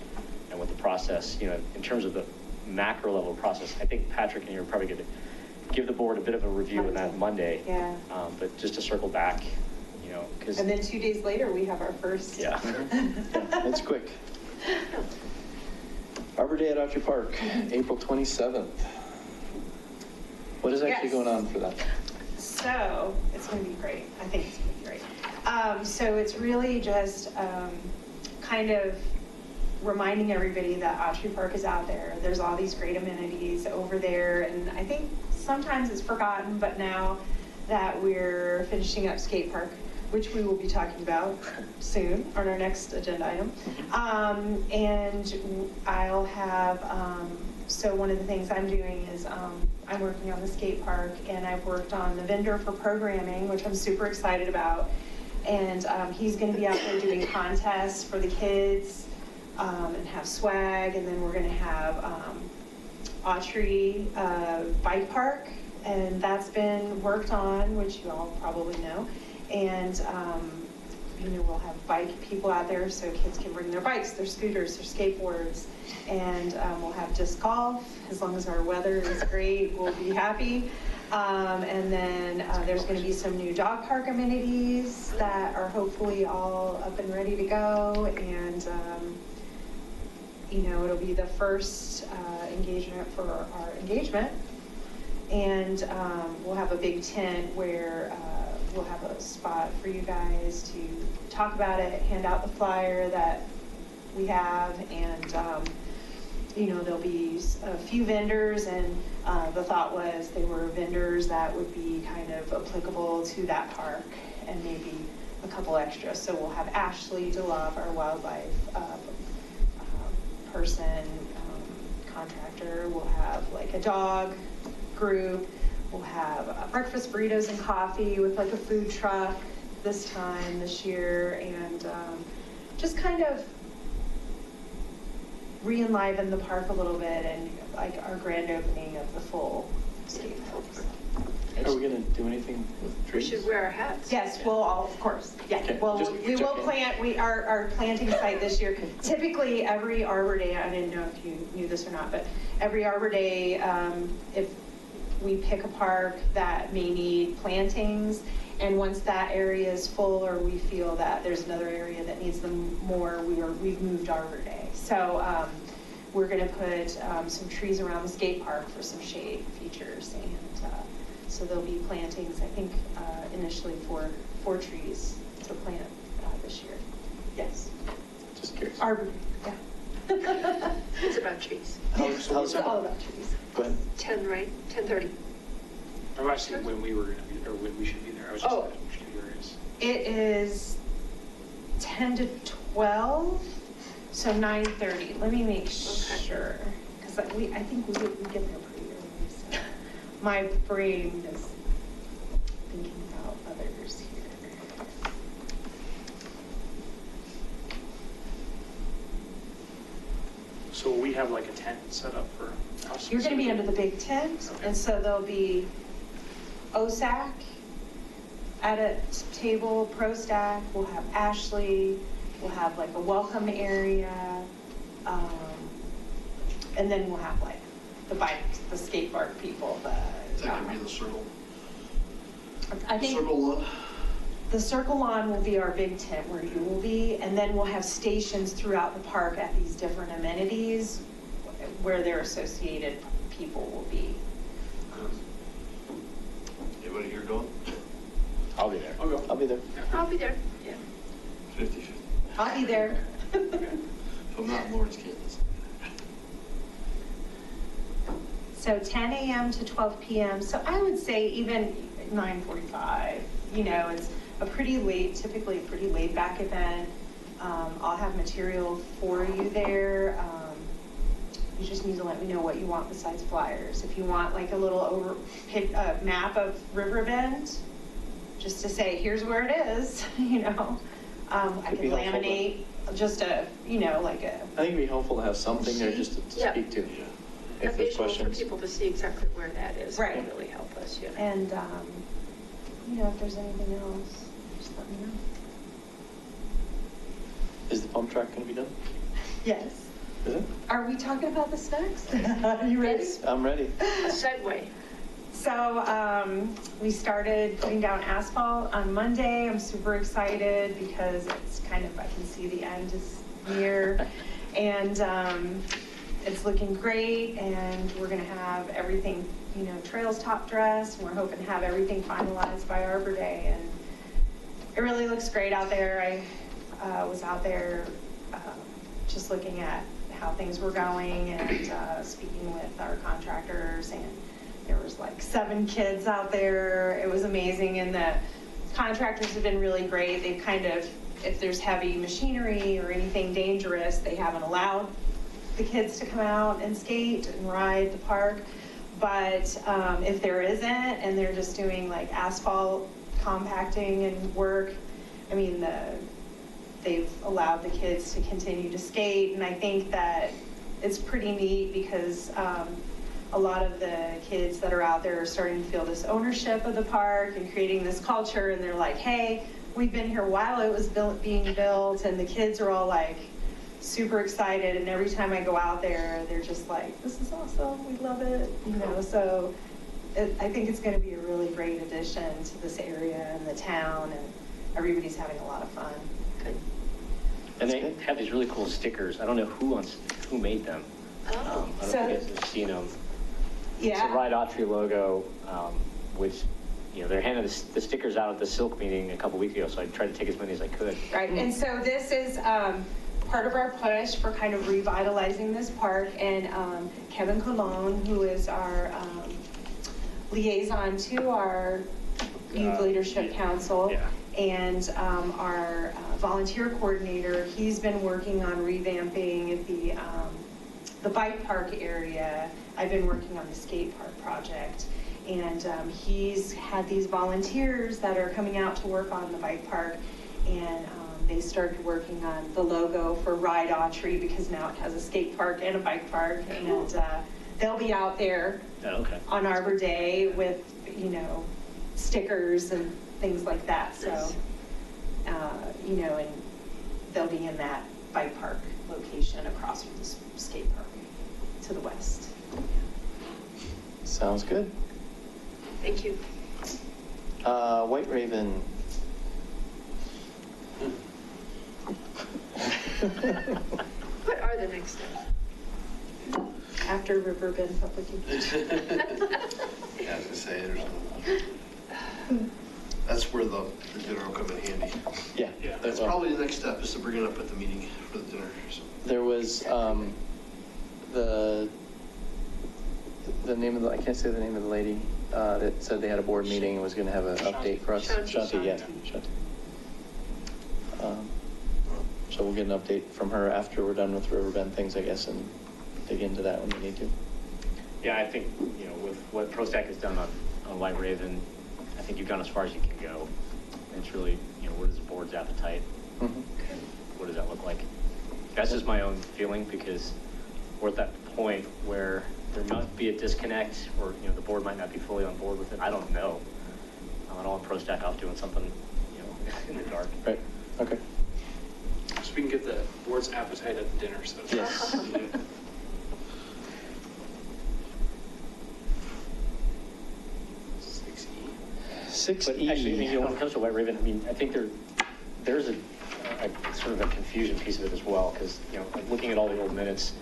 and with the process, in terms of the macro level process. I think Patrick and you are probably going to give the board a bit of a review on that Monday. Yeah. But just to circle back, because. And then 2 days later, we have our first. Yeah. Yeah, it's quick. Arbor Day at Autry Park, April 27th. What is actually Yes. going on for that? So, it's going to be great. I think it's going to be great. So it's really just kind of reminding everybody that Autry Park is out there. There's all these great amenities over there, and I think sometimes it's forgotten, but now that we're finishing up skate park, which we will be talking about soon on our next agenda item. And I'll have, so one of the things I'm doing is I'm working on the skate park, and I've worked on the vendor for programming, which I'm super excited about. And he's going to be out there doing contests for the kids and have swag. And then we're going to have Autry Bike Park, and that's been worked on, which you all probably know. And we'll have bike people out there so kids can bring their bikes, their scooters, their skateboards. And we'll have disc golf, as long as our weather is great, we'll be happy. And then there's going to be some new dog park amenities that are hopefully all up and ready to go. And, it'll be the first engagement for our engagement. And we'll have a big tent where we'll have a spot for you guys to talk about it, hand out the flyer that we have, and there'll be a few vendors, and the thought was they were vendors that would be kind of applicable to that park, and maybe a couple extras. So we'll have Ashley DeLove, our wildlife person, contractor. We'll have like a dog group. We'll have breakfast, burritos, and coffee with like a food truck this year, and just kind of re-enliven the park a little bit, and like our grand opening of the full skate park. Are we gonna do anything with We trees? should wear our hats. Yes, we'll all, of course, yeah. Okay, Well, just we will checking. plant, our planting site this year, typically every Arbor Day, I didn't know if you knew this or not, but every Arbor Day, if we pick a park that may need plantings, and once that area is full, or we feel that there's another area that needs them more, we've moved Arbor Day. So we're gonna put some trees around the skate park for some shade features, and so there'll be plantings, I think, initially four trees to plant this year. Yes. Just curious. Arbor Day, yeah. It's about trees. How's It's all about trees. Go ahead. 10, right? 10:30. I'm asking when we were going to be, or when we should be there. I was just Oh. curious. It is 10 to 12, so 9:30. Let me make sure, because I think we get there pretty early. So my brain is thinking about others here. So we have like a tent set up for us? You're going to be under the big tent, Okay. and so there'll be OSAC at a table, PROSTAC, we'll have Ashley, we'll have like a welcome area, and then we'll have like the bike, the skateboard people, Is that gonna be the circle? I think Circle one? the Circle Lawn will be our big tent where you will be, and then we'll have stations throughout the park at these different amenities where their associated people will be. Anybody here going? I'll be there. I'll go. I'll be there. I'll be there. Yeah. 50/50. I'll be there. If I'm not in Lawrence, Kansas. So 10 a.m. to 12 p.m. So I would say even 9:45. It's a pretty late, typically a pretty laid back event. I'll have material for you there. You just need to let me know what you want besides flyers. If you want like a little map of Riverbend, just to say, here's where it is, I Could can be helpful, laminate just a, like a, I think it'd be helpful to have something there just to Yeah. speak to. A If there's visual for questions. people to see exactly where that is. Right. Would really help us, yeah. and, if there's anything else, just let me know. Is the pump track gonna be done? Yes. Is it? Are we talking about this next? Are you ready? I'm ready. A segue. So we started putting down asphalt on Monday. I'm super excited because it's kind of, I can see the end is near. And it's looking great, and we're gonna have everything, trails top dressed, and we're hoping to have everything finalized by Arbor Day. And it really looks great out there. I was out there just looking at how things were going and speaking with our contractors, and there was like 7 kids out there. It was amazing, and the contractors have been really great. They've kind of, if there's heavy machinery or anything dangerous, they haven't allowed the kids to come out and skate and ride the park. But if there isn't, and they're just doing like asphalt compacting and work, they've allowed the kids to continue to skate. And I think that it's pretty neat because a lot of the kids that are out there are starting to feel this ownership of the park and creating this culture, and they're like, hey, we've been here while it was being built, and the kids are all like super excited, and every time I go out there, they're just like, this is awesome, we love it, so I think it's going to be a really great addition to this area and the town, and everybody's having a lot of fun. Good. And they have these really cool stickers. I don't know who made them. I don't know if you guys have seen them. Yeah. It's a Ride Autry logo, which, they're handing the stickers out at the Silk meeting a couple weeks ago, so I tried to take as many as I could. Right, and so this is part of our push for kind of revitalizing this park, and Kevin Colon, who is our liaison to our Youth Leadership Council, yeah. and our volunteer coordinator, he's been working on revamping the bike park area. I've been working on the skate park project, and he's had these volunteers that are coming out to work on the bike park, and they started working on the logo for Ride Autry, because now it has a skate park and a bike park, and they'll be out there on Arbor Day with, stickers and things like that. So, and they'll be in that bike park location across from the skate park to the west. Sounds good. Thank you. White Raven. What are the next steps? After River Bend Public Yeah, I was gonna say, that's where the dinner will come in handy. Yeah. That's probably the next step, is to bring it up at the meeting for the dinner. So. There was the name of I can't say the name of the lady that said they had a board meeting and was going to have an update for us. Shanti, yeah. Shanti. So we'll get an update from her after we're done with Riverbend things, I guess, and dig into that when we need to. Yeah, I think, with what PROSTAC has done on White Raven, I think you've gone as far as you can go. And it's really, what is the board's appetite? Mm-hmm. And what does that look like? That's just my own feeling, because we're at that point where there might be a disconnect, or, the board might not be fully on board with it. I don't know. I don't want PROSTAC off doing something, in the dark. Right, okay. So we can get the board's appetite at the dinner, so. Yes. 6E. But actually, when it comes to White Raven, I think there's a sort of a confusion piece of it as well, because, looking at all the old minutes,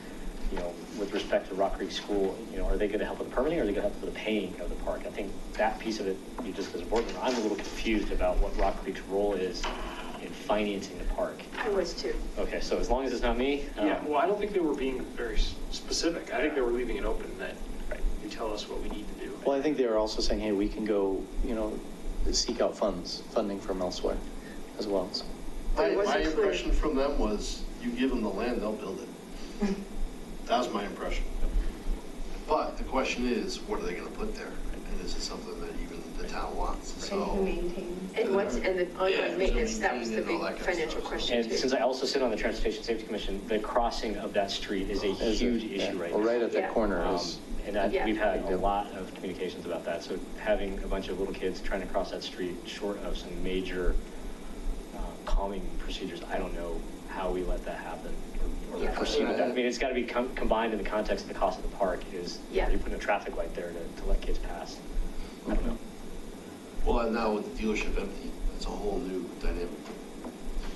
with respect to Rock Creek School, are they going to help with the permitting, or are they going to help with the paying of the park? I think that piece of it, just as a board member, I'm a little confused about what Rock Creek's role is in financing the park. I was too. Okay, so as long as it's not me. Yeah, well, I don't think they were being very specific. I think they were leaving it open that you tell us what we need to do. Well, I think they were also saying, hey, we can go, seek out funding from elsewhere as well. So. My impression from them was, you give them the land, they'll build it. That was my impression. But the question is, what are they going to put there? And is it something that even the town wants? And who maintains? And the ongoing maintenance, that was the and all big that kind of financial stuff. question And too. since I also sit on the Transportation Safety Commission, the crossing of that street is a huge issue right now. Well, right at that Yeah. corner is. And Yeah. we've had a lot of communications about that. So having a bunch of little kids trying to cross that street, short of some major calming procedures, I don't know how we let that happen or proceed with that. I mean, it's got to be combined in the context of the cost of the park. Is Yeah. you're putting a traffic light there to let kids pass. I don't know. Well, and now with the dealership empty, it's a whole new dynamic.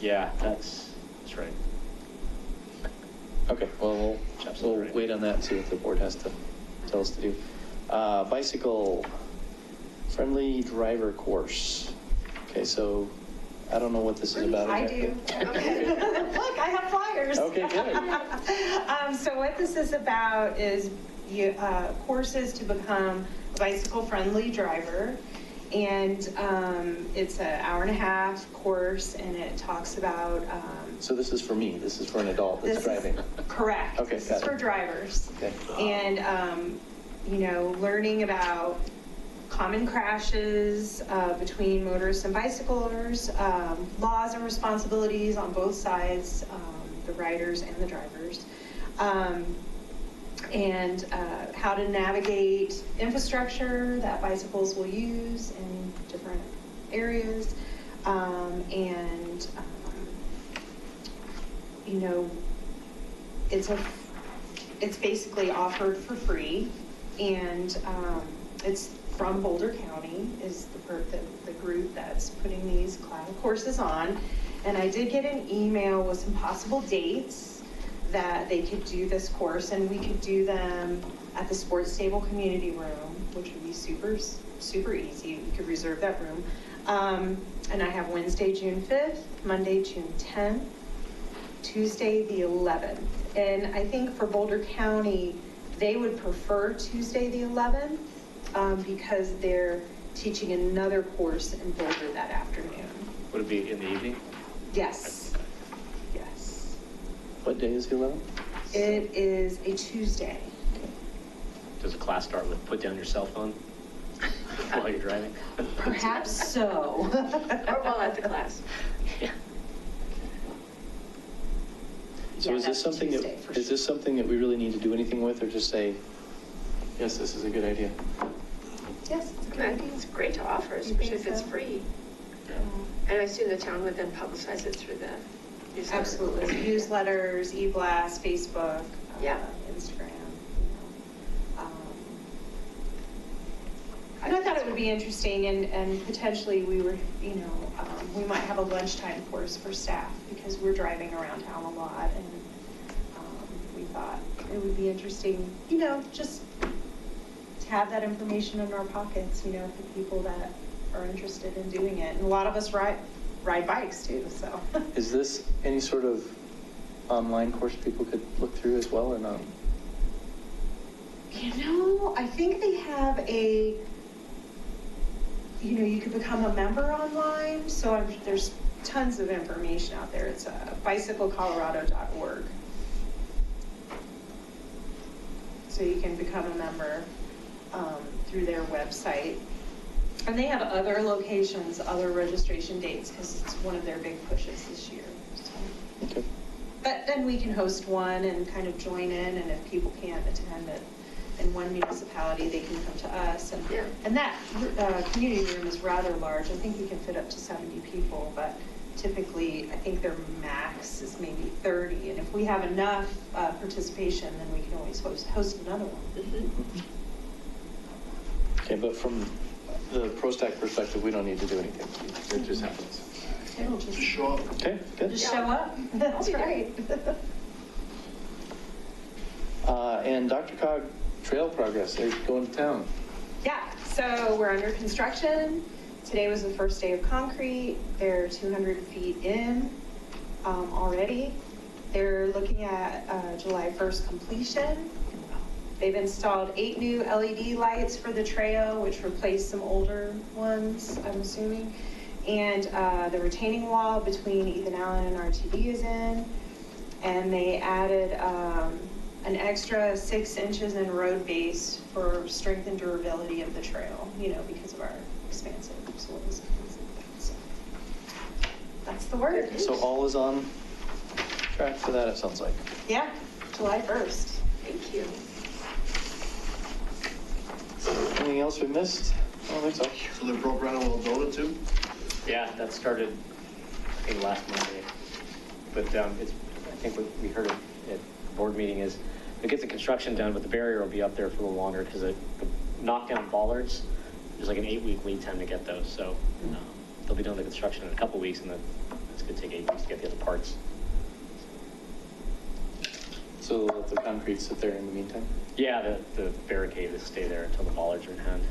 Yeah, that's right. Okay, well, we'll wait on that and see what the board has to tell us to do. Bicycle friendly driver course. Okay, so I don't know what this is about. I do. Look, I have flyers. Okay, good. So what this is about is courses to become a bicycle-friendly driver. And it's an hour-and-a-half course, and it talks about... So this is for me. This is for an adult that's driving. Correct. Okay, this is for drivers. Okay. And, learning about common crashes between motorists and bicyclers, laws and responsibilities on both sides, the riders and the drivers, and how to navigate infrastructure that bicycles will use in different areas, And, you know, it's basically offered for free, and it's from Boulder County is the group that's putting these courses on. And I did get an email with some possible dates that they could do this course, and we could do them at the Sports Stable Community Room, which would be super, super easy. We could reserve that room. And I have Wednesday, June 5th, Monday, June 10th, Tuesday, the 11th. And I think for Boulder County, they would prefer Tuesday, the 11th, because they're teaching another course in Boulder that afternoon. Would it be in the evening? Yes. Yes. What day is the 11th? It is a Tuesday. Does the class start with put down your cell phone while you're driving? Perhaps so. Or while at the class. Yeah. So Yeah, is this that's something Tuesday that, for is this something that we really need to do anything with, or just say, yes, this is a good idea? Yes, it's a good I idea. think it's great to offer, You especially think if it's so? free. And I assume the town would then publicize it through the newsletter. Absolutely. Newsletters, e-blasts, Facebook, Yeah. Instagram. And I thought it would be interesting, and potentially we were, you know, we might have a lunchtime course for staff because we're driving around town a lot, and we thought it would be interesting, you know, just to have that information in our pockets, you know, for people that are interested in doing it. And a lot of us ride bikes too, so. Is this any sort of online course people could look through as well, or not? You know, I think they have you know, you could become a member online, so there's tons of information out there. It's bicyclecolorado.org. So you can become a member through their website. And they have other locations, other registration dates, because it's one of their big pushes this year. So. Okay. But then we can host one and kind of join in, and if people can't attend it in one municipality, they can come to us. And, Yeah. and that community room is rather large. I think we can fit up to 70 people, but typically I think their max is maybe 30. And if we have enough participation, then we can always host another one. Mhm. Okay, but from the PROSTAC perspective, we don't need to do anything. It just happens. It'll just Just show up. Okay, good. Just show up. That's be there. right. And Dr. Cog, trail progress, they're going to town. Yeah, so we're under construction. Today was the first day of concrete. They're 200 feet in already. They're looking at July 1st completion. They've installed 8 new LED lights for the trail, which replaced some older ones, I'm assuming. And the retaining wall between Ethan Allen and RTD is in. And they added an extra 6 inches in road base for strength and durability of the trail, you know, because of our expansive soils. So that's the word. So all is on track for that, it sounds like. Yeah, July 1st. Thank you. Anything else we missed? I don't think so. So they broke ground on Wildona too? Yeah, that started, I think, last Monday. But it's, I think what we heard at the board meeting is, it gets the construction done, but the barrier will be up there for a little longer because the knockdown bollards, there's like an 8-week lead time to get those. So they'll be doing the construction in a couple weeks, and then it's going to take 8 weeks to get the other parts. So let the concrete sit there in the meantime? Yeah, the barricade will stay there until the bollards are in hand.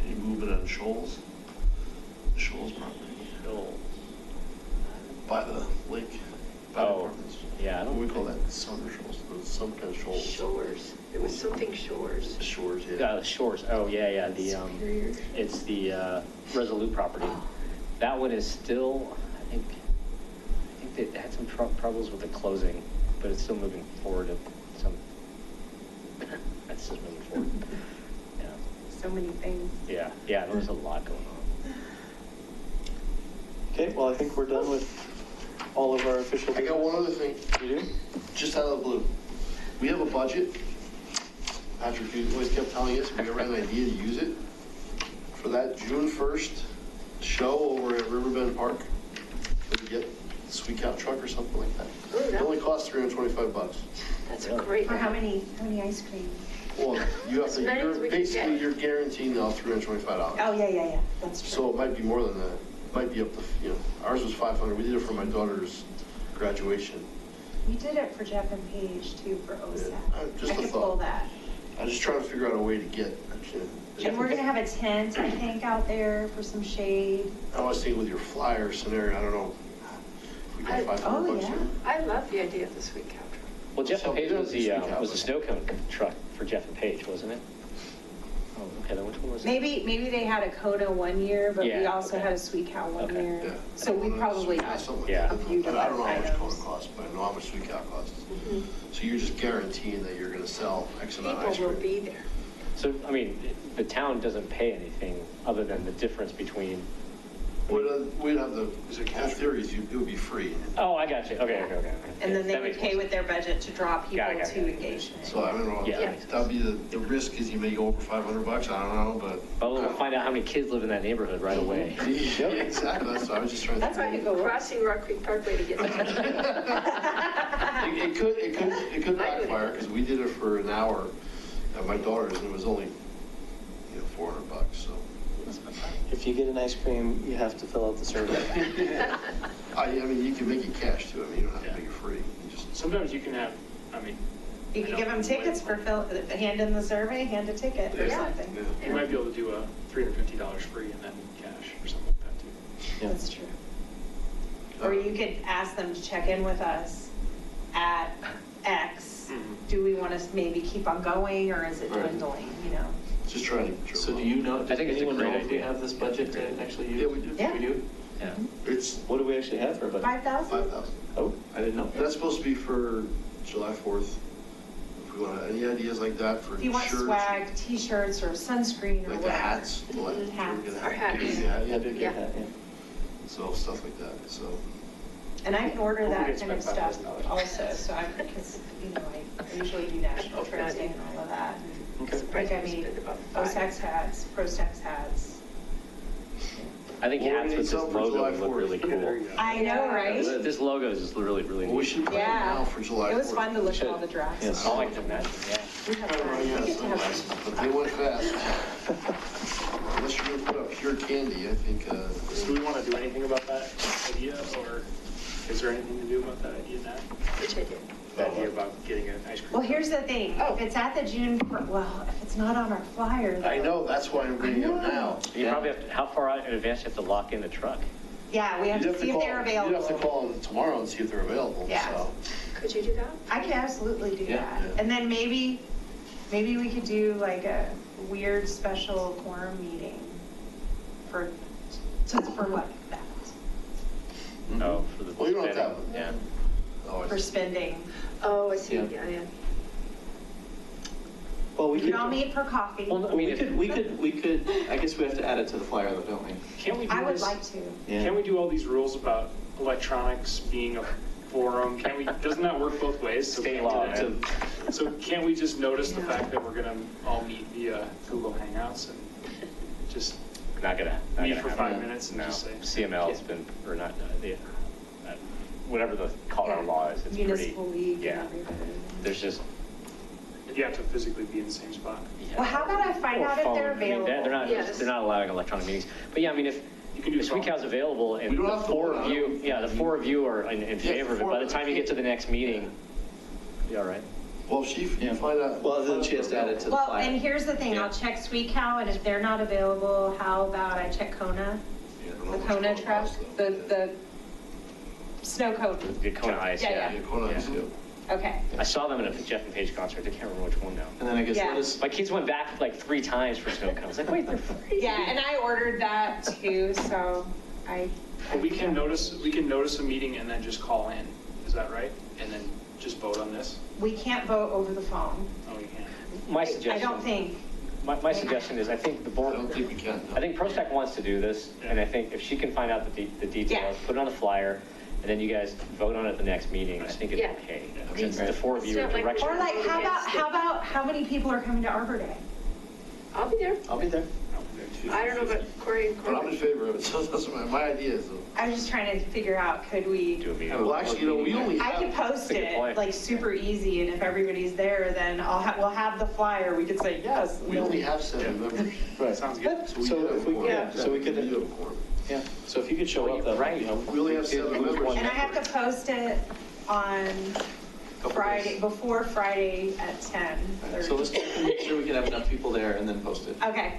Can you move it on Shoals? The Shoals property? By the lake? By the Oh, apartments. yeah, I What do we don't, call that? Summer Shoals? Some kind of shoals. Shores. It was something shores. Shores, yeah. the shores, oh, yeah, it's the Resolute property. That one is still, I think they had some troubles with the closing, but it's still moving forward at some, that's just moving forward. Yeah, So many things. yeah, there's a lot going on. Okay, well, I think we're done with all of our official. I got one other thing. You do? Just out of the blue. We have a budget. Patrick, you always kept telling us, we ever had an idea to use it for that June 1st show over at Riverbend Park, could we get a Sweet Cow truck or something like that? Ooh, It only costs $325. That's a great. For how many ice cream? Well, you have As to, many as we can basically, get. you're guaranteeing now $325. Oh, yeah, that's true. So it might be more than that. Might be up to, ours was 500. We did it for my daughter's graduation. We did it for Jeff and Paige too, for OSAC. Just I a could thought. pull that. I'm just trying to figure out a way to get, And we're gonna have a tent, I think, out there for some shade. I was thinking with your flyer scenario, I don't know. If we got $500 Oh, bucks yeah. here. I love the idea of the Sweet Cow truck. Well, Jeff and Page was Sweet Cow, the but- snow cone truck for Jeff and Page, wasn't it? Oh, okay, then which one was it? Maybe they had a Kona one year, but we Yeah, also okay. had a Sweet Cow one Okay. year. Yeah. So we probably got Something like Yeah. that. a few I don't know how much different Kona items. costs, but I know how much Sweet Cow costs. So you're just guaranteeing that you're gonna sell X amount of ice People will cream. be there. So, I mean, the town doesn't pay anything other than the difference between, We'd have the, in theory, it would be free. oh, I got you, okay. And then they That would makes pay more with their budget to draw people Got it. to engage in it. So I don't know, Yeah. that'd be the risk is you may go over $500, I don't know, but. Well, we'll find out how many kids live in that neighborhood right away. Yeah, exactly, that's what I was just trying to. That's how you go. Crossing Rock Creek Parkway to get there. It could backfire, because we did it for an hour at my daughter's, and it was only, $400, so. If you get an ice cream, you have to fill out the survey. I mean, you can make it cash too, I mean, you don't have to make it free. You just, Sometimes you can have, I mean, You could give them tickets for hand in the survey, hand a ticket or Yeah. something. yeah. you might be able to do a $350 free and then cash or something like that too. Yeah. That's true. Or you could ask them to check in with us at X. Do we want to maybe keep on going, or is it Right. dwindling, Just trying to control. So do you know, I does think it's a anyone great know if we idea. have this budget to actually use? Yeah, we do. Yeah. We do? Yeah. It's What do we actually have for a budget? 5,000? 5,000. Oh, I didn't know. That's supposed to be for July 4th. If we want, any ideas like that for If you want shirts? swag, t-shirts or sunscreen or Like whatever. the hats? Hats. Our hats. Yeah, Yeah, big Yeah. hat, yeah. So stuff like that, so. And I can order Well, we that could kind of spend stuff $5,000. also, so because, I usually do National Oh, Trade Day yeah. and all of that. Okay. Surprised Like I we mean, spent about five. OSAC's hats, PROSTAC's hats. I think Well, we hats need with this some for logo July would look 4th. really There cool. you go. I know, right? This logo is just really, really Well, we neat. should plan it Yeah. now for July 4th. It was fun to look at Should. all the drafts. Yes. I like to imagine, yeah. We have Oh, fun. We yeah, get to have sunglasses, fun. but they went fast. Unless you're gonna put up pure candy, I think, So do we want to do anything about that idea, or is there anything to do about that idea now? Which I did. The idea about getting an ice cream? Well, here's the thing, if it's at the June, well, if it's not on our flyer. I though- know, that's why I'm bringing it up now. You probably have to, how far out in advance do you have to lock in the truck? Yeah, we have You'd to see if they're You'd have to available. call them tomorrow and see if they're available, Yeah. so. Could you do that? I could absolutely do Yeah. that. Yeah. And then maybe we could do like a weird special quorum meeting just for what, that, Oh, for the. Well, you don't have to have spinning, it. Yeah. Oh, I for see. spending. Oh, I see, Yeah. yeah. Well, we We could, don't meet for coffee. Well, well, we could, I guess we have to add it to the flyer though, don't we? Can't we do I would this? like to. Yeah. Can we do all these rules about electronics being a forum? Can we, doesn't that work both ways? So State can't we law, do that? man. So can't we just notice the Yeah. fact that we're gonna all meet via Google Hangouts and just Not gonna meet for happen. 5 minutes and No, just say? CML's been, or not, whatever the Colorado law is, it's pretty. Municipal league and Yeah, everybody. there's just. You have to physically be in the same spot. yeah. Well, how about I find Or out if phone. they're I mean, available? Yes. they're not allowing electronic meetings. But yeah, I mean, if You can do Sweet phone. Cow's available and We don't the have to four vote of on you, it. yeah, the four of you are in favor of it, by the time you get to the next meeting, be all right. Well, if she, Yeah. you find out. Well, then she has to add it to the Well, flyer. and here's the thing, Yeah. I'll check Sweet Cow, and if they're not available, how about I check Kona? Yeah, I don't know The much Kona about truck, cost, though. the snow cone. The Kona Ice, Yeah, yeah. Yeah, Kona, Yeah. yeah. Okay. I saw them in a Jeff and Page concert, I can't remember which one now. And then I guess Yeah. let us, My kids went back like 3 times for snow cones. Like, wait, they're free. Yeah, and I ordered that too, so I. But we can notice a meeting and then just call in. Is that right? And then just vote on this? We can't vote over the phone. Oh, you can. My I suggestion. don't think. My suggestion is, I think the I board, don't think we can. no. I think PROSTAC wants to do this, and I think if she can find out the details, Yeah. put it on the flyer, and then you guys vote on it at the next meeting, I think it's Yeah. okay. Yeah. Since the 4 of you are It's not like direction. Or like, how about how many people are coming to Arbor Day? I'll be there. I'll be there. I don't know about Corey and But I'm in Corbin. favor of it, so that's my idea, so. I was just trying to figure out, could we, Do a meeting. Well, actually, you know, we only I could have, post That's a good it, point. like, super easy, and if everybody's there, then we'll have the flyer, we could say, yes. we only have 7 members. Right. Sounds good. So we So do have if a we- quorum. yeah, so we could- do have a quorum. Yeah, so if you could show up, that would be helpful. We only have 7 Who's members. one And I have to post it on Friday, before Friday at 10:30. So let's check and make sure we can have enough people there and then post it. Okay,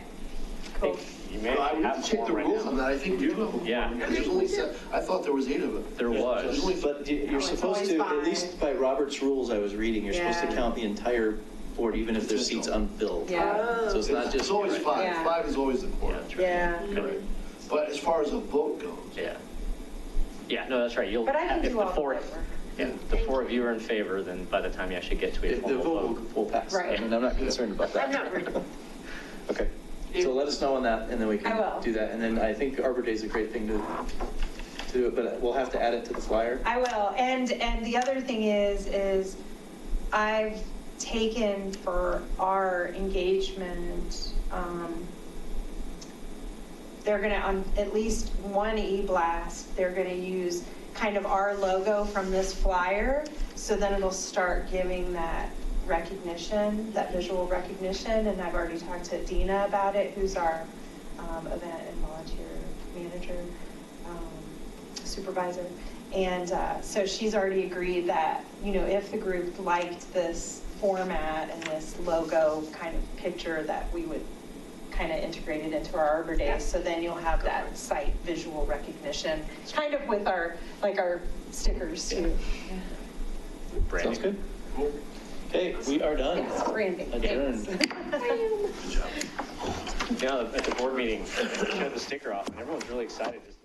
cool. You may I would have have to check the one right rules now. on that, I think we do have a quorum. Yeah. There's only 7, I thought there was 8 of it. There was. There's only- But you're it's supposed always to, five. at least by Robert's rules I was reading, you're supposed to Yeah. count the entire board, even if there's seats unfilled. Yeah. So it's not just. It's always 5, Yeah. 5 is always the quorum. Yeah. Right. But as far as a vote goes, Yeah. Yeah, no, that's right. You'll, But I can if do the all the four, legwork. yeah, the 4 of you are in favor, then by the time you actually get to a The formal vote vote. will pass. Right. I mean, I'm not concerned about that. I'm not worried. Okay, so let us know on that, and then we I can will. do that. And then I think Arbor Day is a great thing to do it, but we'll have to add it to the flyer. I will, and the other thing is I've taken for our engagement, they're gonna, on at least one e-blast, they're gonna use kind of our logo from this flyer, so then it'll start giving that recognition, that visual recognition, and I've already talked to Dina about it, who's our event and volunteer manager, supervisor. And so she's already agreed that, you know, if the group liked this format and this logo kind of picture, that we would kind of integrate it into our Arbor Day. So then you'll have that site visual recognition, kind of with our, like our stickers too. Branding. Sounds good. Okay, we are done. Yes, branding. Adjourned. Thanks. Yeah, at the board meeting, I showed the sticker off and everyone's really excited. Just